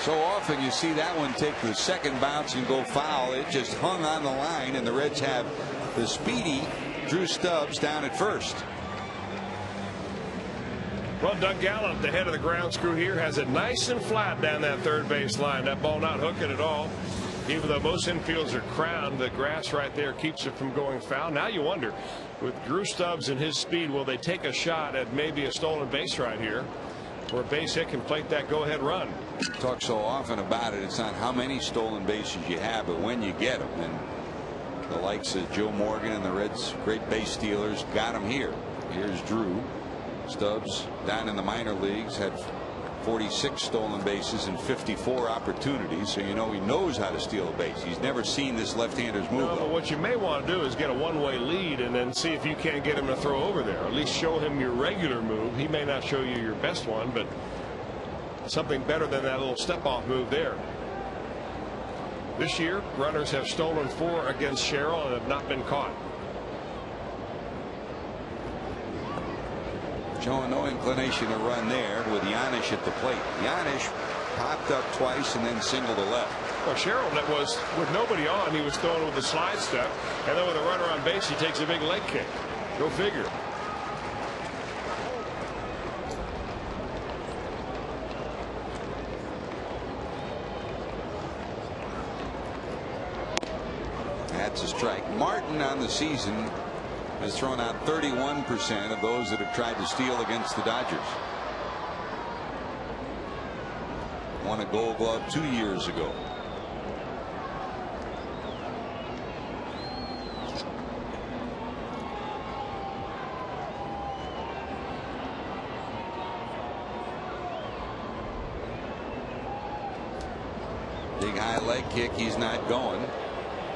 So often you see that one take the second bounce and go foul. It just hung on the line, and the Reds have the speedy Drew Stubbs down at first. Well, Doug Gallup, the head of the ground crew here, has it nice and flat down that third base line. That ball not hooking at all. Even though most infields are crowned, the grass right there keeps it from going foul. Now you wonder, with Drew Stubbs and his speed, will they take a shot at maybe a stolen base right here, where a base hit can plate that go-ahead run? We talk so often about it. It's not how many stolen bases you have, but when you get them. And the likes of Joe Morgan and the Reds' great base stealers got them here. Here's Drew. Stubbs down in the minor leagues had 46 stolen bases and 54 opportunities, so he knows how to steal a base. He's never seen this left-hander's move. No, but what you may want to do is get a one-way lead and then see if you can't get him to throw over there. At least show him your regular move. He may not show you your best one, but something better than that little step-off move there. This year, runners have stolen 4 against Sherrill and have not been caught. Showing no inclination to run there with Yanish at the plate. Yanish popped up twice and then singled to left. Well, Sherrill, that was with nobody on, he was throwing with a slide step, and then with a runner on base, he takes a big leg kick. Go figure. That's a strike. Martin on the season has thrown out 31% of those that have tried to steal against the Dodgers. Won a Gold Glove 2 years ago. Big high leg kick. He's not going,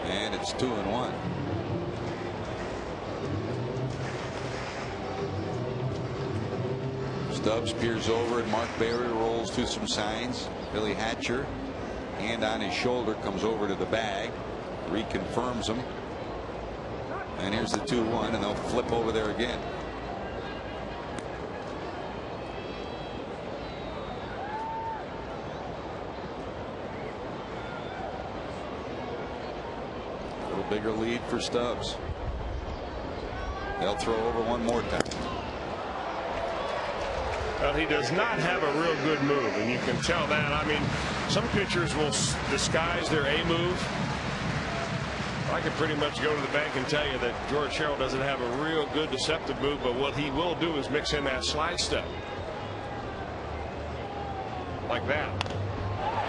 and it's 2-1. Stubbs peers over and Mark Berry rolls to some signs. Billy Hatcher, hand on his shoulder, comes over to the bag, reconfirms them, and here's the 2-1, and they'll flip over there again. A little bigger lead for Stubbs. They'll throw over one more time. Well, he does not have a real good move, and you can tell that. I mean, some pitchers will disguise their A move. I can pretty much go to the bank and tell you that George Sherrill doesn't have a real good deceptive move, but what he will do is mix in that slide step. Like that.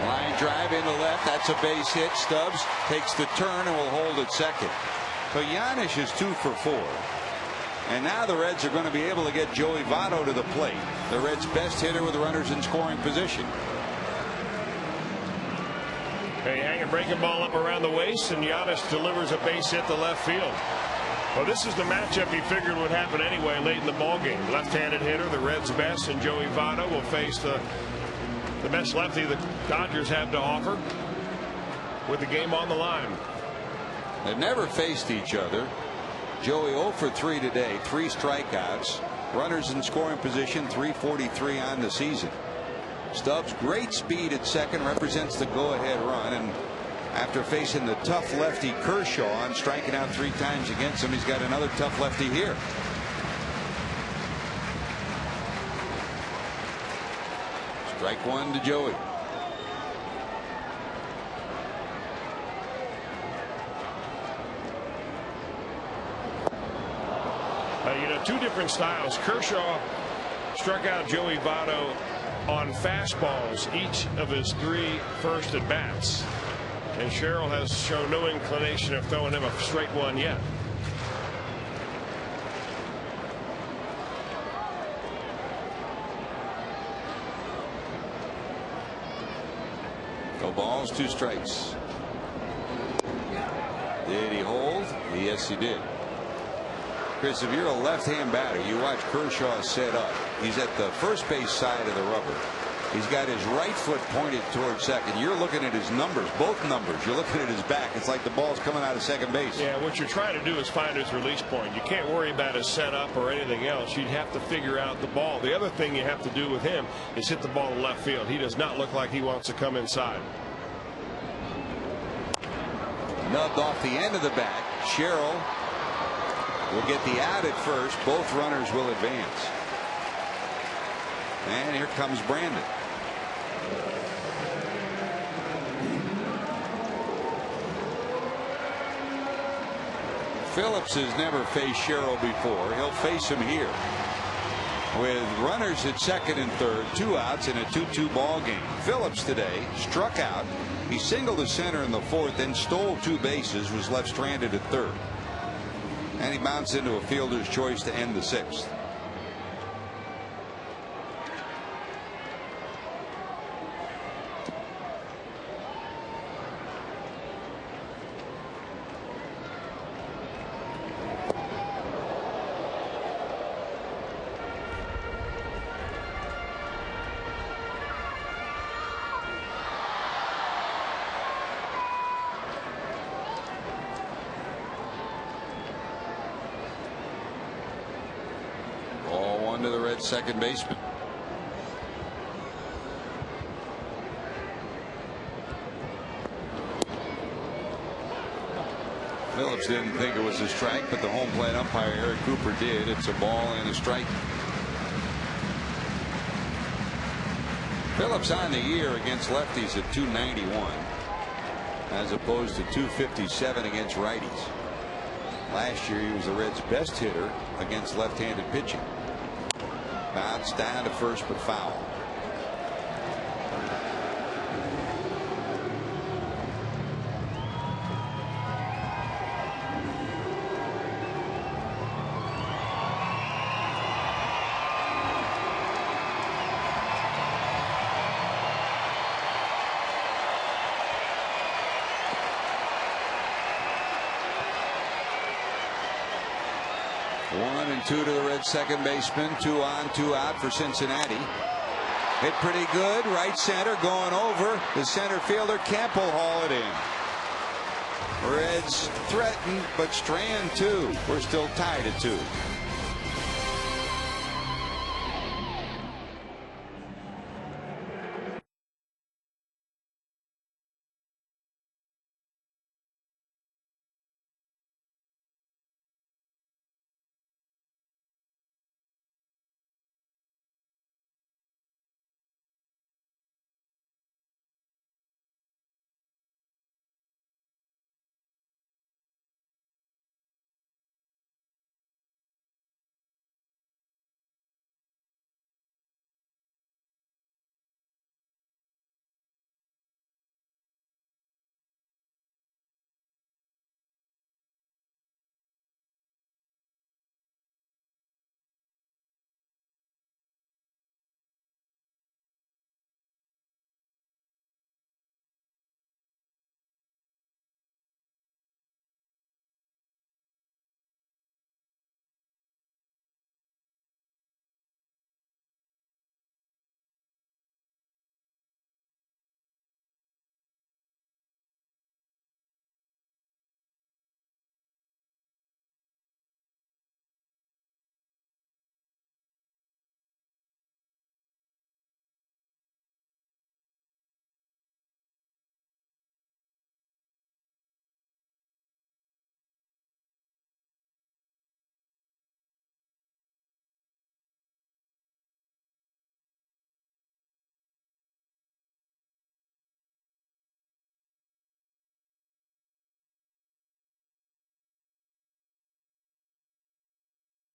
Line drive into left. That's a base hit. Stubbs takes the turn and will hold at second. So Yanish is 2 for 4. And now the Reds are going to be able to get Joey Votto to the plate, the Reds' best hitter with runners in scoring position. They hang a breaking ball up around the waist, and Giannis delivers a base hit to left field. Well, this is the matchup he figured would happen anyway late in the ballgame. Left-handed hitter, the Reds' best, and Joey Votto will face the best lefty the Dodgers have to offer with the game on the line. They've never faced each other. Joey 0 for 3 today, 3 strikeouts. Runners in scoring position, 343 on the season. Stubbs, great speed at second, represents the go-ahead run, and after facing the tough lefty Kershaw and striking out 3 times against him, he's got another tough lefty here. Strike 1 to Joey. You know, 2 different styles. Kershaw struck out Joey Votto on fastballs each of his 3 first at bats, and Sherrill has shown no inclination of throwing him a straight one yet. No balls, 2 strikes. Did he hold? Yes, he did. Chris, if you're a left-hand batter, you watch Kershaw set up. He's at the first base side of the rubber. He's got his right foot pointed towards second. You're looking at his numbers, both numbers. You're looking at his back. It's like the ball's coming out of second base. Yeah, what you're trying to do is find his release point. You can't worry about his setup or anything else. You'd have to figure out the ball. The other thing you have to do with him is hit the ball in left field. He does not look like he wants to come inside. Nubbed off the end of the bat. Sherrill will get the out at first. Both runners will advance. And here comes Brandon. Phillips has never faced Sherrill before. He'll face him here. With runners at second and third, 2 outs in a 2-2 ball game. Phillips today struck out. He singled to center in the 4th, then stole 2 bases, was left stranded at third. And he bounced into a fielder's choice to end the 6th. To the Reds' second baseman. Phillips didn't think it was a strike, but the home plate umpire Eric Cooper did. It's a ball and a strike. Phillips on the year against lefties at .291 as opposed to .257 against righties. Last year he was the Reds' best hitter against left-handed pitching. Bounced down to first, but foul. One and 2 to the Reds' second baseman. 2 on, 2 out for Cincinnati. Hit pretty good. Right center going over. The center fielder Camp will haul it in. Reds threaten, but Strand too. We're still tied at 2.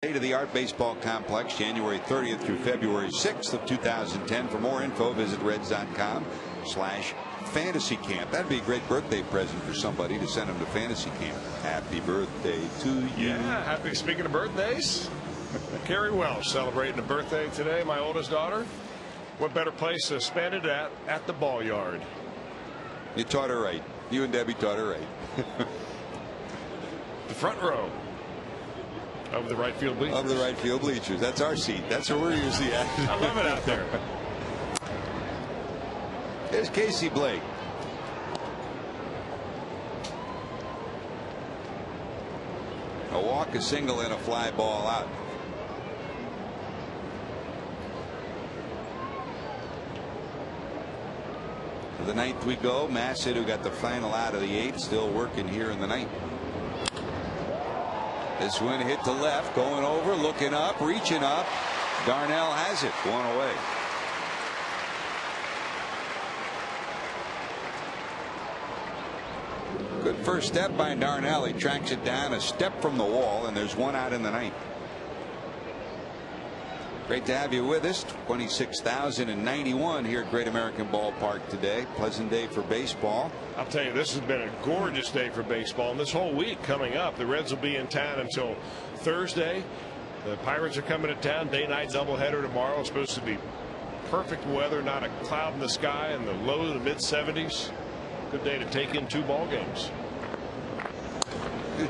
To the Art Baseball Complex, January 30th through February 6th of 2010. For more info, visit reds.com/fantasy camp. That'd be a great birthday present for somebody to send them to fantasy camp. Happy birthday to you. Yeah, happy. Speaking of birthdays, Carrie Welsh celebrating a birthday today, my oldest daughter. What better place to spend it at the ball yard? You taught her right. You and Debbie taught her right. The front row of the right field bleachers. Of the right field bleachers. That's our seat. That's where we're usually at. I love it out there. There's Casey Blake. A walk, a single, and a fly ball out. To the ninth we go. Massett, who got the final out of the eighth, still working here in the ninth. This one hit to left, going over, looking up, reaching up. Darnell has it, one away. Good first step by Darnell. He tracks it down a step from the wall, and there's one out in the ninth. Great to have you with us. 26,091 here at Great American Ballpark today. Pleasant day for baseball. I'll tell you, this has been a gorgeous day for baseball. And this whole week coming up, the Reds will be in town until Thursday. The Pirates are coming to town. Day-night doubleheader tomorrow. It's supposed to be perfect weather, not a cloud in the sky, and the low to the mid-70s. Good day to take in 2 ball games.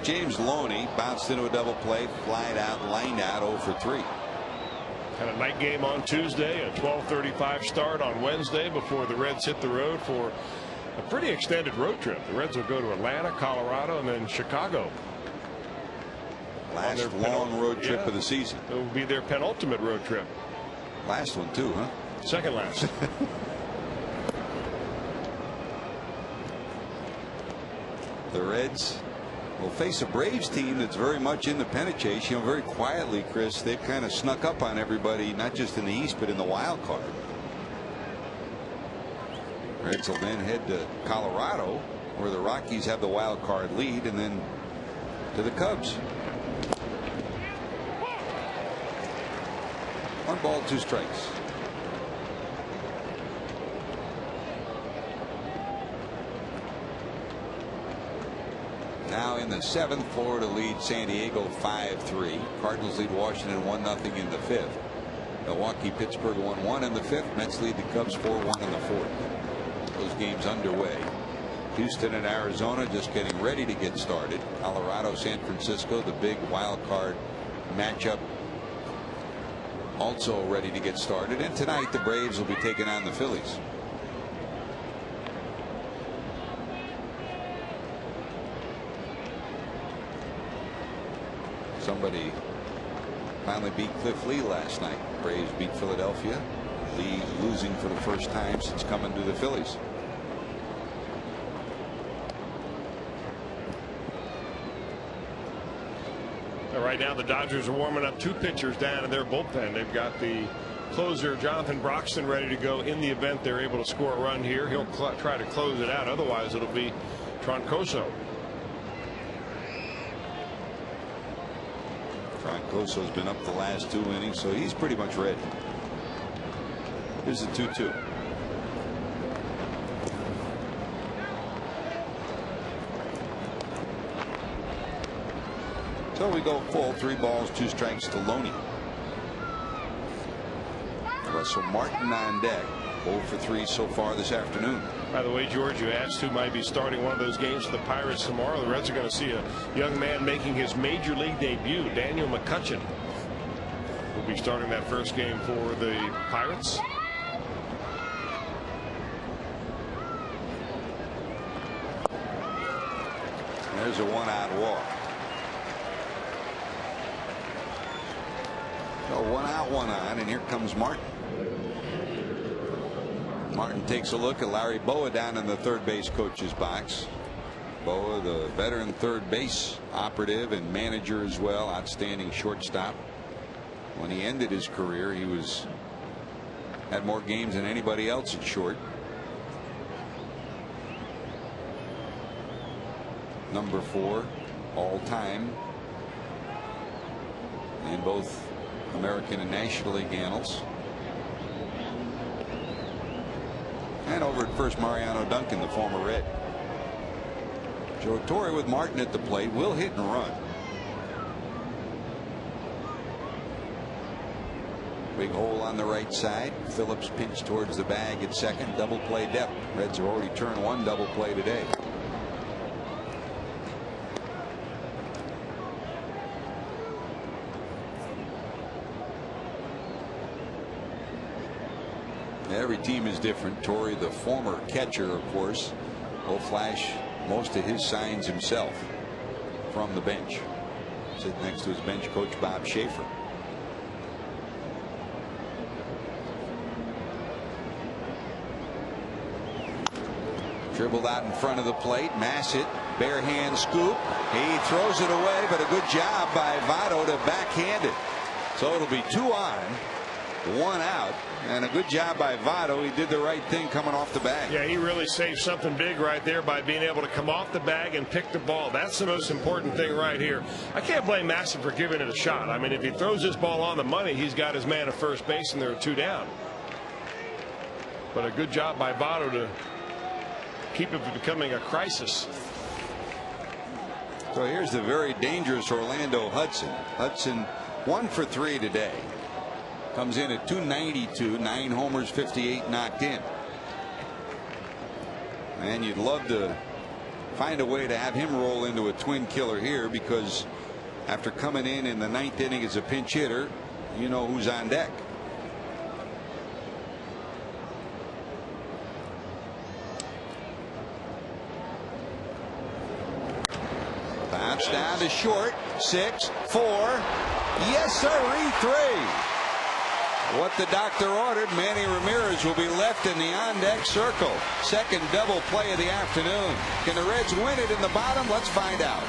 James Loney bounced into a double play, flied out, lined out, 0 for 3. Had a night game on Tuesday, a 12:35 start on Wednesday before the Reds hit the road for a pretty extended road trip. The Reds will go to Atlanta, Colorado, and then Chicago. Last long road trip of the season. It will be their penultimate road trip. Last one too, huh? Second last. The Reds will face a Braves team that's very much in the pennant chase. You know, very quietly, Chris, they've kind of snuck up on everybody, not just in the East, but in the wild card. Reds will then head to Colorado, where the Rockies have the wild card lead, and then to the Cubs. 1 ball, 2 strikes. Now in the 7th, Florida leads San Diego 5-3. Cardinals lead Washington 1-0 in the 5th. Milwaukee, Pittsburgh 1-1 in the 5th. Mets lead the Cubs 4-1 in the 4th. Those games underway. Houston and Arizona just getting ready to get started. Colorado, San Francisco, the big wild card matchup, also ready to get started. And tonight the Braves will be taking on the Phillies. Somebody finally beat Cliff Lee last night. Braves beat Philadelphia. Lee losing for the first time since coming to the Phillies. Right now the Dodgers are warming up 2 pitchers down in their bullpen. They've got the closer Jonathan Broxton ready to go in the event they're able to score a run here. He'll try to close it out. Otherwise it'll be Troncoso. Troncoso's been up the last 2 innings, so he's pretty much ready. Here's the 2-2. So we go full, 3 balls, 2 strikes to Loney. Russell Martin on deck, 0 for 3 so far this afternoon. By the way, George, you asked who might be starting one of those games for the Pirates tomorrow. The Reds are going to see a young man making his major league debut. Daniel McCutchen will be starting that first game for the Pirates. There's a 1-out walk. So 1 out, 1 on, and here comes Martin. Martin takes a look at Larry Boa down in the third base coach's box. Boa, the veteran third base operative and manager as well, outstanding shortstop. When he ended his career, he had more games than anybody else at short. Number 4 all time in both American and National League annals. And over at first, Mariano Duncan, the former Red. Joe Torre with Martin at the plate will hit and run. Big hole on the right side. Phillips pinched towards the bag at second. Double play depth. Reds have already turned one double play today. Every team is different. Torre, the former catcher, of course, will flash most of his signs himself from the bench. Sitting next to his bench coach Bob Schaefer. Dribbled out in front of the plate. Massett, bare hand scoop. He throws it away, but a good job by Votto to backhand it. So it'll be 2 on, 1 out, and a good job by Votto. He did the right thing coming off the bag. Yeah, he really saved something big right there by being able to come off the bag and pick the ball. That's the most important thing right here. I can't blame Massett for giving it a shot. I mean, if he throws this ball on the money, he's got his man at first base and there are 2 down. But a good job by Votto to keep it from becoming a crisis. So here's the very dangerous Orlando Hudson. Hudson 1 for 3 today. Comes in at 292, 9 homers, 58 knocked in. And you'd love to find a way to have him roll into a twin killer here, because after coming in the 9th inning as a pinch hitter, you know who's on deck. Bounce down to short. 6, 4. Yes, sir. 3. What the doctor ordered. Manny Ramirez will be left in the on-deck circle. Second double play of the afternoon. Can the Reds win it in the bottom? Let's find out.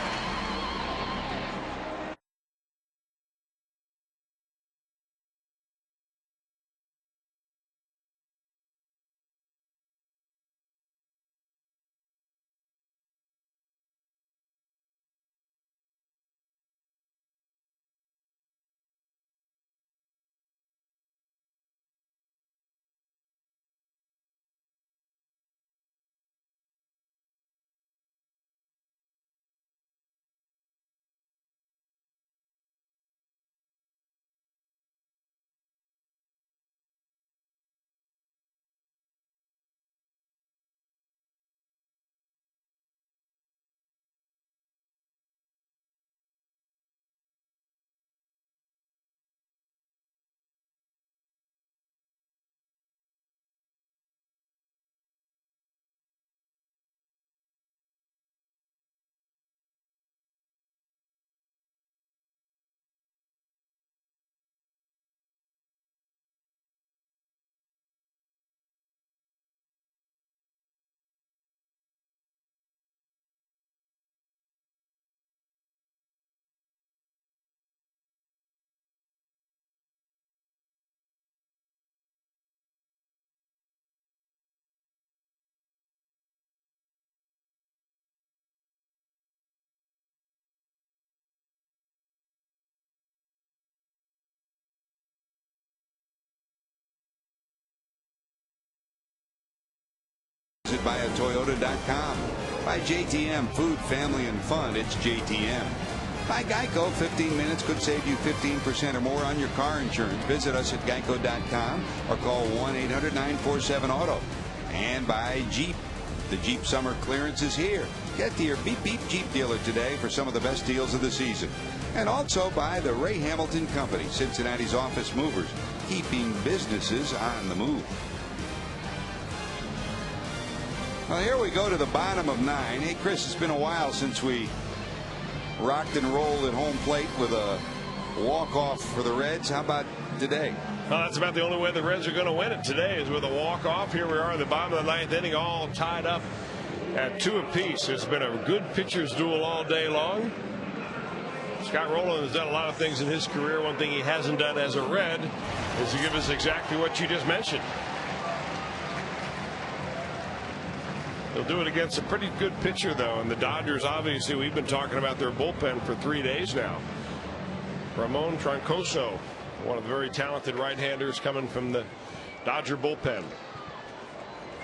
By a Toyota.com. By JTM, food, family, and fun. It's JTM. By Geico, 15 minutes could save you 15% or more on your car insurance. Visit us at Geico.com or call 1-800-947-AUTO. And by Jeep. The Jeep summer clearance is here. Get to your Beep Beep Jeep dealer today for some of the best deals of the season. And also by the Ray Hamilton Company, Cincinnati's office movers, keeping businesses on the move. Well, here we go to the bottom of 9. Hey, Chris, it's been a while since we rocked and rolled at home plate with a walk-off for the Reds. How about today? Well, that's about the only way the Reds are going to win it today, is with a walk-off. Here we are in the bottom of the 9th inning, all tied up at 2 apiece. It's been a good pitcher's duel all day long. Scott Rowland has done a lot of things in his career. One thing he hasn't done as a Red is to give us exactly what you just mentioned. He'll do it against a pretty good pitcher, though. And the Dodgers, obviously, we've been talking about their bullpen for 3 days now. Ramon Troncoso, one of the very talented right-handers coming from the Dodger bullpen.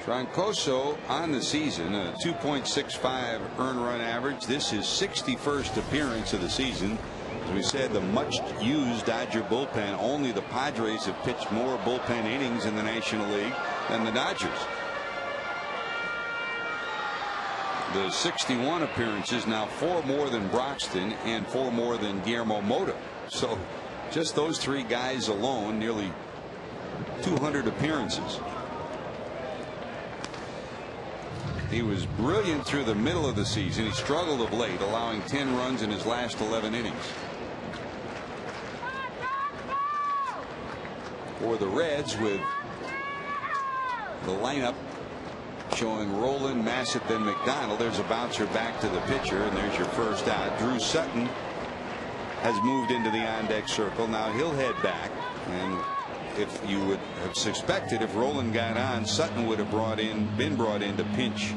Troncoso on the season, a 2.65 earned run average. This is 61st appearance of the season. As we said, the much used Dodger bullpen. Only the Padres have pitched more bullpen innings in the National League than the Dodgers. The 61 appearances, now 4 more than Broxton and 4 more than Guillermo Mota. So just those 3 guys alone, nearly 200 appearances. He was brilliant through the middle of the season. He struggled of late, allowing 10 runs in his last 11 innings. For the Reds, with the lineup showing Roland, Massett, then McDonald, there's a bouncer back to the pitcher, and there's your first out. Drew Sutton has moved into the on-deck circle. Now he'll head back, and if you would have suspected, if Roland got on, Sutton would have been brought in to pinch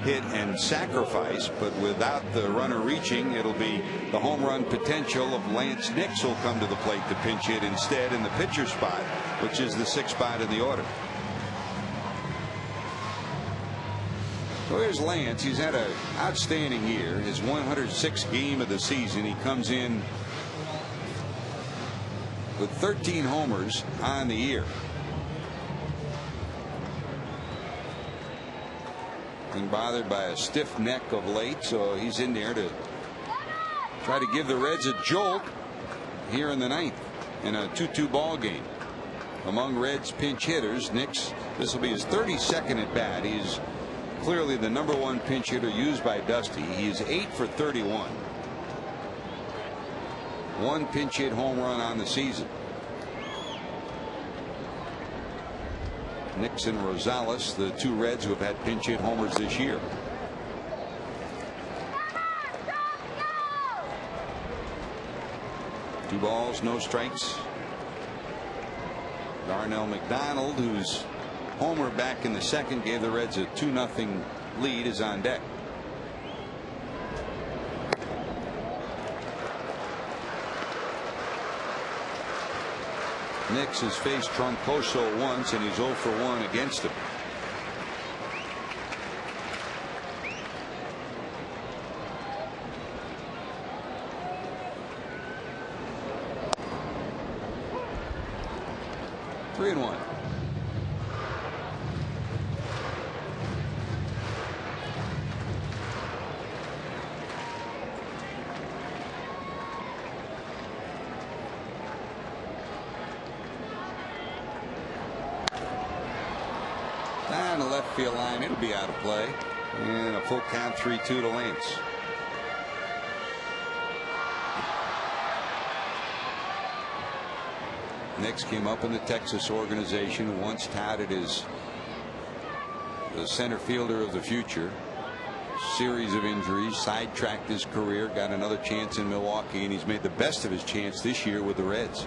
hit and sacrifice, but without the runner reaching, it'll be the home run potential of Lance Nix will come to the plate to pinch hit instead in the pitcher spot, which is the 6th spot in the order. So here's Lance. He's had an outstanding year. His 106th game of the season. He comes in with 13 homers on the year. Been bothered by a stiff neck of late, so he's in there to try to give the Reds a jolt here in the 9th in a 2-2 ball game. Among Reds pinch hitters, Nix, this will be his 32nd at bat. He's clearly the #1 pinch hitter used by Dusty. He is 8 for 31. 1 pinch hit home run on the season. Nix and Rosales, the 2 Reds who have had pinch hit homers this year. Two balls, no strikes. Darnell McDonald, whose homer back in the 2nd gave the Reds a 2-0 lead, is on deck. Nix has faced Troncoso once, and he's 0 for 1 against him. Three and 1. Down the left field line, it'll be out of play, and a full count, 3-2 to Lance. Nix came up in the Texas organization, once touted as the center fielder of the future. Series of injuries sidetracked his career, got another chance in Milwaukee, and he's made the best of his chance this year with the Reds.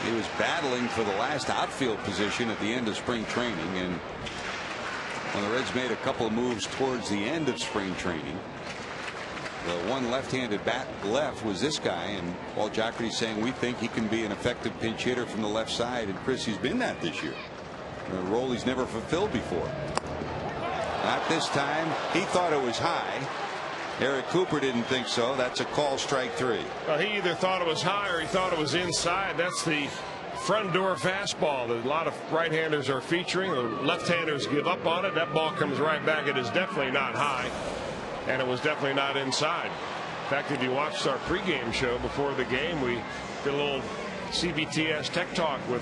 He was battling for the last outfield position at the end of spring training, and when the Reds made a couple of moves towards the end of spring training, the one left-handed bat left was this guy, and Paul Jocketty's saying we think he can be an effective pinch hitter from the left side, and Chris, he's been that this year, a role he's never fulfilled before. Not this time. He thought it was high. Eric Cooper didn't think so. That's a call, strike 3. Well, he either thought it was high or he thought it was inside. That's the front door fastball that a lot of right-handers are featuring. The left-handers give up on it. That ball comes right back. It is definitely not high, and it was definitely not inside. In fact, if you watched our pregame show before the game, we did a little CBTS Tech Talk with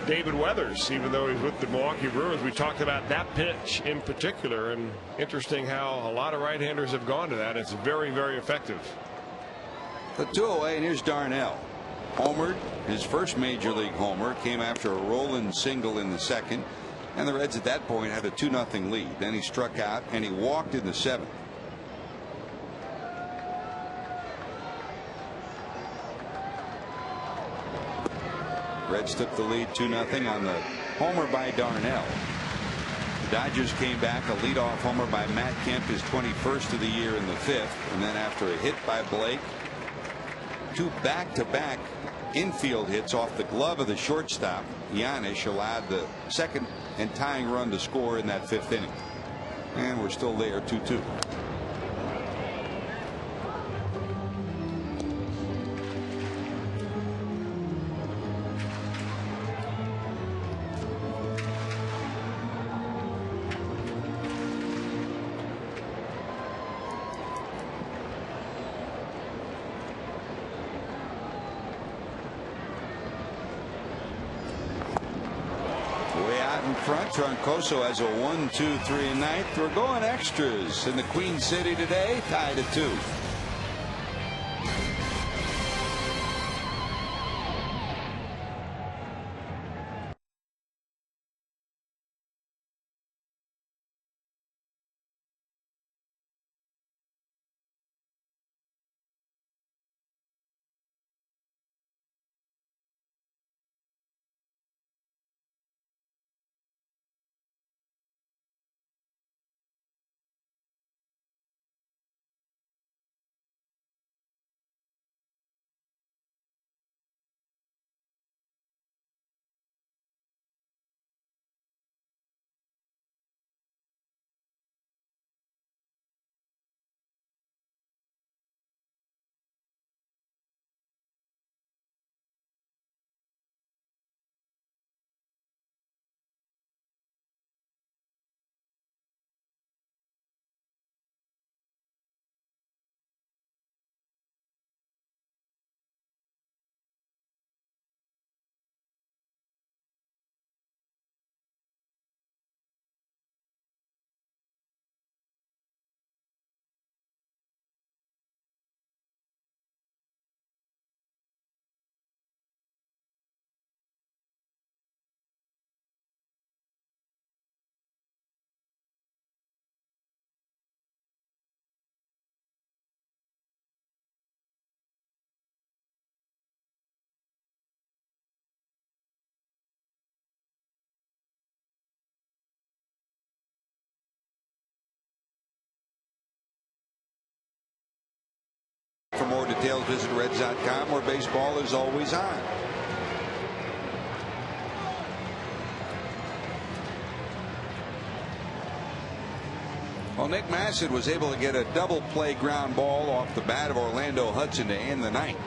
David Weathers. Even though he's with the Milwaukee Brewers, we talked about that pitch in particular, and interesting how a lot of right-handers have gone to that. It's very, very effective. The 2 away, and here's Darnell. Homered, his first major league homer came after a Roland single in the 2nd, and the Reds at that point had a 2-0 lead. Then he struck out and he walked in the 7th. Reds took the lead 2-0 on the homer by Darnell. The Dodgers came back. A leadoff homer by Matt Kemp, his 21st of the year in the 5th. And then after a hit by Blake, 2 back-to-back infield hits off the glove of the shortstop, Giannis allowed the second and tying run to score in that 5th inning. And we're still there, 2-2. Front, Troncoso has a 1-2-3 ninth. We're going extras in the Queen City today, tied at 2. For more details, visit Reds.com, where baseball is always on. Well, Nick Massett was able to get a double play ground ball off the bat of Orlando Hudson to end the ninth.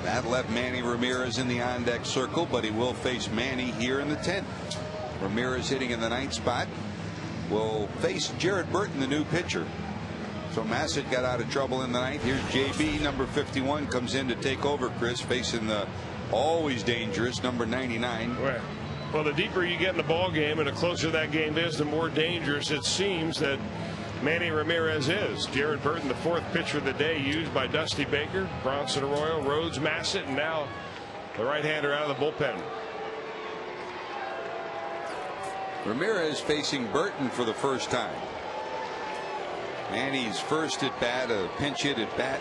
That left Manny Ramirez in the on-deck circle, but he will face Manny here in the 10th. Ramirez hitting in the 9th spot will face Jared Burton, the new pitcher. So Massett got out of trouble in the 9th. Here's JB, number 51, comes in to take over, Chris, facing the always dangerous number 99. Well, the deeper you get in the ball game and the closer that game is, the more dangerous it seems that Manny Ramirez is. Jared Burton, the 4th pitcher of the day, used by Dusty Baker, Bronson Arroyo, Rhodes, Massett, and now the right-hander out of the bullpen. Ramirez facing Burton for the first time. Manny's first at bat, a pinch hit at bat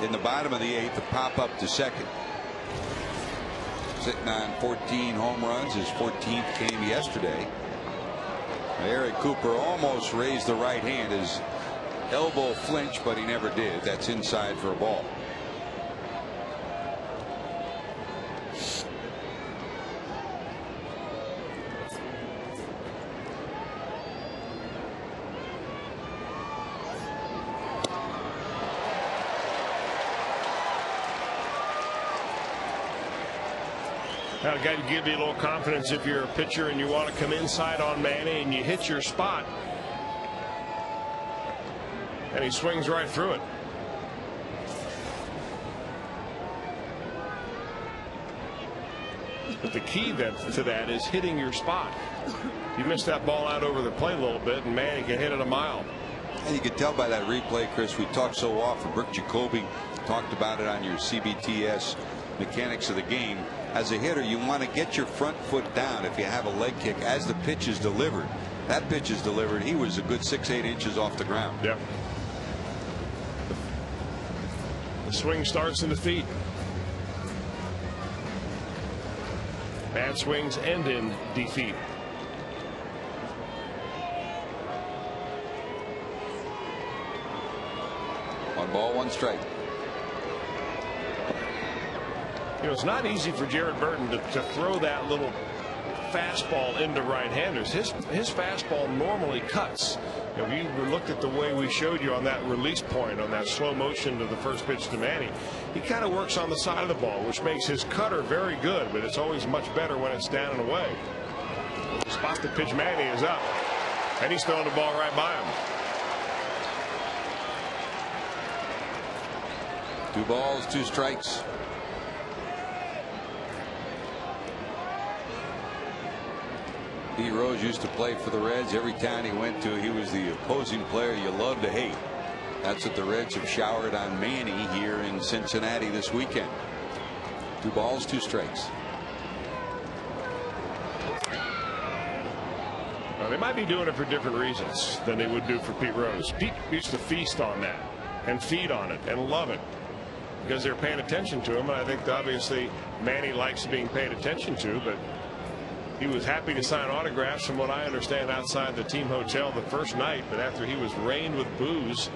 in the bottom of the 8th, to pop up to second. Sitting on 14 home runs. His 14th came yesterday. Eric Cooper almost raised the right hand. His elbow flinched, but he never did. That's inside for a ball. Now, got to give you a little confidence if you're a pitcher and you want to come inside on Manny and you hit your spot. And he swings right through it. But the key then to that is hitting your spot. You miss that ball out over the plate a little bit, and Manny can hit it a mile. And you can tell by that replay, Chris, we talk so often. Brooke Jacoby talked about it on your CBTS mechanics of the game. As a hitter, you want to get your front foot down if you have a leg kick as the pitch is delivered. That pitch is delivered. He was a good 6-8 inches off the ground. Yep. The swing starts in the feet. Bad swings end in defeat. 1 ball, 1 strike. You know, it's not easy for Jared Burton to throw that little fastball into right-handers. His fastball normally cuts. You know, we looked at the way we showed you on that release point on that slow motion to the first pitch to Manny. He kind of works on the side of the ball, which makes his cutter very good, but it's always much better when it's down and away. The spot the pitch Manny is up, and he's throwing the ball right by him. 2 balls, 2 strikes. Pete Rose used to play for the Reds. Every town he went to, he was the opposing player you love to hate. That's what the Reds have showered on Manny here in Cincinnati this weekend. 2 balls, 2 strikes. Well, they might be doing it for different reasons than they would do for Pete Rose. Pete used to feast on that and feed on it and love it because they're paying attention to him. And I think obviously Manny likes being paid attention to, but he was happy to sign autographs from what I understand outside the team hotel the first night. But after he was rained with boos,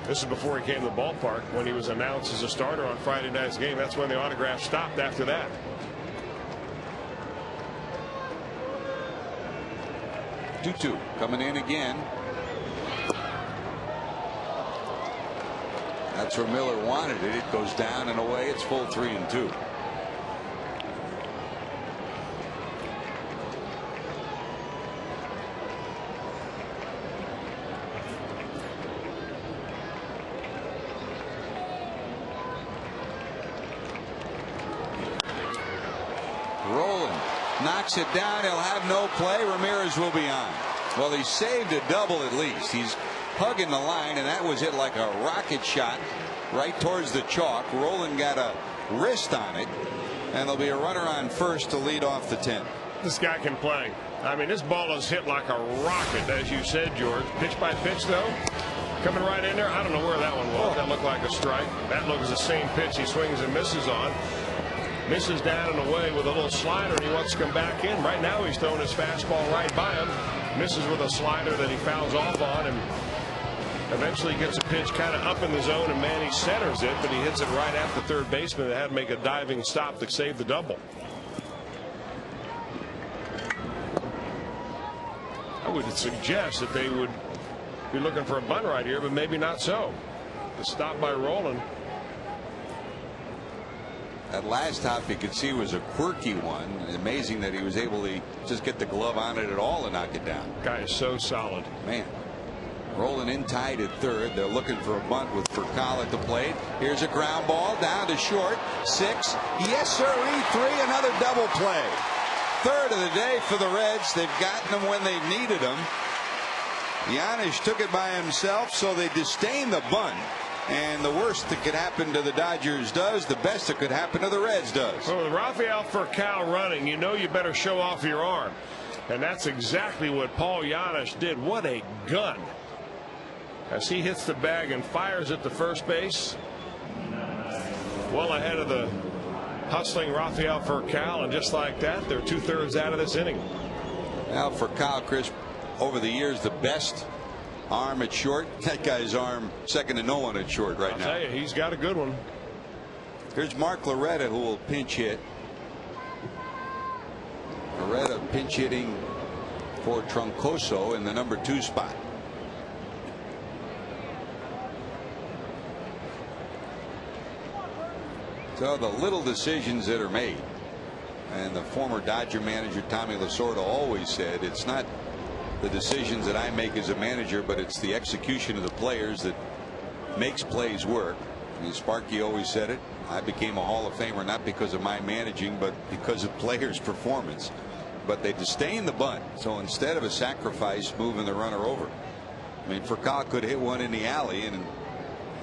this is before he came to the ballpark, when he was announced as a starter on Friday night's game, that's when the autographs stopped after that. Two coming in again. That's where Miller wanted it. It goes down and away. It's full 3-2. Knocks it down. He'll have no play. Ramirez will be on. Well, he saved a double at least. He's hugging the line, and that was hit like a rocket shot right towards the chalk. Roland got a wrist on it, and there'll be a runner on first to lead off the 10th. This guy can play. I mean, this ball is hit like a rocket, as you said, George. Pitch by pitch, though, coming right in there. I don't know where that one was. That looked like a strike. That looks the same pitch he swings and misses on. Misses down and away with a little slider, and he wants to come back in. Right now he's throwing his fastball right by him. Misses with a slider that he fouls off on, and eventually gets a pitch kind of up in the zone, and Manny centers it, but he hits it right at the third baseman that had to make a diving stop to save the double. I would suggest that they would be looking for a bunt right here, but maybe not so. The stop by Roland. That last hop you could see was a quirky one. Amazing that he was able to just get the glove on it at all and knock it down. Guy is so solid. Man. Rolling in tied at third. They're looking for a bunt with Furcal at the plate. Here's a ground ball down to short. 6. Yes, sir. 3. Another double play. Third of the day for the Reds. They've gotten them when they needed them. Giannis took it by himself, so they disdain the bunt. And the worst that could happen to the Dodgers does, the best that could happen to the Reds does. Well, with Rafael Furcal running, you know you better show off your arm. And that's exactly what Paul Giannis did. What a gun. As he hits the bag and fires at the first base. Well ahead of the hustling Rafael Furcal, and just like that, they're 2/3 out of this inning. Now Furcal, Chris, over the years, the best arm at short. That guy's arm second to no one at short right now. I'll tell you, he's got a good one. Here's Mark Loretta, who will pinch hit. Loretta pinch hitting for Troncoso in the number 2 spot. So the little decisions that are made, and the former Dodger manager Tommy Lasorda always said, it's not the decisions that I make as a manager, but it's the execution of the players that makes plays work. I mean, Sparky always said it. I became a Hall of Famer not because of my managing, but because of players' performance. But they disdain the bunt, so instead of a sacrifice moving the runner over, I mean, Furcal could hit one in the alley and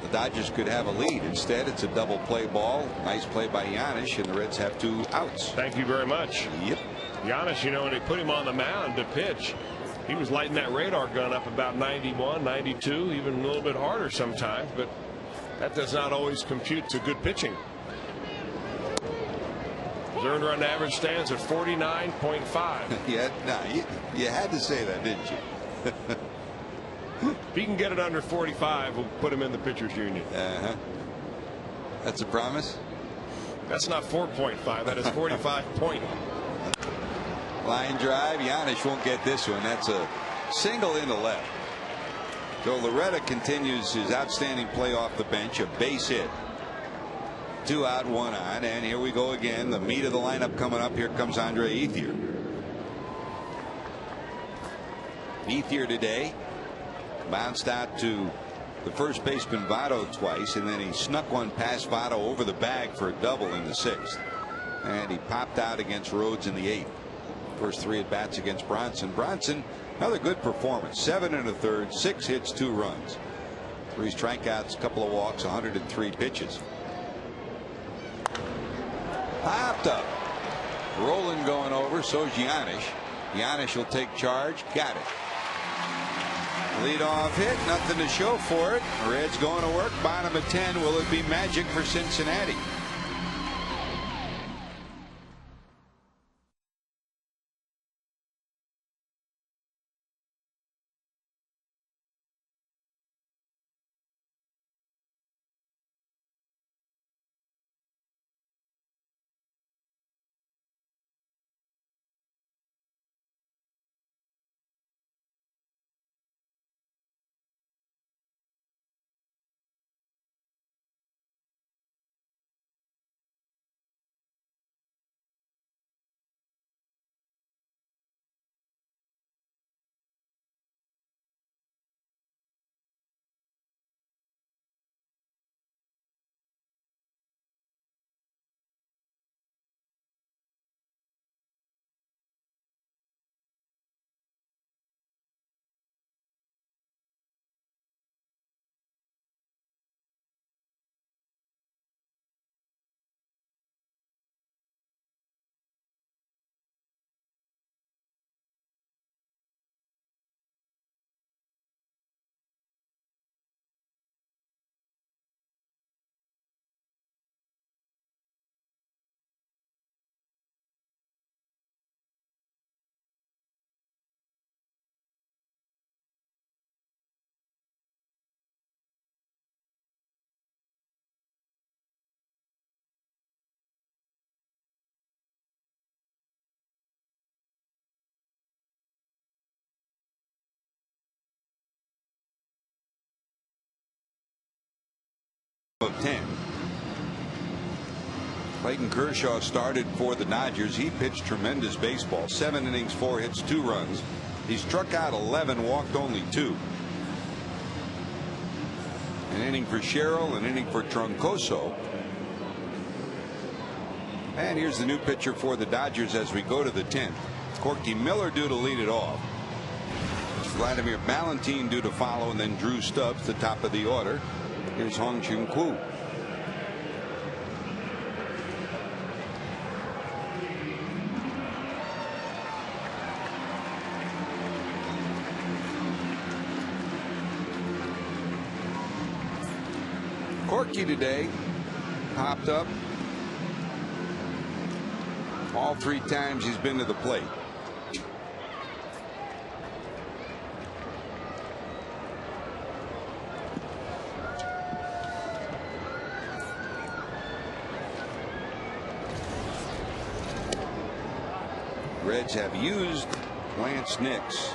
the Dodgers could have a lead. Instead, it's a double play ball. Nice play by Giannis, and the Reds have 2 outs. Thank you very much. Yep. Giannis, you know, when they put him on the mound to pitch, he was lighting that radar gun up about 91, 92, even a little bit harder sometimes, but that does not always compute to good pitching. His earned run average stands at 49.5. Yeah, no, you had to say that, didn't you? he can get it under 45, we'll put him in the pitchers union. That's a promise. That's not 4.5. That is 45 point. Line drive. Giannis won't get this one. That's a single into left. So Loretta continues his outstanding play off the bench. A base hit. 2 out, 1 on, and here we go again. The meat of the lineup coming up. Here comes Andre Ethier. Ethier today bounced out to the first baseman Votto twice, and then he snuck one past Votto over the bag for a double in the 6th. And he popped out against Rhodes in the 8th. First 3 at bats against Bronson. Bronson, another good performance. 7 1/3, 6 hits, 2 runs, 3 strikeouts, a couple of walks, 103 pitches. Popped up. Roland going over. So's Giannis. Giannis will take charge. Got it. Leadoff hit. Nothing to show for it. Reds going to work. Bottom of 10. Will it be magic for Cincinnati? Of 10. Clayton Kershaw started for the Dodgers. He pitched tremendous baseball. 7 innings, 4 hits, 2 runs. He struck out 11, walked only 2. An inning for Sherrill, an inning for Troncoso. And here's the new pitcher for the Dodgers as we go to the 10th. Corky Miller due to lead it off. Vladimir Ballantine due to follow, and then Drew Stubbs, the top of the order. Here's Hong Chun Koo. Corky today popped up. All 3 times he's been to the plate. Reds have used Lance Nix,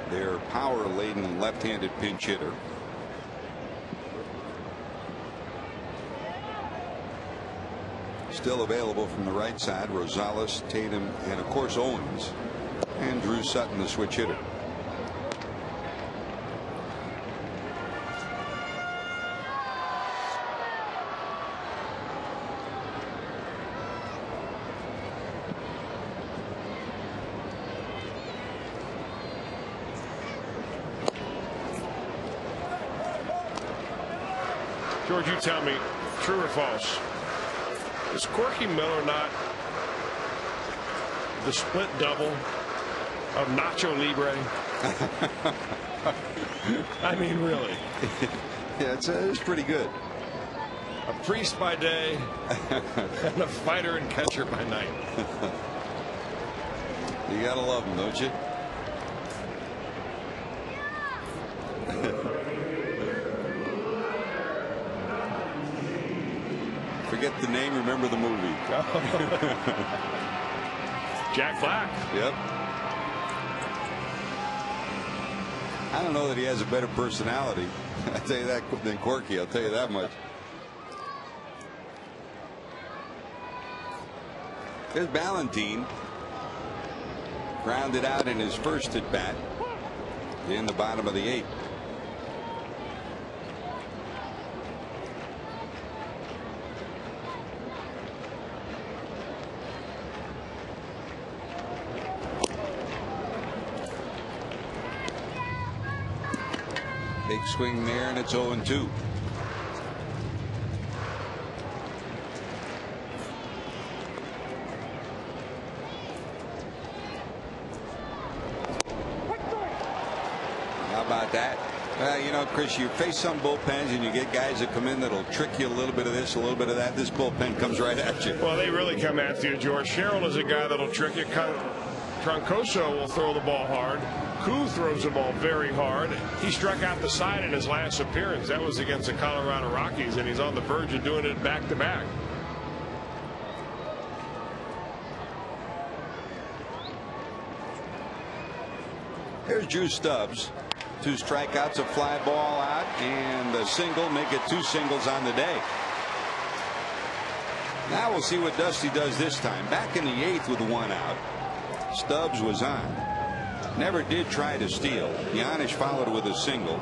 their power-laden left-handed pinch hitter. Still available from the right side, Rosales, Tatum, and of course Owens, and Drew Sutton, the switch hitter. George, you tell me, true or false? Is Corky Miller not the split double of Nacho Libre? I mean, really. Yeah, it's pretty good. A priest by day and a fighter and catcher by night. You gotta love him, don't you? Forget the name, remember the movie. Jack Black. Yep. I don't know that he has a better personality. I tell you that, than Corky. I'll tell you that much. There's Ballantine. Grounded out in his first at bat in the bottom of the 8th. Big swing there, and it's 0-2. How about that? You know, Chris, you face some bullpens and you get guys that come in that'll trick you a little bit of this, a little bit of that. This bullpen comes right at you. Well, they really come after you, George. Sherrill is a guy that'll trick you. Troncoso will throw the ball hard. Koo throws the ball very hard. He struck out the side in his last appearance. That was against the Colorado Rockies, and he's on the verge of doing it back to back. Here's Drew Stubbs. 2 strikeouts, a fly ball out, and a single. Make it 2 singles on the day. Now we'll see what Dusty does this time. Back in the 8th with 1 out. Stubbs was on. Never did try to steal. Giannis followed with a single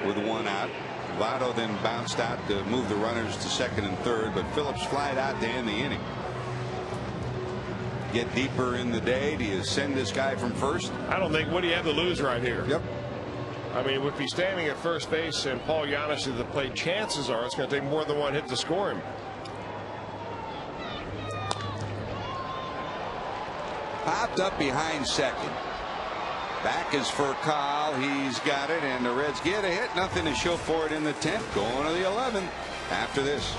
with 1 out. Votto then bounced out to move the runners to second and third, but Phillips flied out to end the inning. Get deeper in the day. Do you send this guy from first? I don't think. What do you have to lose right here? Yep. I mean, if he's standing at first base and Paul Giannis is at the plate, chances are it's going to take more than 1 hit to score him. Popped up behind second. Back is for Kyle. He's got it, and the Reds get a hit. Nothing to show for it in the 10th. Going to the 11th after this.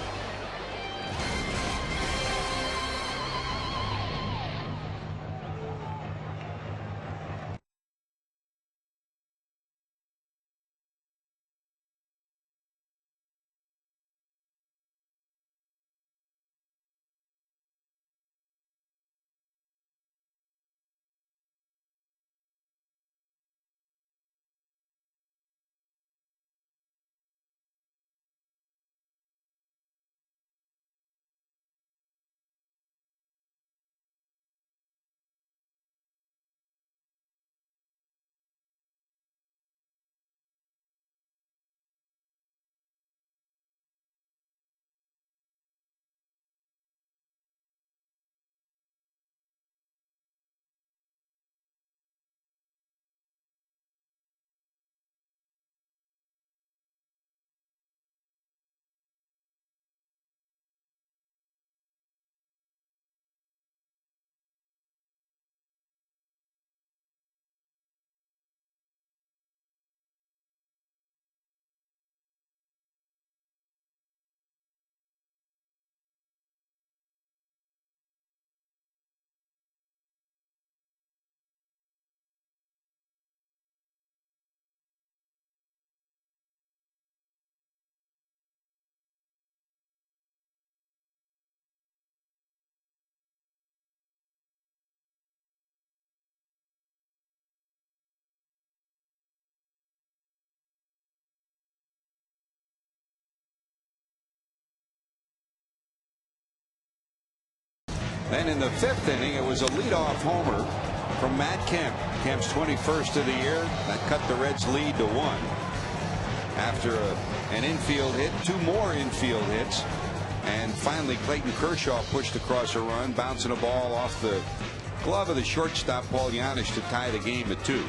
Then in the 5th inning, it was a leadoff homer from Matt Kemp. Kemp's 21st of the year. That cut the Reds' lead to 1. After an infield hit, 2 more infield hits, and finally Clayton Kershaw pushed across a run, bouncing a ball off the glove of the shortstop Paul Giannis to tie the game at 2.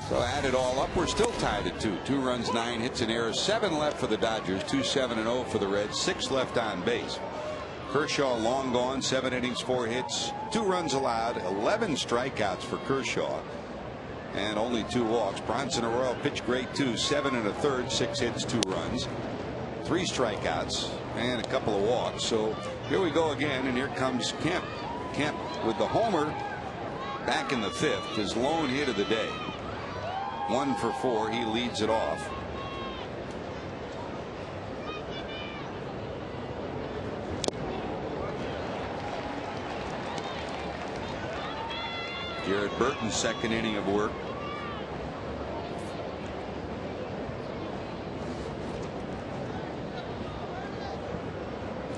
So add it all up, we're still tied at 2. 2 runs, 9 hits, and errors. 7 left for the Dodgers. 2-7-0 for the Reds. 6 left on base. Kershaw long gone. 7 innings, 4 hits, 2 runs allowed, 11 strikeouts for Kershaw, and only 2 walks. Bronson Arroyo pitched great too. 7 1/3, 6 hits, 2 runs, 3 strikeouts, and a couple of walks. So here we go again, and here comes Kemp. Kemp with the homer back in the 5th, his lone hit of the day. 1 for 4. He leads it off. Garrett Burton's second inning of work.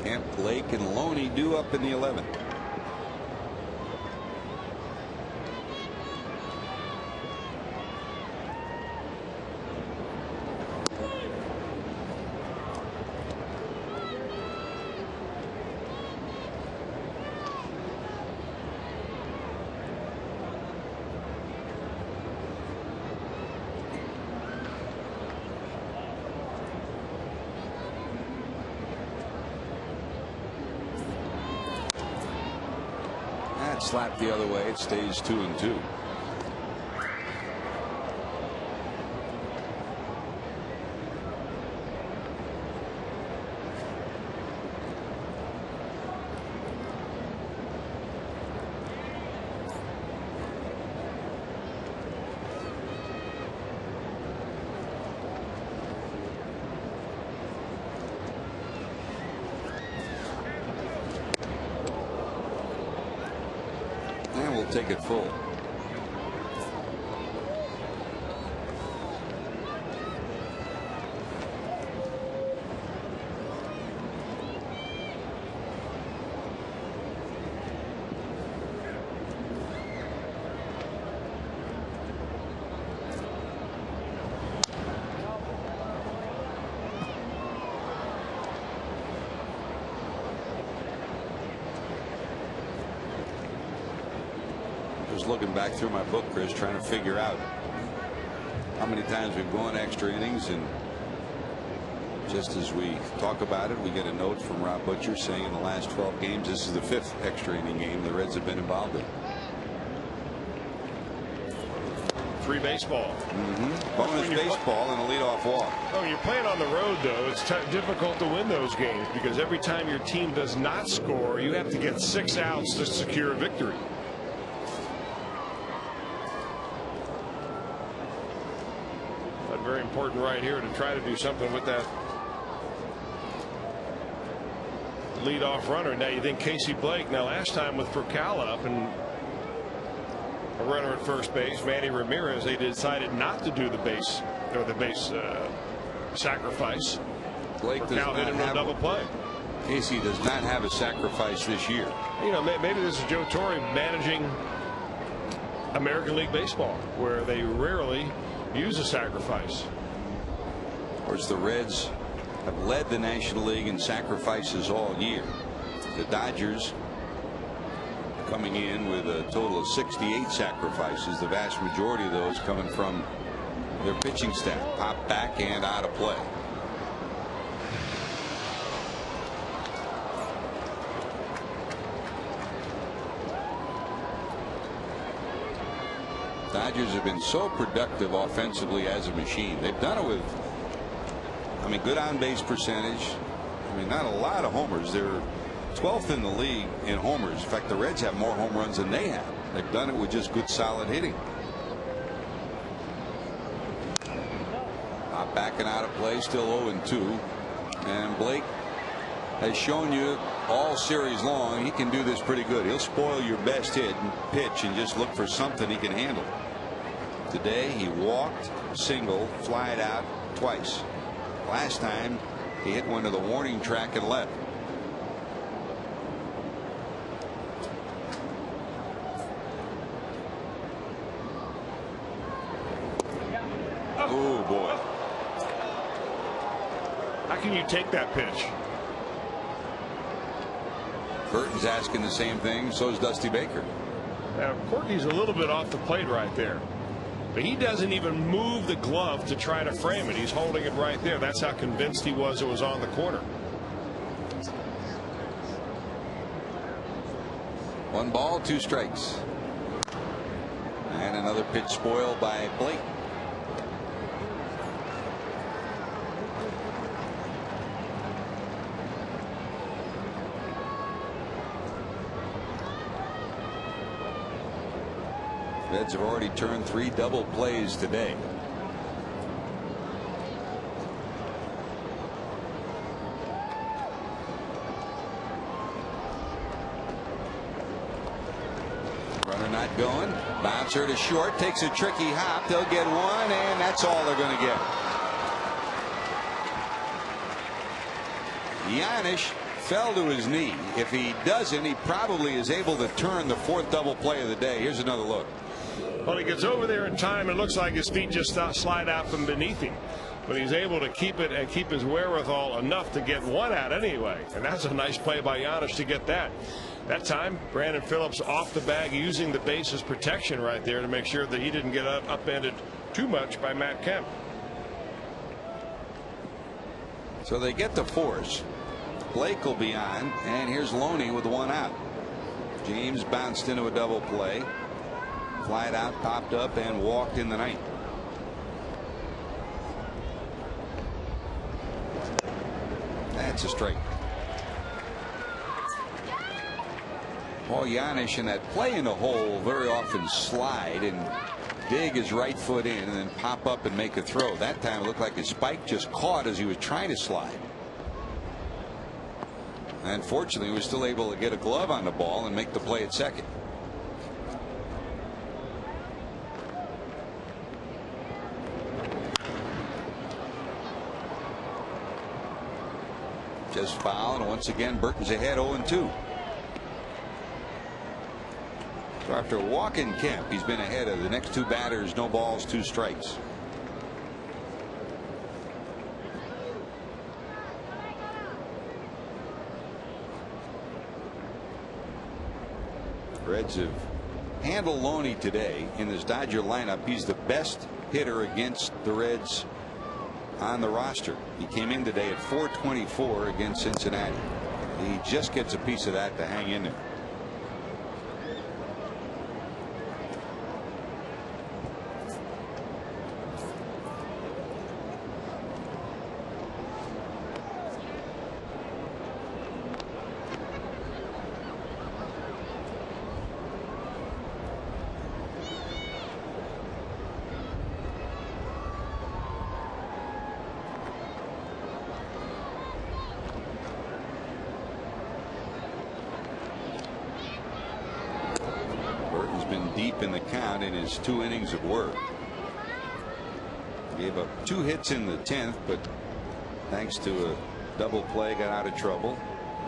Kemp, Blake, and Loney due up in the 11th. Slapped the other way. It stays 2-2. Take it full. Looking back through my book, Chris, trying to figure out how many times we've gone extra innings, and just as we talk about it, we get a note from Rob Butcher saying in the last 12 games this is the 5th extra inning game the Reds have been involved in. Free baseball. Bonus baseball and a leadoff walk. Oh, you're playing on the road, though. It's difficult to win those games because every time your team does not score, you have to get 6 outs to secure a victory. Very important right here to try to do something with that leadoff runner. Now you think Casey Blake. Now last time with Furcal up and a runner at first base, Manny Ramirez, they decided not to do the base sacrifice. Blake does not hit him have a double play. Casey does not have a sacrifice this year. You know, maybe this is Joe Torre managing American League Baseball, where they rarely use a sacrifice. Of course, the Reds have led the National League in sacrifices all year. The Dodgers coming in with a total of 68 sacrifices, the vast majority of those coming from their pitching staff. Pop back and out of play. Dodgers have been so productive offensively as a machine. They've done it with, I mean, good on base percentage. I mean, not a lot of homers. They're 12th in the league in homers. In fact, the Reds have more home runs than they have. They've done it with just good solid hitting. Not backing out of play, still 0-2. And Blake has shown you all series long he can do this pretty good. He'll spoil your best hit and pitch and just look for something he can handle. Today he walked, single, flied out twice. Last time he hit one to the warning track and left. Oh boy. How can you take that pitch? Burton's asking the same thing. So is Dusty Baker. Now Courtney's a little bit off the plate right there, but he doesn't even move the glove to try to frame it. He's holding it right there. That's how convinced he was it was on the corner. 1 ball, 2 strikes. And another pitch spoiled by Blake. Reds have already turned 3 double plays today. Runner Not going. Bouncer to short. Takes a tricky hop. They'll get one, and that's all they're going to get. Giannis fell to his knee. If he doesn't, he probably is able to turn the fourth double play of the day. Here's another look. Well, he gets over there in time. It looks like his feet just slide out from beneath him. But he's able to keep it and keep his wherewithal enough to get one out anyway. And that's a nice play by Giannis to get that. That time, Brandon Phillips off the bag, using the base as protection right there to make sure that he didn't get upended too much by Matt Kemp. So they get the force. Blake will be on, and here's Loney with one out. James bounced into a double play. Flied out, popped up, and walked in the ninth. That's a strike. Paul Giannis in that play in the hole very often slide and dig his right foot in and then pop up and make a throw. That time it looked like his spike just caught as he was trying to slide. Unfortunately, he was still able to get a glove on the ball and make the play at second. Just foul, and once again Burton's ahead 0-2. So after walking Kemp, he's been ahead of the next two batters. No balls, 2 strikes. Reds have handled Loney today in this Dodger lineup. He's the best hitter against the Reds on the roster. He came in today at .424 against Cincinnati. He just gets a piece of that to hang in there. Deep in the count in his 2 innings of work. Gave up 2 hits in the 10th, but thanks to a double play got out of trouble.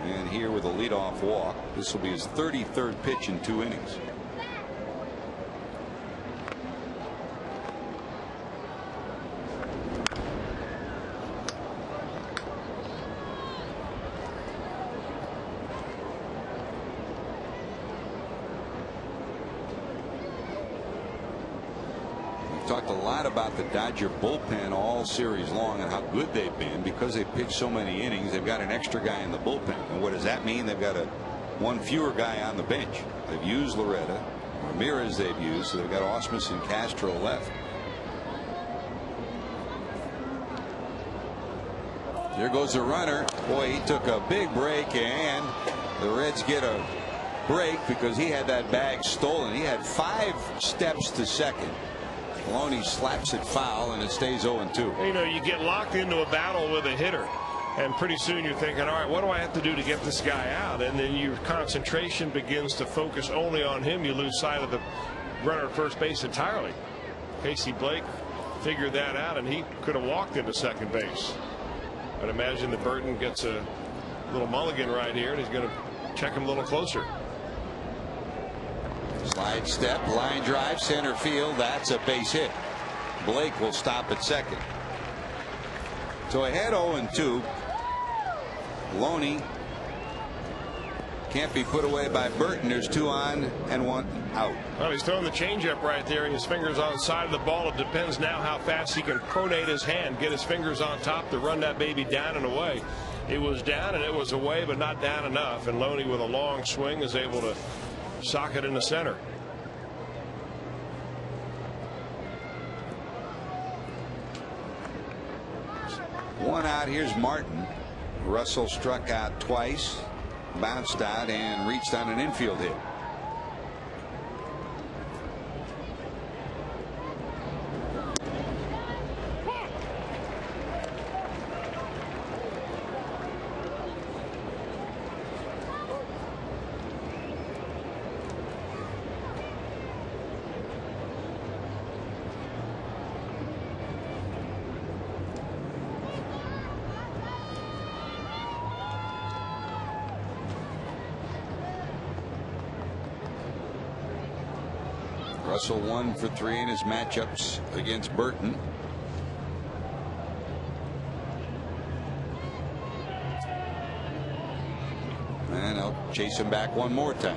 And here with a leadoff walk, this will be his 33rd pitch in 2 innings. Talked a lot about the Dodger bullpen all series long and how good they've been because they pitched so many innings. They've got an extra guy in the bullpen, and what does that mean? They've got one fewer guy on the bench. They've used Loretta, Ramirez they've used, so they've got Ausmus and Castro left. There goes the runner. Boy, he took a big break, and the Reds get a break because he had that bag stolen. He had 5 steps to second. Loney slaps it foul, and it stays 0-2. You know, you get locked into a battle with a hitter, and pretty soon you're thinking, all right, what do I have to do to get this guy out? And then your concentration begins to focus only on him. You lose sight of the runner at first base entirely. Casey Blake figured that out, and he could have walked into second base. I'd imagine that Burton gets a little mulligan right here, and he's going to check him a little closer. Slide step, line drive, center field. That's a base hit. Blake will stop at second. So ahead 0-2. Loney can't be put away by Burton. There's 2 on and 1 out. Well, he's throwing the changeup right there, and his fingers on the side of the ball. It depends now how fast he can pronate his hand, get his fingers on top to run that baby down and away. It was down and it was away, but not down enough. And Loney, with a long swing, is able to sock it in the center. One out. Here's Martin. Russell struck out twice, bounced out, and reached on an infield hit. Russell 1 for 3 in his matchups against Burton. And I'll chase him back one more time.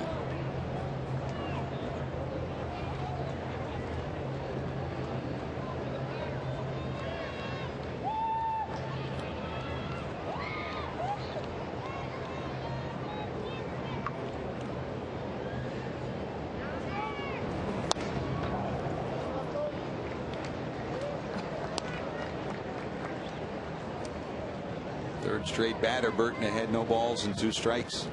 Third straight batter. Burton ahead, no balls and 2 strikes.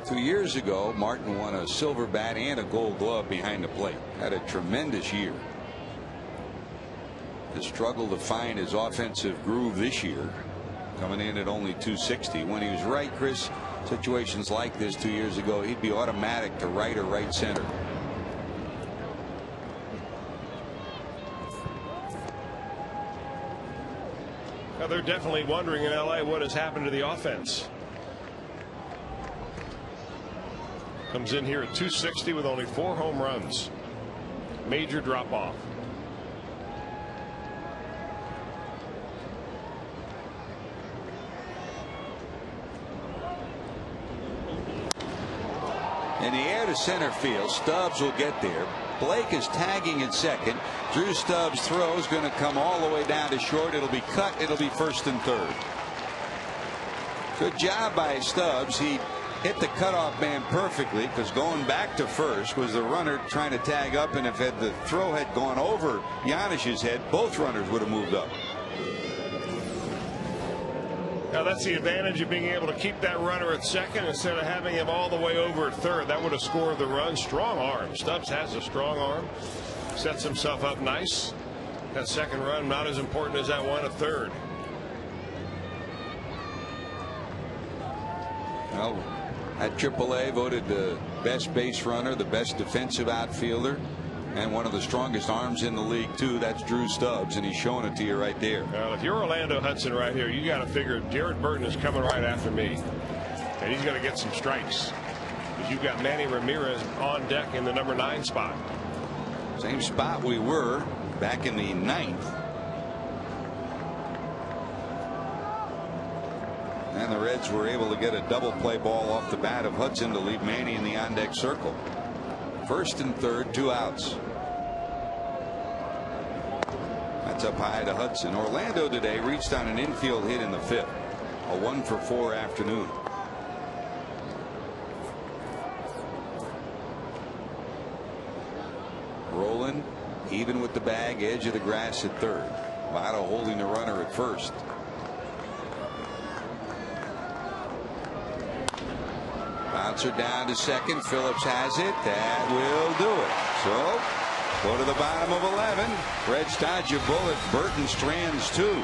2 years ago, Martin won a silver bat and a gold glove behind the plate. Had a tremendous year. The struggle to find his offensive groove this year, coming in at only 260. When he was right, Chris, situations like this 2 years ago, he'd be automatic to right or right center. Well, they're definitely wondering in LA what has happened to the offense. Comes in here at 260 with only 4 home runs. Major drop off. In the air to center field. Stubbs will get there. Blake is tagging at second. Drew Stubbs' throw is going to come all the way down to short. It'll be cut. It'll be first and third. Good job by Stubbs. He hit the cutoff man perfectly, because going back to first was the runner trying to tag up, and if the throw had gone over Janish's head, both runners would have moved up. Now that's the advantage of being able to keep that runner at second instead of having him all the way over at third. That would have scored the run. Strong arm. Stubbs has a strong arm. Sets himself up nice. That second run not as important as that one at third. Well, at AAA voted the best base runner, the best defensive outfielder, and one of the strongest arms in the league too. That's Drew Stubbs, and he's showing it to you right there. Well, if you're Orlando Hudson right here, you got to figure Jared Burton is coming right after me, and he's going to get some strikes, because you've got Manny Ramirez on deck in the number 9 spot. Same spot we were back in the 9th. And the Reds were able to get a double play ball off the bat of Hudson to leave Manny in the on deck circle. First and third, 2 outs. That's up high to Hudson. Orlando today reached on an infield hit in the 5th. A 1 for 4 afternoon. Rolling even with the bag, edge of the grass at third. Votto holding the runner at first. Bouncer down to second. Phillips has it. That will do it. So go to the bottom of 11. Reds dodge a bullet. Burton strands 2.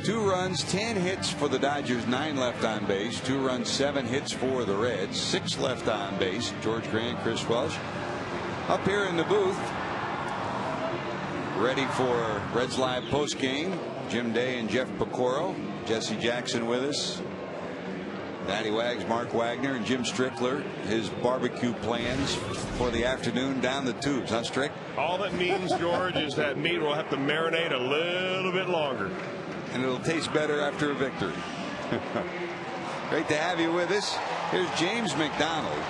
2 runs, 10 hits for the Dodgers, 9 left on base. 2 runs, 7 hits for the Reds, 6 left on base. George Grant, Chris Welsh up here in the booth, ready for Reds Live post game. Jim Day and Jeff Pecoro. Jesse Jackson with us. Daddy Wags, Mark Wagner, and Jim Strickler. His barbecue plans for the afternoon down the tubes, huh, Strick? All that means, George, is that meat will have to marinate a little bit longer. And it'll taste better after a victory. Great to have you with us. Here's James McDonald,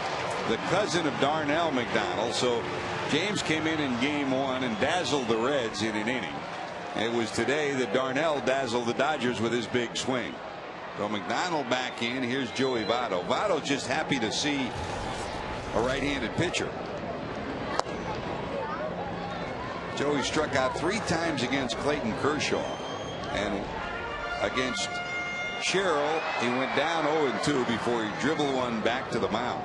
the cousin of Darnell McDonald. So James came in Game 1 and dazzled the Reds in an inning. It was today that Darnell dazzled the Dodgers with his big swing. So McDonald back in. Here's Joey Votto. Votto's just happy to see a right-handed pitcher. Joey struck out 3 times against Clayton Kershaw, and against Sherrill he went down 0-2 before he dribbled one back to the mound.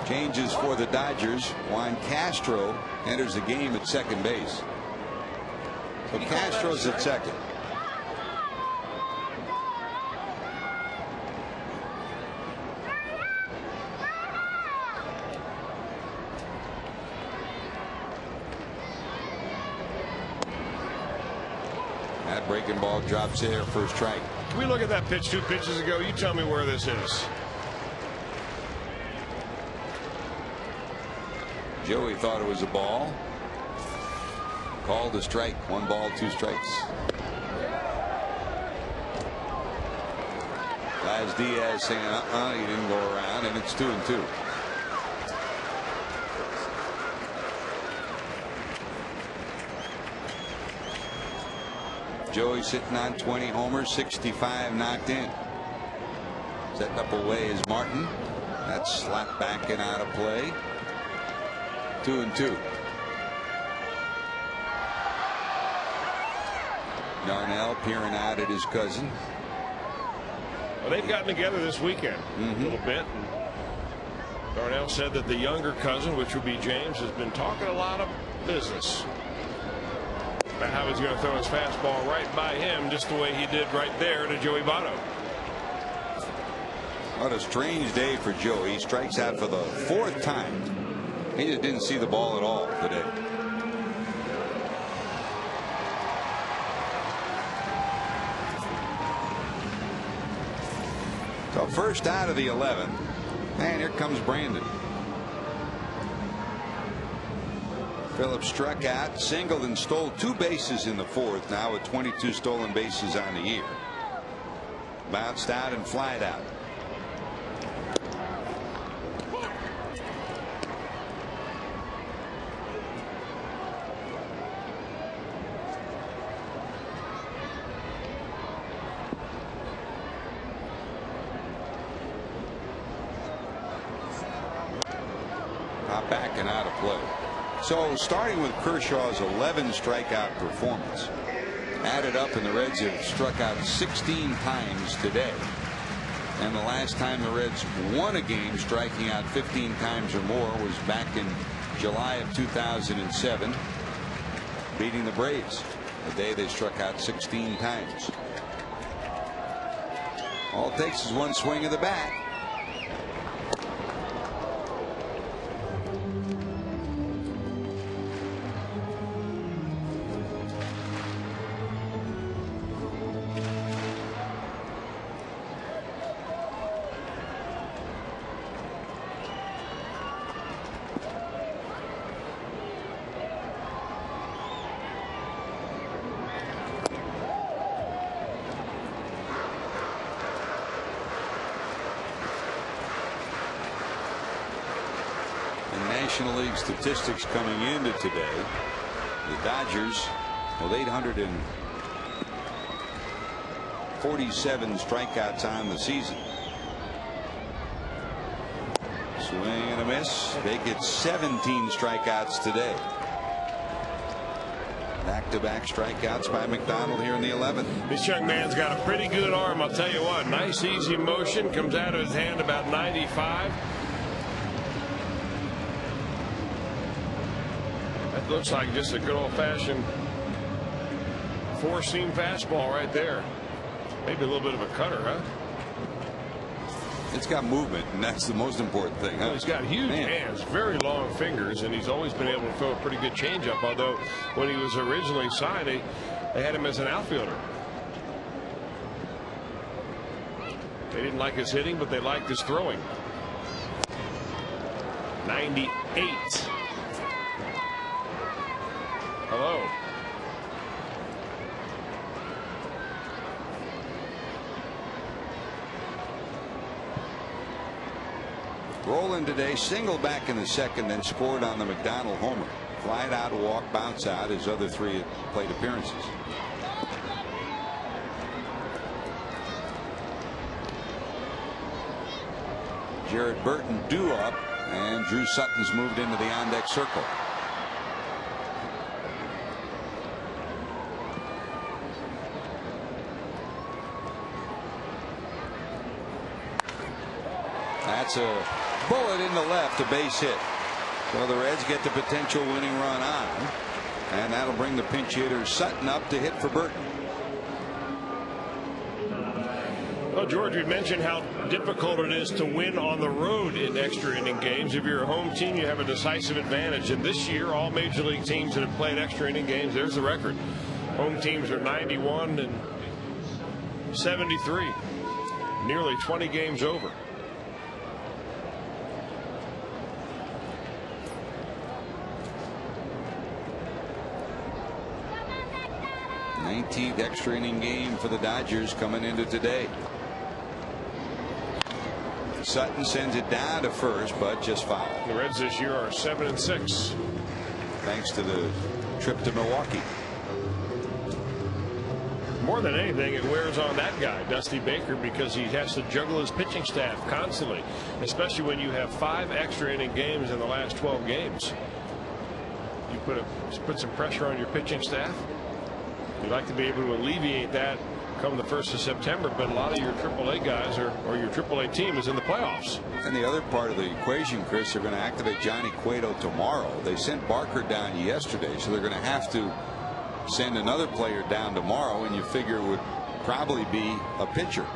Changes for the Dodgers. Juan Castro enters the game at second base. So Castro's at second. That breaking ball drops there for a strike. Can we look at that pitch 2 pitches ago? You tell me where this is. Joey thought it was a ball. Called a strike. 1 ball, 2 strikes. Laz Diaz saying he didn't go around, and it's 2-2. Joey sitting on 20 homers, 65 knocked in. Setting up away is Martin. That's slapped back and out of play. 2-2. Darnell peering out at his cousin. Well, they've gotten together this weekend a little bit. And Darnell said that the younger cousin, which would be James, has been talking a lot of business about how he's going to throw his fastball right by him, just the way he did right there to Joey Votto. What a strange day for Joey. He strikes out for the 4th time. He just didn't see the ball at all today. So first out of the 11th, and here comes Brandon. Phillips struck out, singled, and stole 2 bases in the 4th, now with 22 stolen bases on the year. Bounced out and flied out. Back and out of play. So starting with Kershaw's 11 strikeout performance, added up, and the Reds have struck out 16 times today. And the last time the Reds won a game striking out 15 times or more was back in July of 2007, beating the Braves. The day they struck out 16 times. All it takes is 1 swing of the bat. National League statistics coming into today. The Dodgers with 847 strikeouts on the season. Swing and a miss. They get 17 strikeouts today. Back-to-back strikeouts by McDonald here in the 11th. This young man's got a pretty good arm, I'll tell you what. Nice easy motion, comes out of his hand about 95. looks like just a good old-fashioned four-seam fastball right there. Maybe a little bit of a cutter, huh? It's got movement, and that's the most important thing. Huh? Well, he's got huge hands, very long fingers, and he's always been able to throw a pretty good changeup. Although when he was originally signed, they had him as an outfielder. They didn't like his hitting, but they liked his throwing. 98. Hello. Roland today singled back in the second, then scored on the McDonald homer. Flied out, walk, bounce out. His other 3 plate appearances. Jared Burton due up, and Drew Sutton's moved into the on-deck circle. That's a bullet into left, a base hit. So the Reds get the potential winning run on, and that'll bring the pinch hitter Sutton up to hit for Burton. Well, George, we mentioned how difficult it is to win on the road in extra inning games. If you're a home team, you have a decisive advantage. And this year, all major league teams that have played extra inning games, there's the record. Home teams are 91 and 73, nearly 20 games over. 19th extra inning game for the Dodgers coming into today. Sutton sends it down to first, but just foul. The Reds this year are 7-6. Thanks to the trip to Milwaukee. More than anything, it wears on that guy, Dusty Baker, because he has to juggle his pitching staff constantly, especially when you have 5 extra inning games in the last 12 games. You put some pressure on your pitching staff. You'd like to be able to alleviate that come the 1st of September, but a lot of your AAA guys or your AAA team is in the playoffs. And the other part of the equation, Chris, they're going to activate Johnny Cueto tomorrow. They sent Barker down yesterday, so they're going to have to send another player down tomorrow, and you figure it would probably be a pitcher.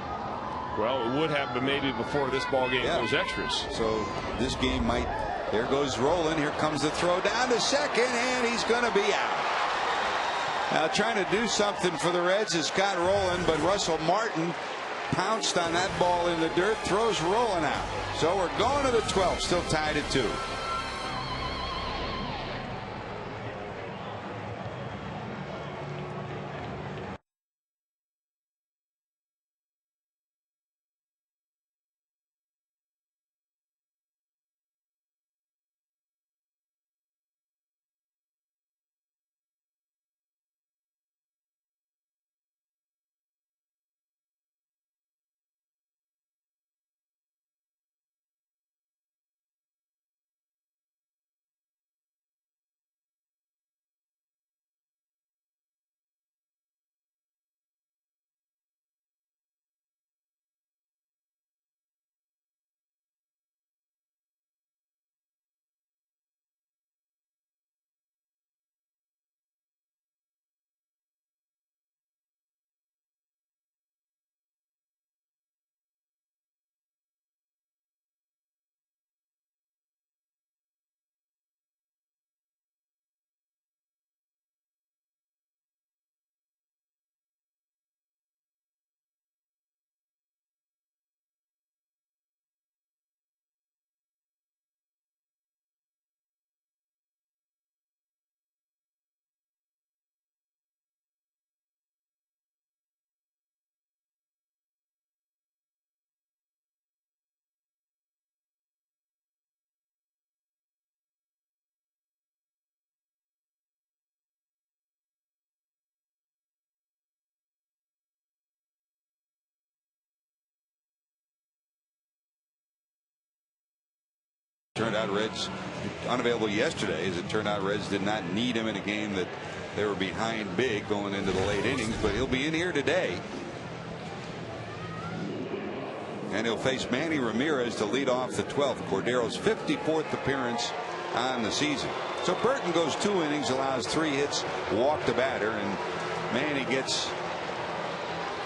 Well, it would have been maybe before this ball game goes extras. So this game might. There goes Roland. Here comes the throw down to second, and he's going to be out. Now trying to do something for the Reds is Scott Rowland, but Russell Martin pounced on that ball in the dirt, throws Rowland out. So we're going to the 12th, still tied at 2. Turned out Reds unavailable yesterday. As it turned out, Reds did not need him in a game that they were behind big going into the late innings, but he'll be in here today. And he'll face Manny Ramirez to lead off the 12th. Cordero's 54th appearance on the season. So Burton goes 2 innings, allows 3 hits, walked the batter, and Manny gets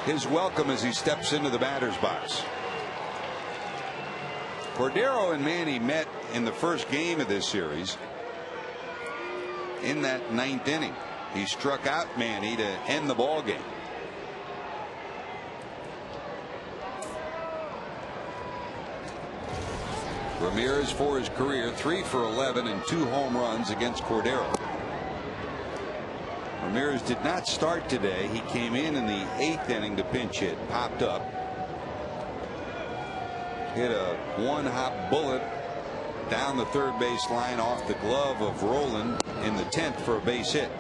his welcome as he steps into the batter's box. Cordero and Manny met in the first game of this series. In that 9th inning, he struck out Manny to end the ball game. Ramirez for his career 3 for 11 and 2 home runs against Cordero. Ramirez did not start today. He came in the 8th inning to pinch hit, popped up, hit a 1-hop bullet down the third base line off the glove of Roland in the 10th for a base hit,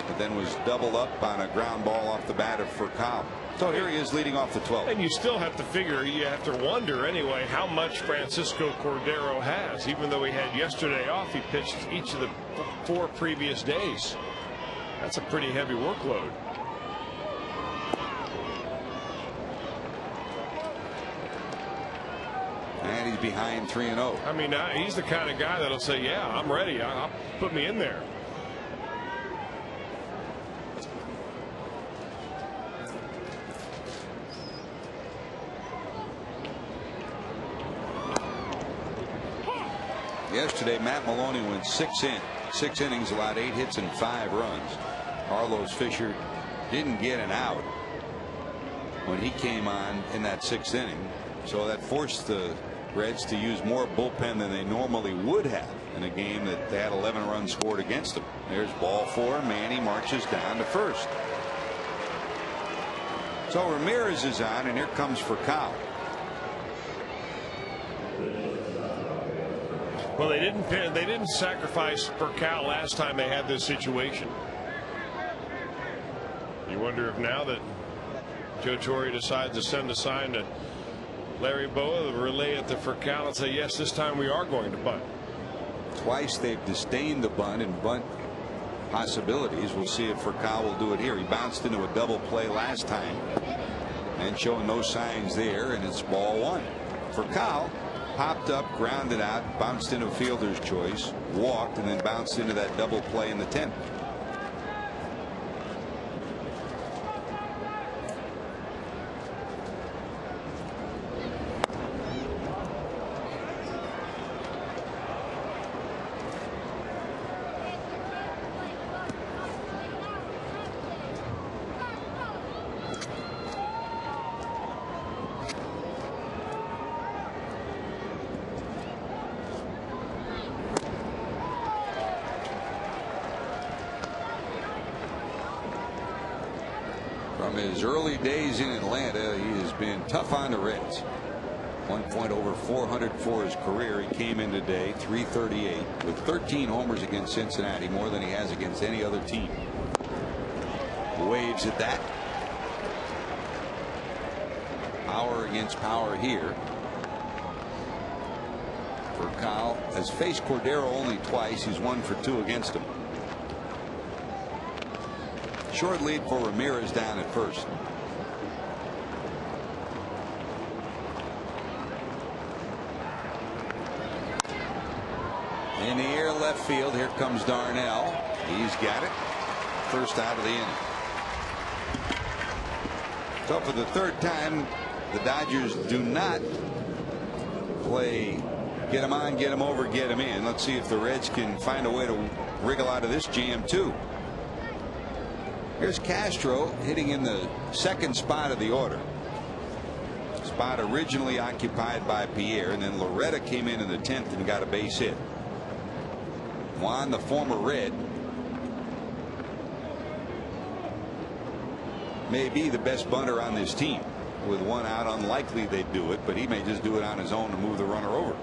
but then was doubled up on a ground ball off the bat of Furcal. So here he is leading off the 12th. And you still have to figure, you have to wonder anyway, how much Francisco Cordero has. Even though he had yesterday off, he pitched each of the 4 previous days. That's a pretty heavy workload. And he's behind 3-0. I mean, he's the kind of guy that'll say, yeah, I'm ready. I'll put me in there. Yesterday, Matt Maloney went 6 innings, allowed 8 hits and 5 runs. Carlos Fisher didn't get an out when he came on in that 6th inning, so that forced the Reds to use more bullpen than they normally would have in a game that they had 11 runs scored against them. There's ball 4. Manny marches down to first. So Ramirez is on, and here comes Furcal. Well, they didn't sacrifice Furcal last time they had this situation. You wonder if now that Joe Torre decides to send a sign to Larry Boa, the relay it to Furcal and say, yes, this time we are going to bunt. Twice they've disdained the bunt and bunt possibilities. We'll see if Furcal will do it here. He bounced into a double play last time and showing no signs there, and it's ball 1. Furcal popped up, grounded out, bounced into a fielder's choice, walked, and then bounced into that double play in the 10th. From his early days in Atlanta, he has been tough on the Reds. 1 point over 400 for his career. He came in today 338 with 13 homers against Cincinnati, more than he has against any other team. Waves at that. Power against power here. Furcal has faced Cordero only twice. He's 1 for 2 against him. Short lead for Ramirez down at first. In the air left field, here comes Darnell. He's got it. First out of the inning. So for the 3rd time, the Dodgers do not play get him on, get him over, get him in. Let's see if the Reds can find a way to wriggle out of this jam too. Here's Castro hitting in the 2nd spot of the order. Spot originally occupied by Pierre, and then Loretta came in the 10th and got a base hit. Juan, the former Red, may be the best bunter on this team. With 1 out, unlikely they'd do it, but he may just do it on his own to move the runner over.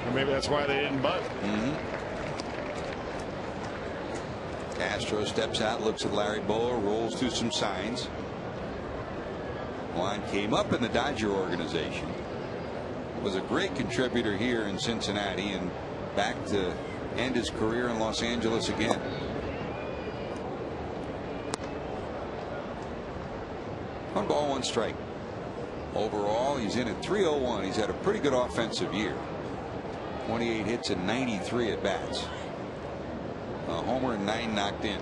Or maybe that's why they didn't bunt. Castro steps out, looks at Larry Bowa, rolls through some signs. Juan came up in the Dodger organization, was a great contributor here in Cincinnati, and back to end his career in Los Angeles again. 1 ball, 1 strike. Overall, he's in at 301. He's had a pretty good offensive year. 28 hits and 93 at bats. A homer and 9 knocked in.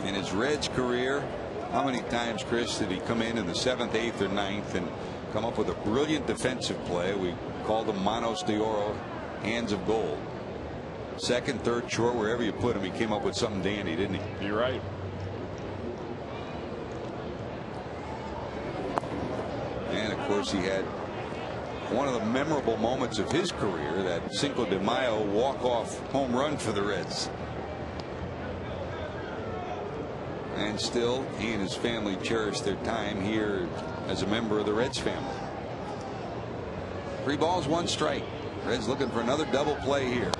In his Reds career, how many times, Chris, did he come in the 7th, 8th, or 9th and come up with a brilliant defensive play? We called him Manos de Oro, hands of gold. Second, third, short, wherever you put him, he came up with something dandy, didn't he? You're right. And of course, he had one of the memorable moments of his career, that Cinco de Mayo walk-off home run for the Reds. And still, he and his family cherish their time here as a member of the Reds family. 3 balls, 1 strike. Reds looking for another double play here.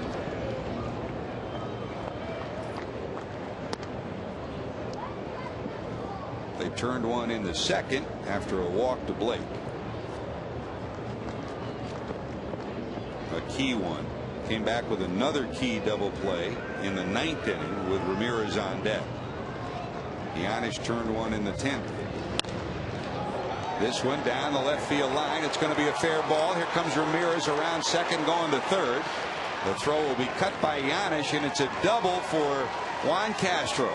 They turned one in the second after a walk to Blake. A key one. Came back with another key double play in the 9th inning with Ramirez on deck. Giannis turned one in the 10th. This one down the left field line. It's going to be a fair ball. Here comes Ramirez around second, going to third. The throw will be cut by Giannis, and it's a double for Juan Castro.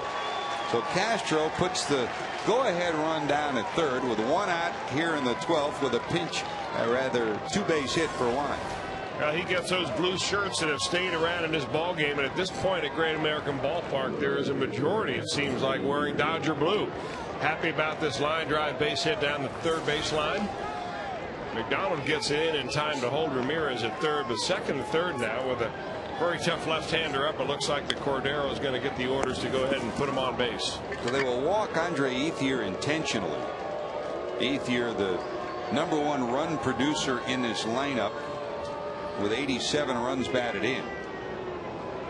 So Castro puts the go-ahead run down at third with 1 out here in the 12th with a pinch, rather 2-base hit for Juan. He gets those blue shirts that have stayed around in this ball game, and at this point at Great American Ballpark, there is a majority, it seems like, wearing Dodger blue. Happy about this line drive base hit down the third baseline. McDonald gets it in time to hold Ramirez at third, but second and third now with a very tough left-hander up. It looks like the Cordero is going to get the orders to go ahead and put him on base. So they will walk Andre Ethier intentionally. Ethier, the #1 run producer in this lineup, with 87 runs batted in.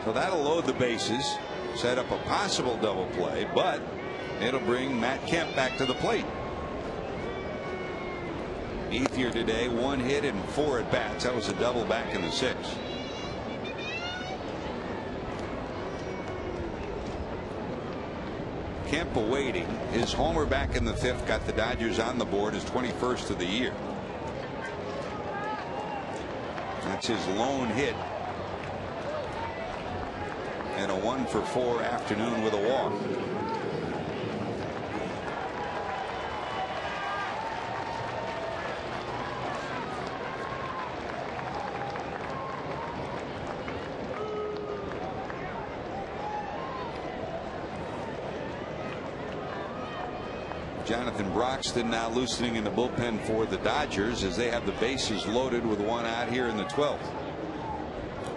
So that'll load the bases, set up a possible double play, but it'll bring Matt Kemp back to the plate. Ethier today, 1 hit and 4 at bats. That was a double back in the 6th. Kemp awaiting. His homer back in the 5th got the Dodgers on the board, his 21st of the year. That's his lone hit. And a 1-for-4 afternoon with a walk. Jonathan Broxton now loosening in the bullpen for the Dodgers as they have the bases loaded with 1 out here in the 12th.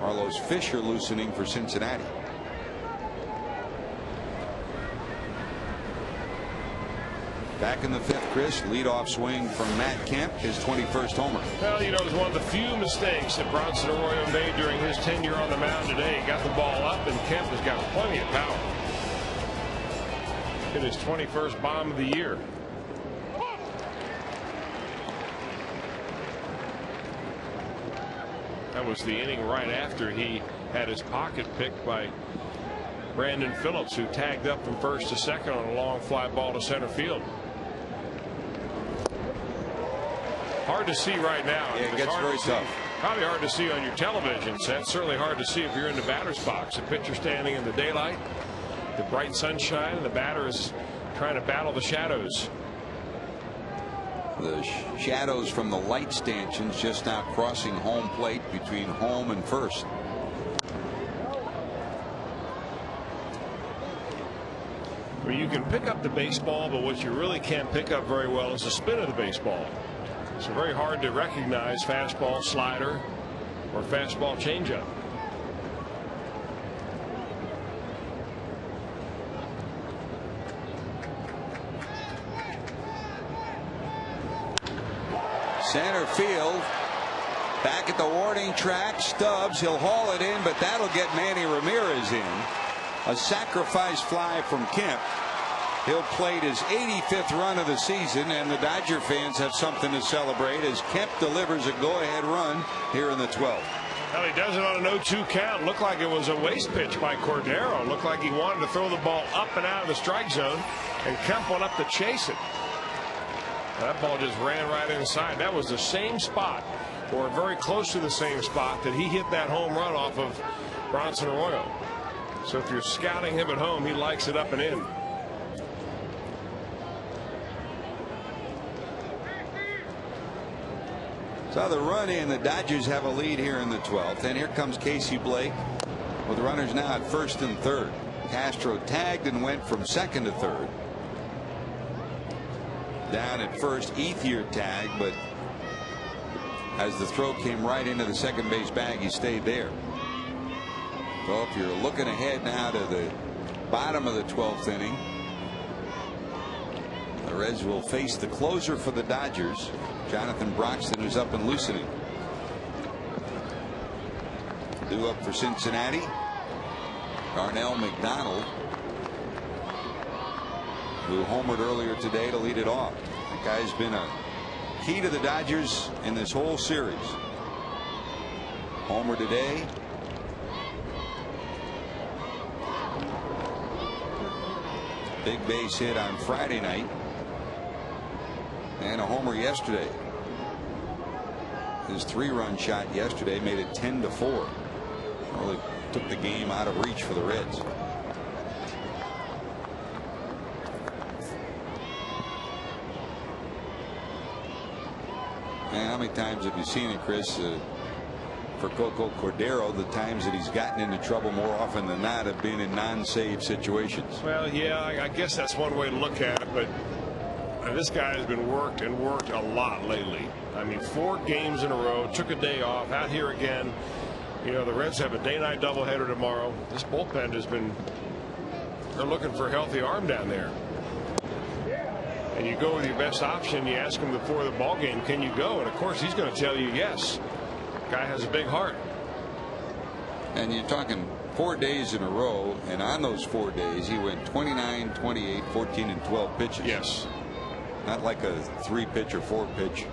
Carlos Fisher loosening for Cincinnati. Back in the 5th, Chris, leadoff swing from Matt Kemp, his 21st homer. Well, you know, it was one of the few mistakes that Bronson Arroyo made during his tenure on the mound today. He got the ball up, and Kemp has got plenty of power. Hit his 21st bomb of the year. That was the inning right after he had his pocket picked by Brandon Phillips, who tagged up from first to second on a long fly ball to center field. Hard to see right now. Yeah, it gets very tough. Probably hard to see on your television set. Certainly hard to see if you're in the batter's box. The pitcher standing in the daylight, the bright sunshine, and the batter is trying to battle the shadows. The shadows from the light stanchions just now crossing home plate between home and first. Well, you can pick up the baseball, but what you really can't pick up very well is the spin of the baseball. It's very hard to recognize fastball, slider, or fastball changeup. Center field. Back at the warning track. Stubbs. He'll haul it in, but that'll get Manny Ramirez in. A sacrifice fly from Kemp. He'll play his 85th run of the season, and the Dodger fans have something to celebrate as Kemp delivers a go-ahead run here in the 12th. Well, he does it on an 0-2 count. Looked like it was a waste pitch by Cordero. Looked like he wanted to throw the ball up and out of the strike zone. And Kemp went up to chase it. That ball just ran right inside. That was the same spot, or very close to the same spot, that he hit that home run off of Bronson Arroyo. So if you're scouting him at home, he likes it up and in. So the run in, the Dodgers have a lead here in the 12th, and here comes Casey Blake with runners now at first and third. Castro tagged and went from second to third. Down at first, Ethier tagged, but as the throw came right into the second base bag, he stayed there. So if you're looking ahead now to the bottom of the 12th inning, the Reds will face the closer for the Dodgers, Jonathan Broxton, who's up and loosening. Due up for Cincinnati, Darnell McDonald, who homered earlier today to lead it off. The guy's been a key to the Dodgers in this whole series. Homer today. Big base hit on Friday night. And a homer yesterday. His 3-run shot yesterday made it 10-4. Really took the game out of reach for the Reds. And how many times have you seen it, Chris? For Coco Cordero, the times that he's gotten into trouble more often than not have been in non-save situations. Well, yeah, I guess that's one way to look at it, but this guy has been worked and worked a lot lately. I mean, 4 games in a row, took a day off, out here again. You know, the Reds have a day-night doubleheader tomorrow. This bullpen has been, they're looking for a healthy arm down there. And you go with your best option. You ask him before the ball game, can you go? And of course, he's going to tell you yes. Guy has a big heart. And you're talking 4 days in a row, and on those 4 days, he went 29, 28, 14, and 12 pitches. Yes. Not like a 3-pitch or 4-pitch,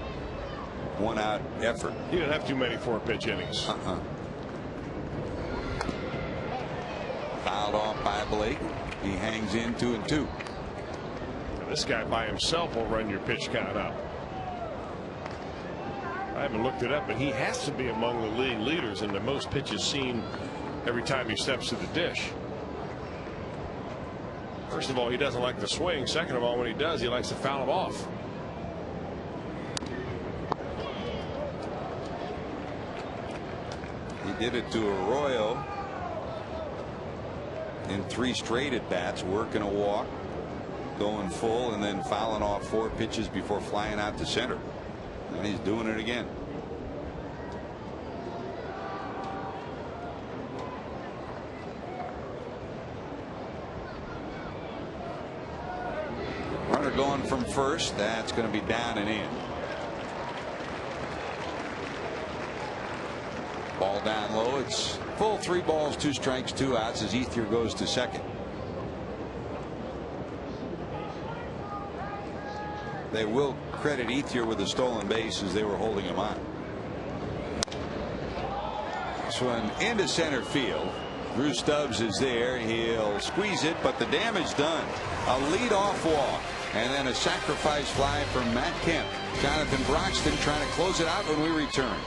1-out effort. He didn't have too many 4-pitch innings. Fouled off by Blake. He hangs in 2-2. This guy by himself will run your pitch count up. I haven't looked it up, but he has to be among the league leaders in the most pitches seen every time he steps to the dish. First of all, he doesn't like the swing. Second of all, when he does, he likes to foul him off. He did it to Arroyo in 3 straight at bats, working a walk, going full, and then fouling off 4 pitches before flying out to center. And he's doing it again. Runner going from first. That's going to be down and in. Ball down low. It's full 3 balls, 2 strikes, 2 outs as Ethier goes to second. They will credit Ethier with a stolen base as they were holding him on. This one into center field. Drew Stubbs is there. He'll squeeze it, but the damage done. A leadoff walk and then a sacrifice fly from Matt Kemp. Jonathan Broxton trying to close it out when we return.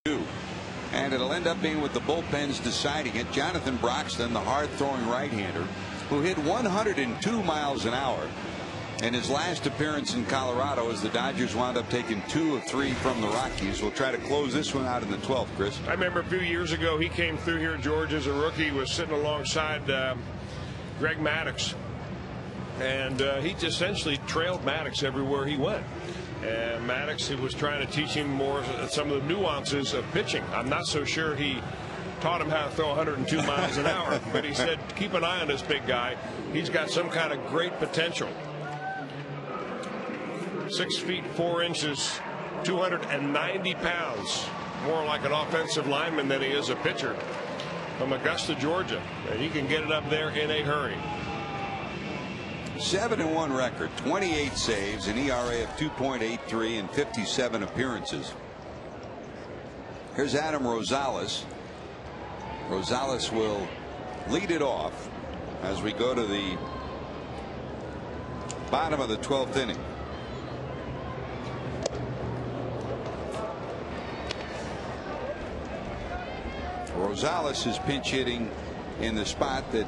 And it'll end up being with the bullpens deciding it. Jonathan Broxton, the hard-throwing right-hander, who hit 102 miles an hour in his last appearance in Colorado, as the Dodgers wound up taking 2 of 3 from the Rockies. We'll try to close this one out in the 12th, Chris. I remember a few years ago he came through here, George, as a rookie. He was sitting alongside Greg Maddux, and he essentially trailed Maddux everywhere he went. And Maddux, he was trying to teach him more some of the nuances of pitching. I'm not so sure he taught him how to throw 102 miles an hour, but he said, keep an eye on this big guy. He's got some kind of great potential. 6 feet 4 inches, 290 pounds, more like an offensive lineman than he is a pitcher, from Augusta, Georgia. And he can get it up there in a hurry. 7-1 record, 28 saves, an ERA of 2.83 and 57 appearances. Here's Adam Rosales. Rosales will lead it off as we go to the bottom of the 12th inning. Rosales is pinch hitting in the spot that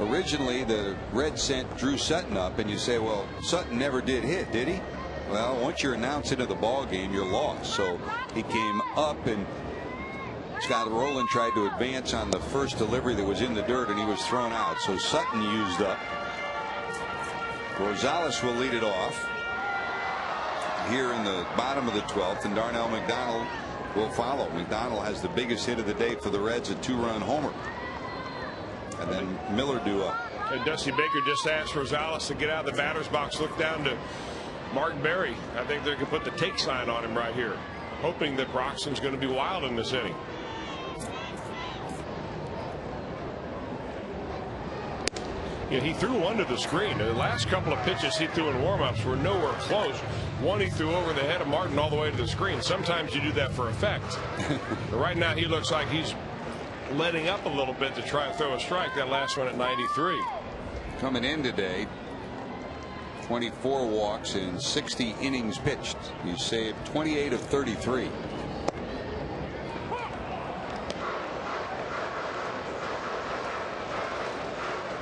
originally the Reds sent Drew Sutton up, and you say, well, Sutton never did hit, did he? Well, once you're announced into the ball game, you're lost. So he came up, and Scott Rowland tried to advance on the first delivery that was in the dirt, and he was thrown out. So Sutton used up. Rosales will lead it off here in the bottom of the 12th, and Darnell McDonald will follow. McDonald has the biggest hit of the day for the Reds, a 2-run homer. And then Miller due up. And Dusty Baker just asked Rosales to get out of the batter's box, look down to Mark Berry. I think they can put the take sign on him right here, hoping that Broxton's going to be wild in this inning. You know, he threw one to the screen. The last couple of pitches he threw in warmups were nowhere close. One he threw over the head of Martin all the way to the screen. Sometimes you do that for effect. But right now he looks like he's letting up a little bit to try and throw a strike. That last one at 93. Coming in today, 24 walks in 60 innings pitched. He saved 28 of 33.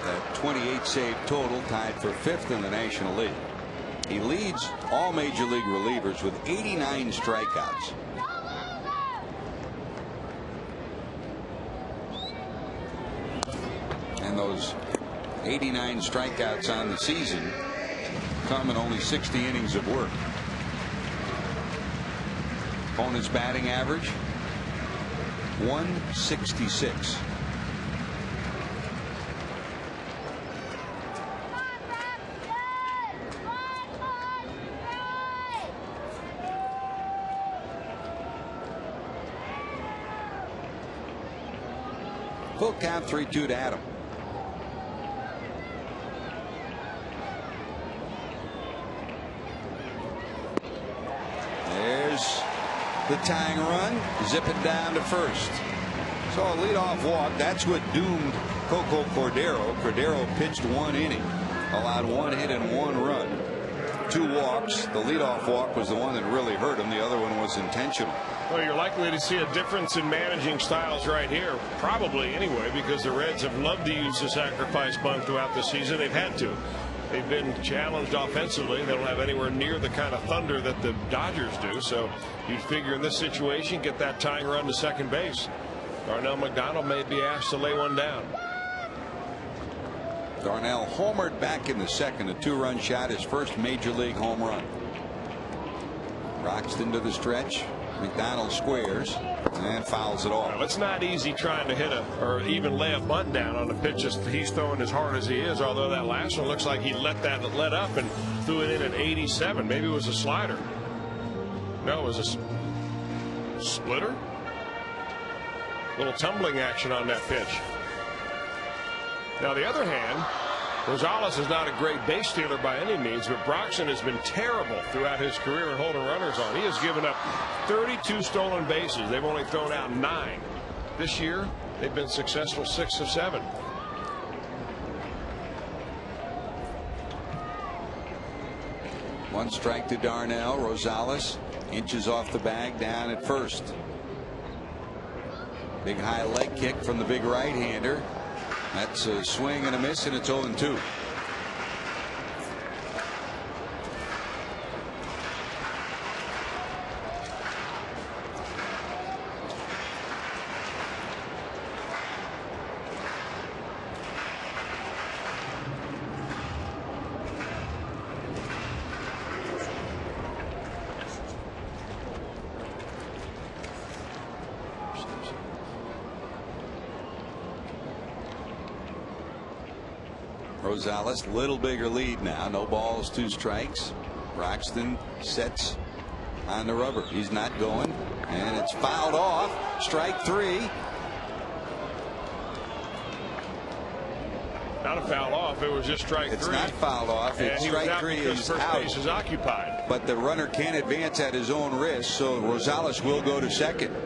That 28 save total tied for 5th in the National League. He leads all major league relievers with 89 strikeouts. And those 89 strikeouts on the season come in only 60 innings of work. Opponent's batting average 166. Full count, 3-2 to Adam. There's the tying run. Zip it down to first. So a leadoff walk. That's what doomed Coco Cordero. Cordero pitched 1 inning, allowed 1 hit and 1 run. 2 walks. The leadoff walk was the one that really hurt him. The other one was intentional. Well, you're likely to see a difference in managing styles right here, probably anyway, because the Reds have loved to use the sacrifice bunt throughout the season. They've had to. They've been challenged offensively. They don't have anywhere near the kind of thunder that the Dodgers do. So you'd figure in this situation, get that tying run to second base. Darnell McDonald may be asked to lay one down. Darnell homered back in the second, a 2-run shot, his first major league home run. Rocks into the stretch. McDonald squares and fouls it off. Well, it's not easy trying to hit or even lay a bunt down on a pitch he's throwing as hard as he is, although that last one looks like he let up and threw it in at 87. Maybe it was a slider. No, it was a splitter. Little tumbling action on that pitch. Now, the other hand, Rosales is not a great base stealer by any means, but Broxton has been terrible throughout his career in holding runners on. He has given up 32 stolen bases. They've only thrown out 9. This year, they've been successful 6 of 7. One strike to Darnell. Rosales inches off the bag down at first. Big high leg kick from the big right-hander. That's a swing and a miss, and it's 0-2. Rosales, little bigger lead now. No balls, 2 strikes. Broxton sets on the rubber. He's not going, and it's fouled off. Strike 3. Not a foul off. It was just strike 3. It's not fouled off. It's strike 3 is first out. Base is occupied. But the runner can't advance at his own risk, so Rosales will go to second.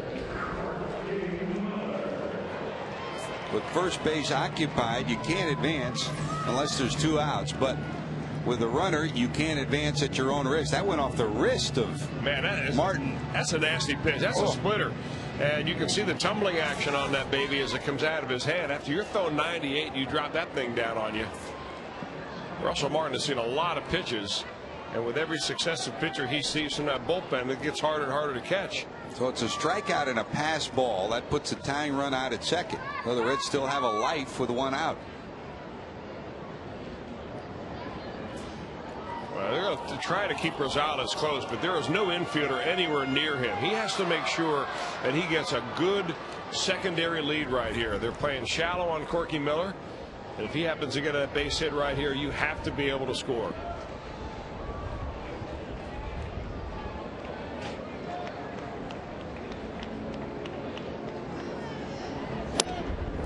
With first base occupied, you can't advance unless there's 2 outs. But with a runner, you can't advance at your own risk. That went off the wrist of Martin. That's a nasty pitch. That's a splitter. And you can see the tumbling action on that baby as it comes out of his hand. After you're throwing 98, you drop that thing down on you. Russell Martin has seen a lot of pitches. And with every successive pitcher he sees from that bullpen, it gets harder and harder to catch. So it's a strikeout and a pass ball. That puts a tying run out at second. So the Reds still have a life with 1 out. Well, they're going to try to keep Rosales close, but there is no infielder anywhere near him. He has to make sure that he gets a good secondary lead right here. They're playing shallow on Corky Miller. And if he happens to get a base hit right here, you have to be able to score.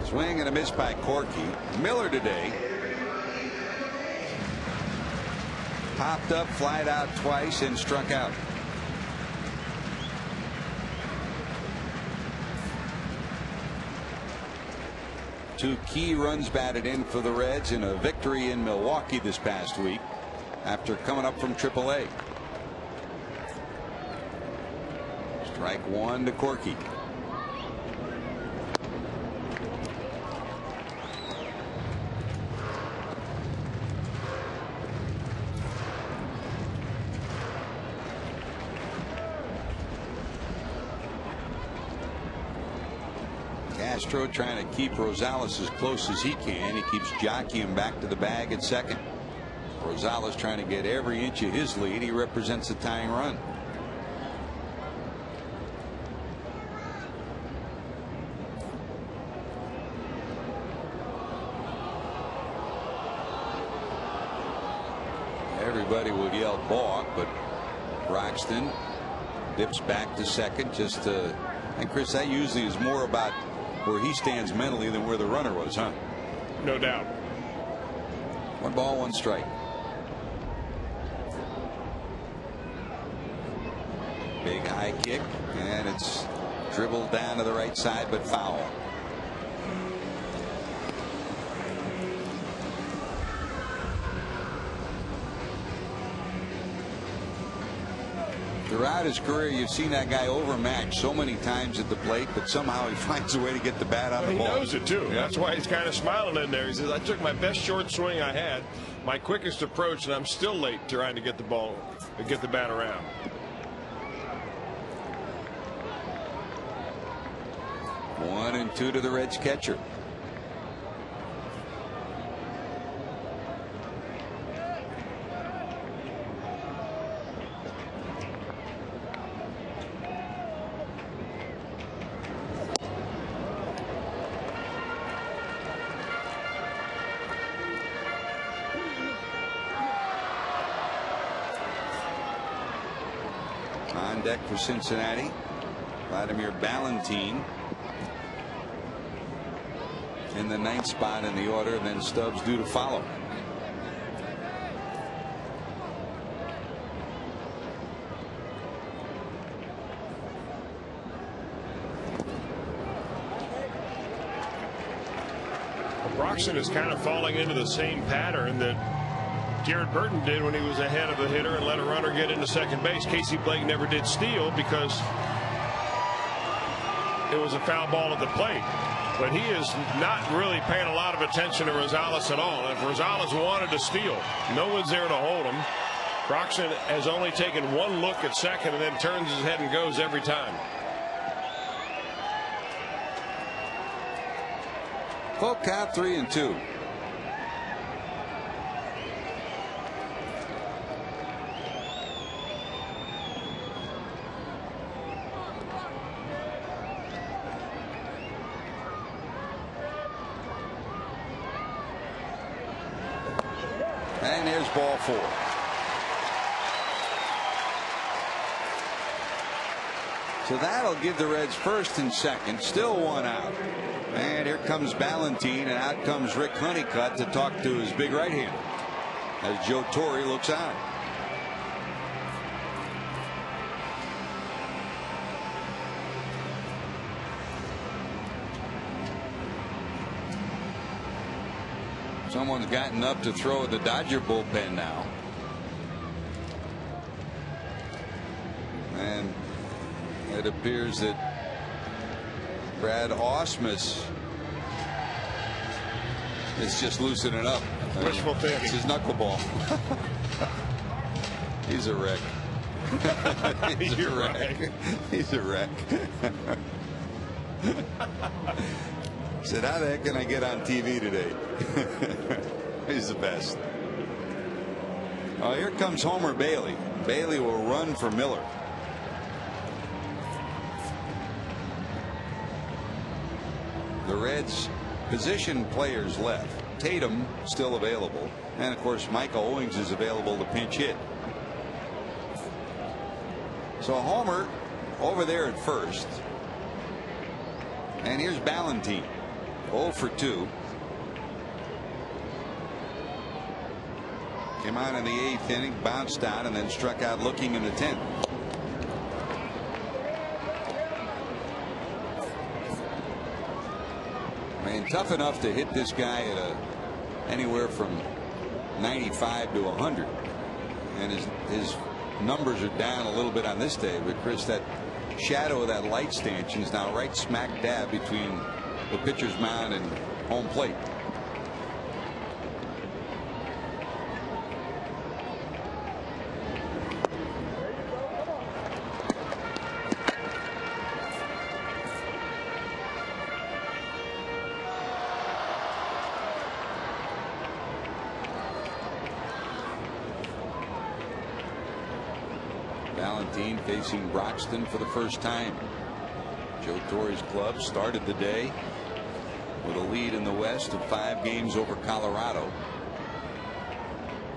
Swing and a miss by Corky. Miller today popped up, flied out twice, and struck out. Two key runs batted in for the Reds in a victory in Milwaukee this past week after coming up from AAA. Strike 1 to Corky. Castro trying to keep Rosales as close as he can. He keeps jockeying back to the bag at second. Rosales trying to get every inch of his lead. He represents the tying run. Everybody will yell balk, but Broxton dips back to second just to. And Chris, that usually is more about where he stands mentally than where the runner was, huh? No doubt. 1 ball, 1 strike. Big high kick, and it's dribbled down to the right side, but foul. Throughout his career, you've seen that guy overmatched so many times at the plate, but somehow he finds a way to get the bat on the ball. He knows it too. Yeah. That's why he's kind of smiling in there. He says, I took my best short swing I had, my quickest approach, and I'm still late trying to get the ball, to get the bat around. One and 2 to the Reds catcher. On deck for Cincinnati, Vladimir Ballantyne in the 9th spot in the order, and then Stubbs due to follow. Broxton is kind of falling into the same pattern that Jared Burton did when he was ahead of the hitter and let a runner get into second base. Casey Blake never did steal because it was a foul ball at the plate. But he is not really paying a lot of attention to Rosales at all. If Rosales wanted to steal, no one's there to hold him. Broxton has only taken one look at second and then turns his head and goes every time. Full count, 3-2. And here's ball 4. So that'll give the Reds first and second. Still one out. And here comes Valentine, and out comes Rick Honeycutt to talk to his big right hand as Joe Torre looks out. Someone's gotten up to throw at the Dodger bullpen now. And it appears that Brad Ausmus is just loosening up. Wishful thinking. It's his knuckleball. He's a wreck. He's a wreck. He's a wreck. Said, how the heck can I get on TV today? He's the best. Oh, here comes Homer Bailey. Bailey will run for Miller. The Reds position players left. Tatum still available, and of course Michael Owings is available to pinch hit. So Homer over there at first, and here's Valentine, 0 for 2. Came out in the 8th inning, bounced out, and then struck out looking in the 10th. I mean, tough enough to hit this guy at anywhere from 95 to 100, and his numbers are down a little bit on this day. But Chris, that shadow of that light stanchion is now right smack dab between the pitcher's mound and home plate. Valentine facing Broxton for the first time. Joe Torre's club started the day with a lead in the West of 5 games over Colorado.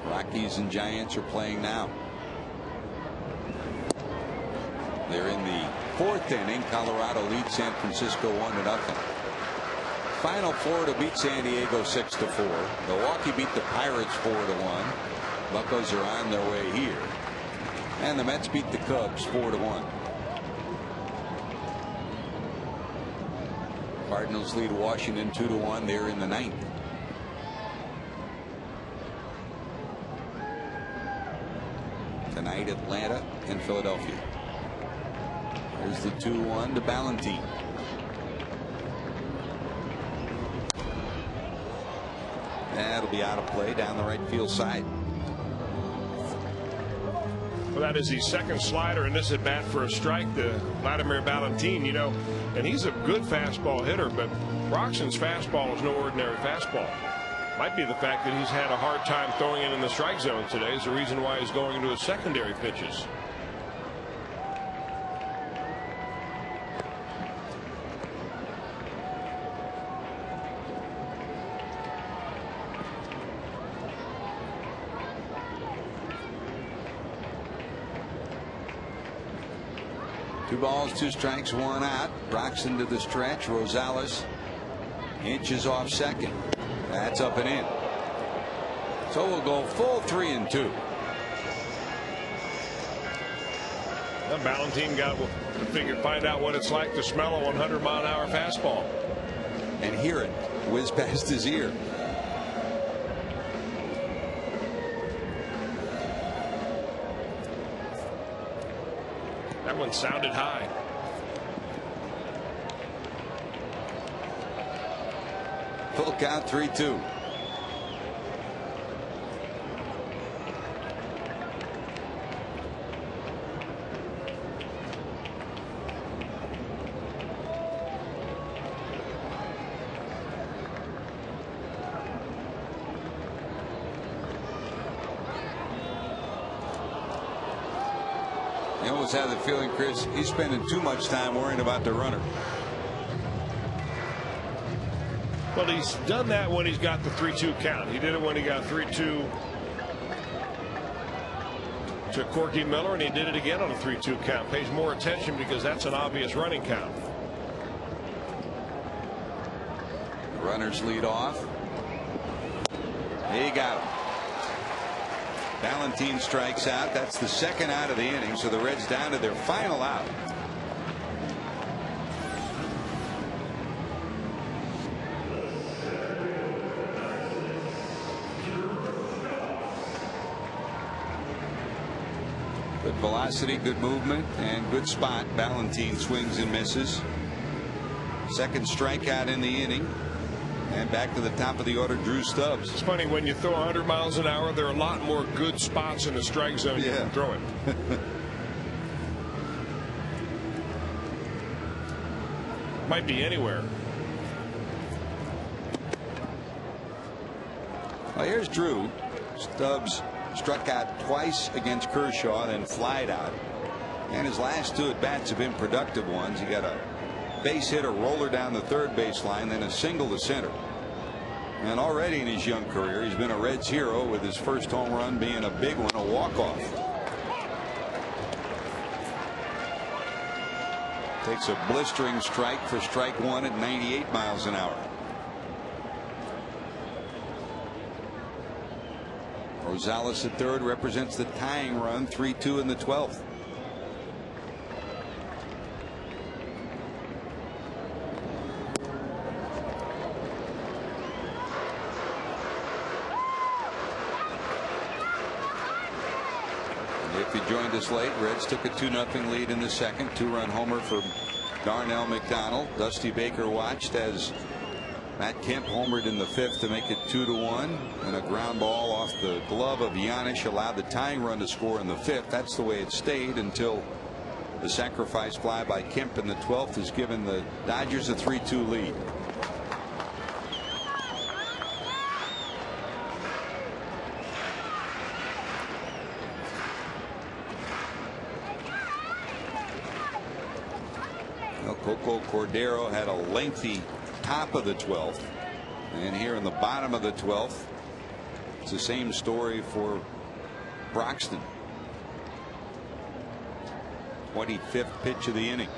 Rockies and Giants are playing now. They're in the 4th inning. Colorado leads San Francisco 1-0. Final Florida beat San Diego 6-4. Milwaukee beat the Pirates 4-1. Buccos are on their way here. And the Mets beat the Cubs 4-1. Cardinals lead Washington 2-1. They're in the 9th. Tonight, Atlanta and Philadelphia. Here's the 2-1 to Valentine. That'll be out of play down the right field side. Well, that is the second slider in this at bat for a strike to Vladimir Valentine. You know, and he's a good fastball hitter, but Broxton's fastball is no ordinary fastball. Might be the fact that he's had a hard time throwing it in the strike zone today is the reason why he's going into his secondary pitches. Two balls, 2 strikes, 1 out. Broxton to the stretch. Rosales inches off second. That's up and in. So we'll go full 3-2. Well, Valentine got to find out what it's like to smell a 100-mile-an-hour fastball and hear it whiz past his ear. That one sounded high. Full count, 3-2. You almost have the feeling, Chris, he's spending too much time worrying about the runner. Well, he's done that when he's got the 3-2 count. He did it when he got 3-2 to Corky Miller, and he did it again on a 3-2 count. Pays more attention because that's an obvious running count. Runners lead off. He got him. Valentine strikes out. That's the second out of the inning, so the Reds down to their final out. Good velocity, good movement, and good spot. Valentine swings and misses. Second strikeout in the inning. And back to the top of the order, Drew Stubbs. It's funny, when you throw 100 miles an hour, there are a lot more good spots in the strike zone you can throw it. Might be anywhere. Well, here's Drew. Stubbs struck out twice against Kershaw, then flied out. And his last two at bats have been productive ones. He got a base hit, a roller down the third base line, then a single to center. And already in his young career, he's been a Reds hero, with his first home run being a big one, a walk-off. Takes a blistering strike for strike one at 98 miles an hour. Rosales at third represents the tying run, 3-2 in the 12th. If you joined us late, Reds took a 2-0 lead in the second. Two-run homer for Darnell McDonald. Dusty Baker watched as Matt Kemp homered in the fifth to make it 2-1, and a ground ball off the glove of Giannis allowed the tying run to score in the fifth. That's the way it stayed until the sacrifice fly by Kemp in the 12th has given the Dodgers a 3-2 lead. Coco Cordero had a lengthy top of the 12th, and here in the bottom of the 12th, it's the same story for Broxton. 25th pitch of the inning.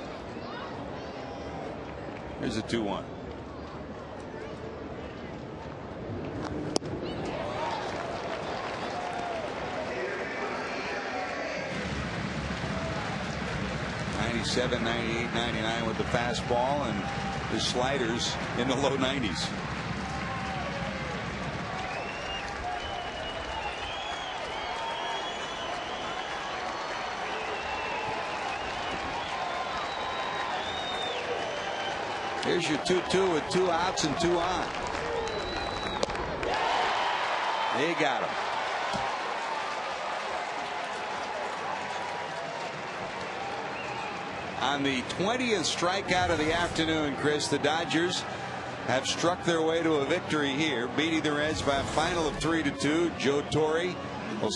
Here's a 2-1. '97, '98, '99 with the fastball, and his sliders in the low 90s. Here's your 2-2 with 2 outs and 2 on. They got him. On the 20th strikeout of the afternoon, Chris, the Dodgers have struck their way to a victory here, beating the Reds by a final of 3-2. Joe Torre will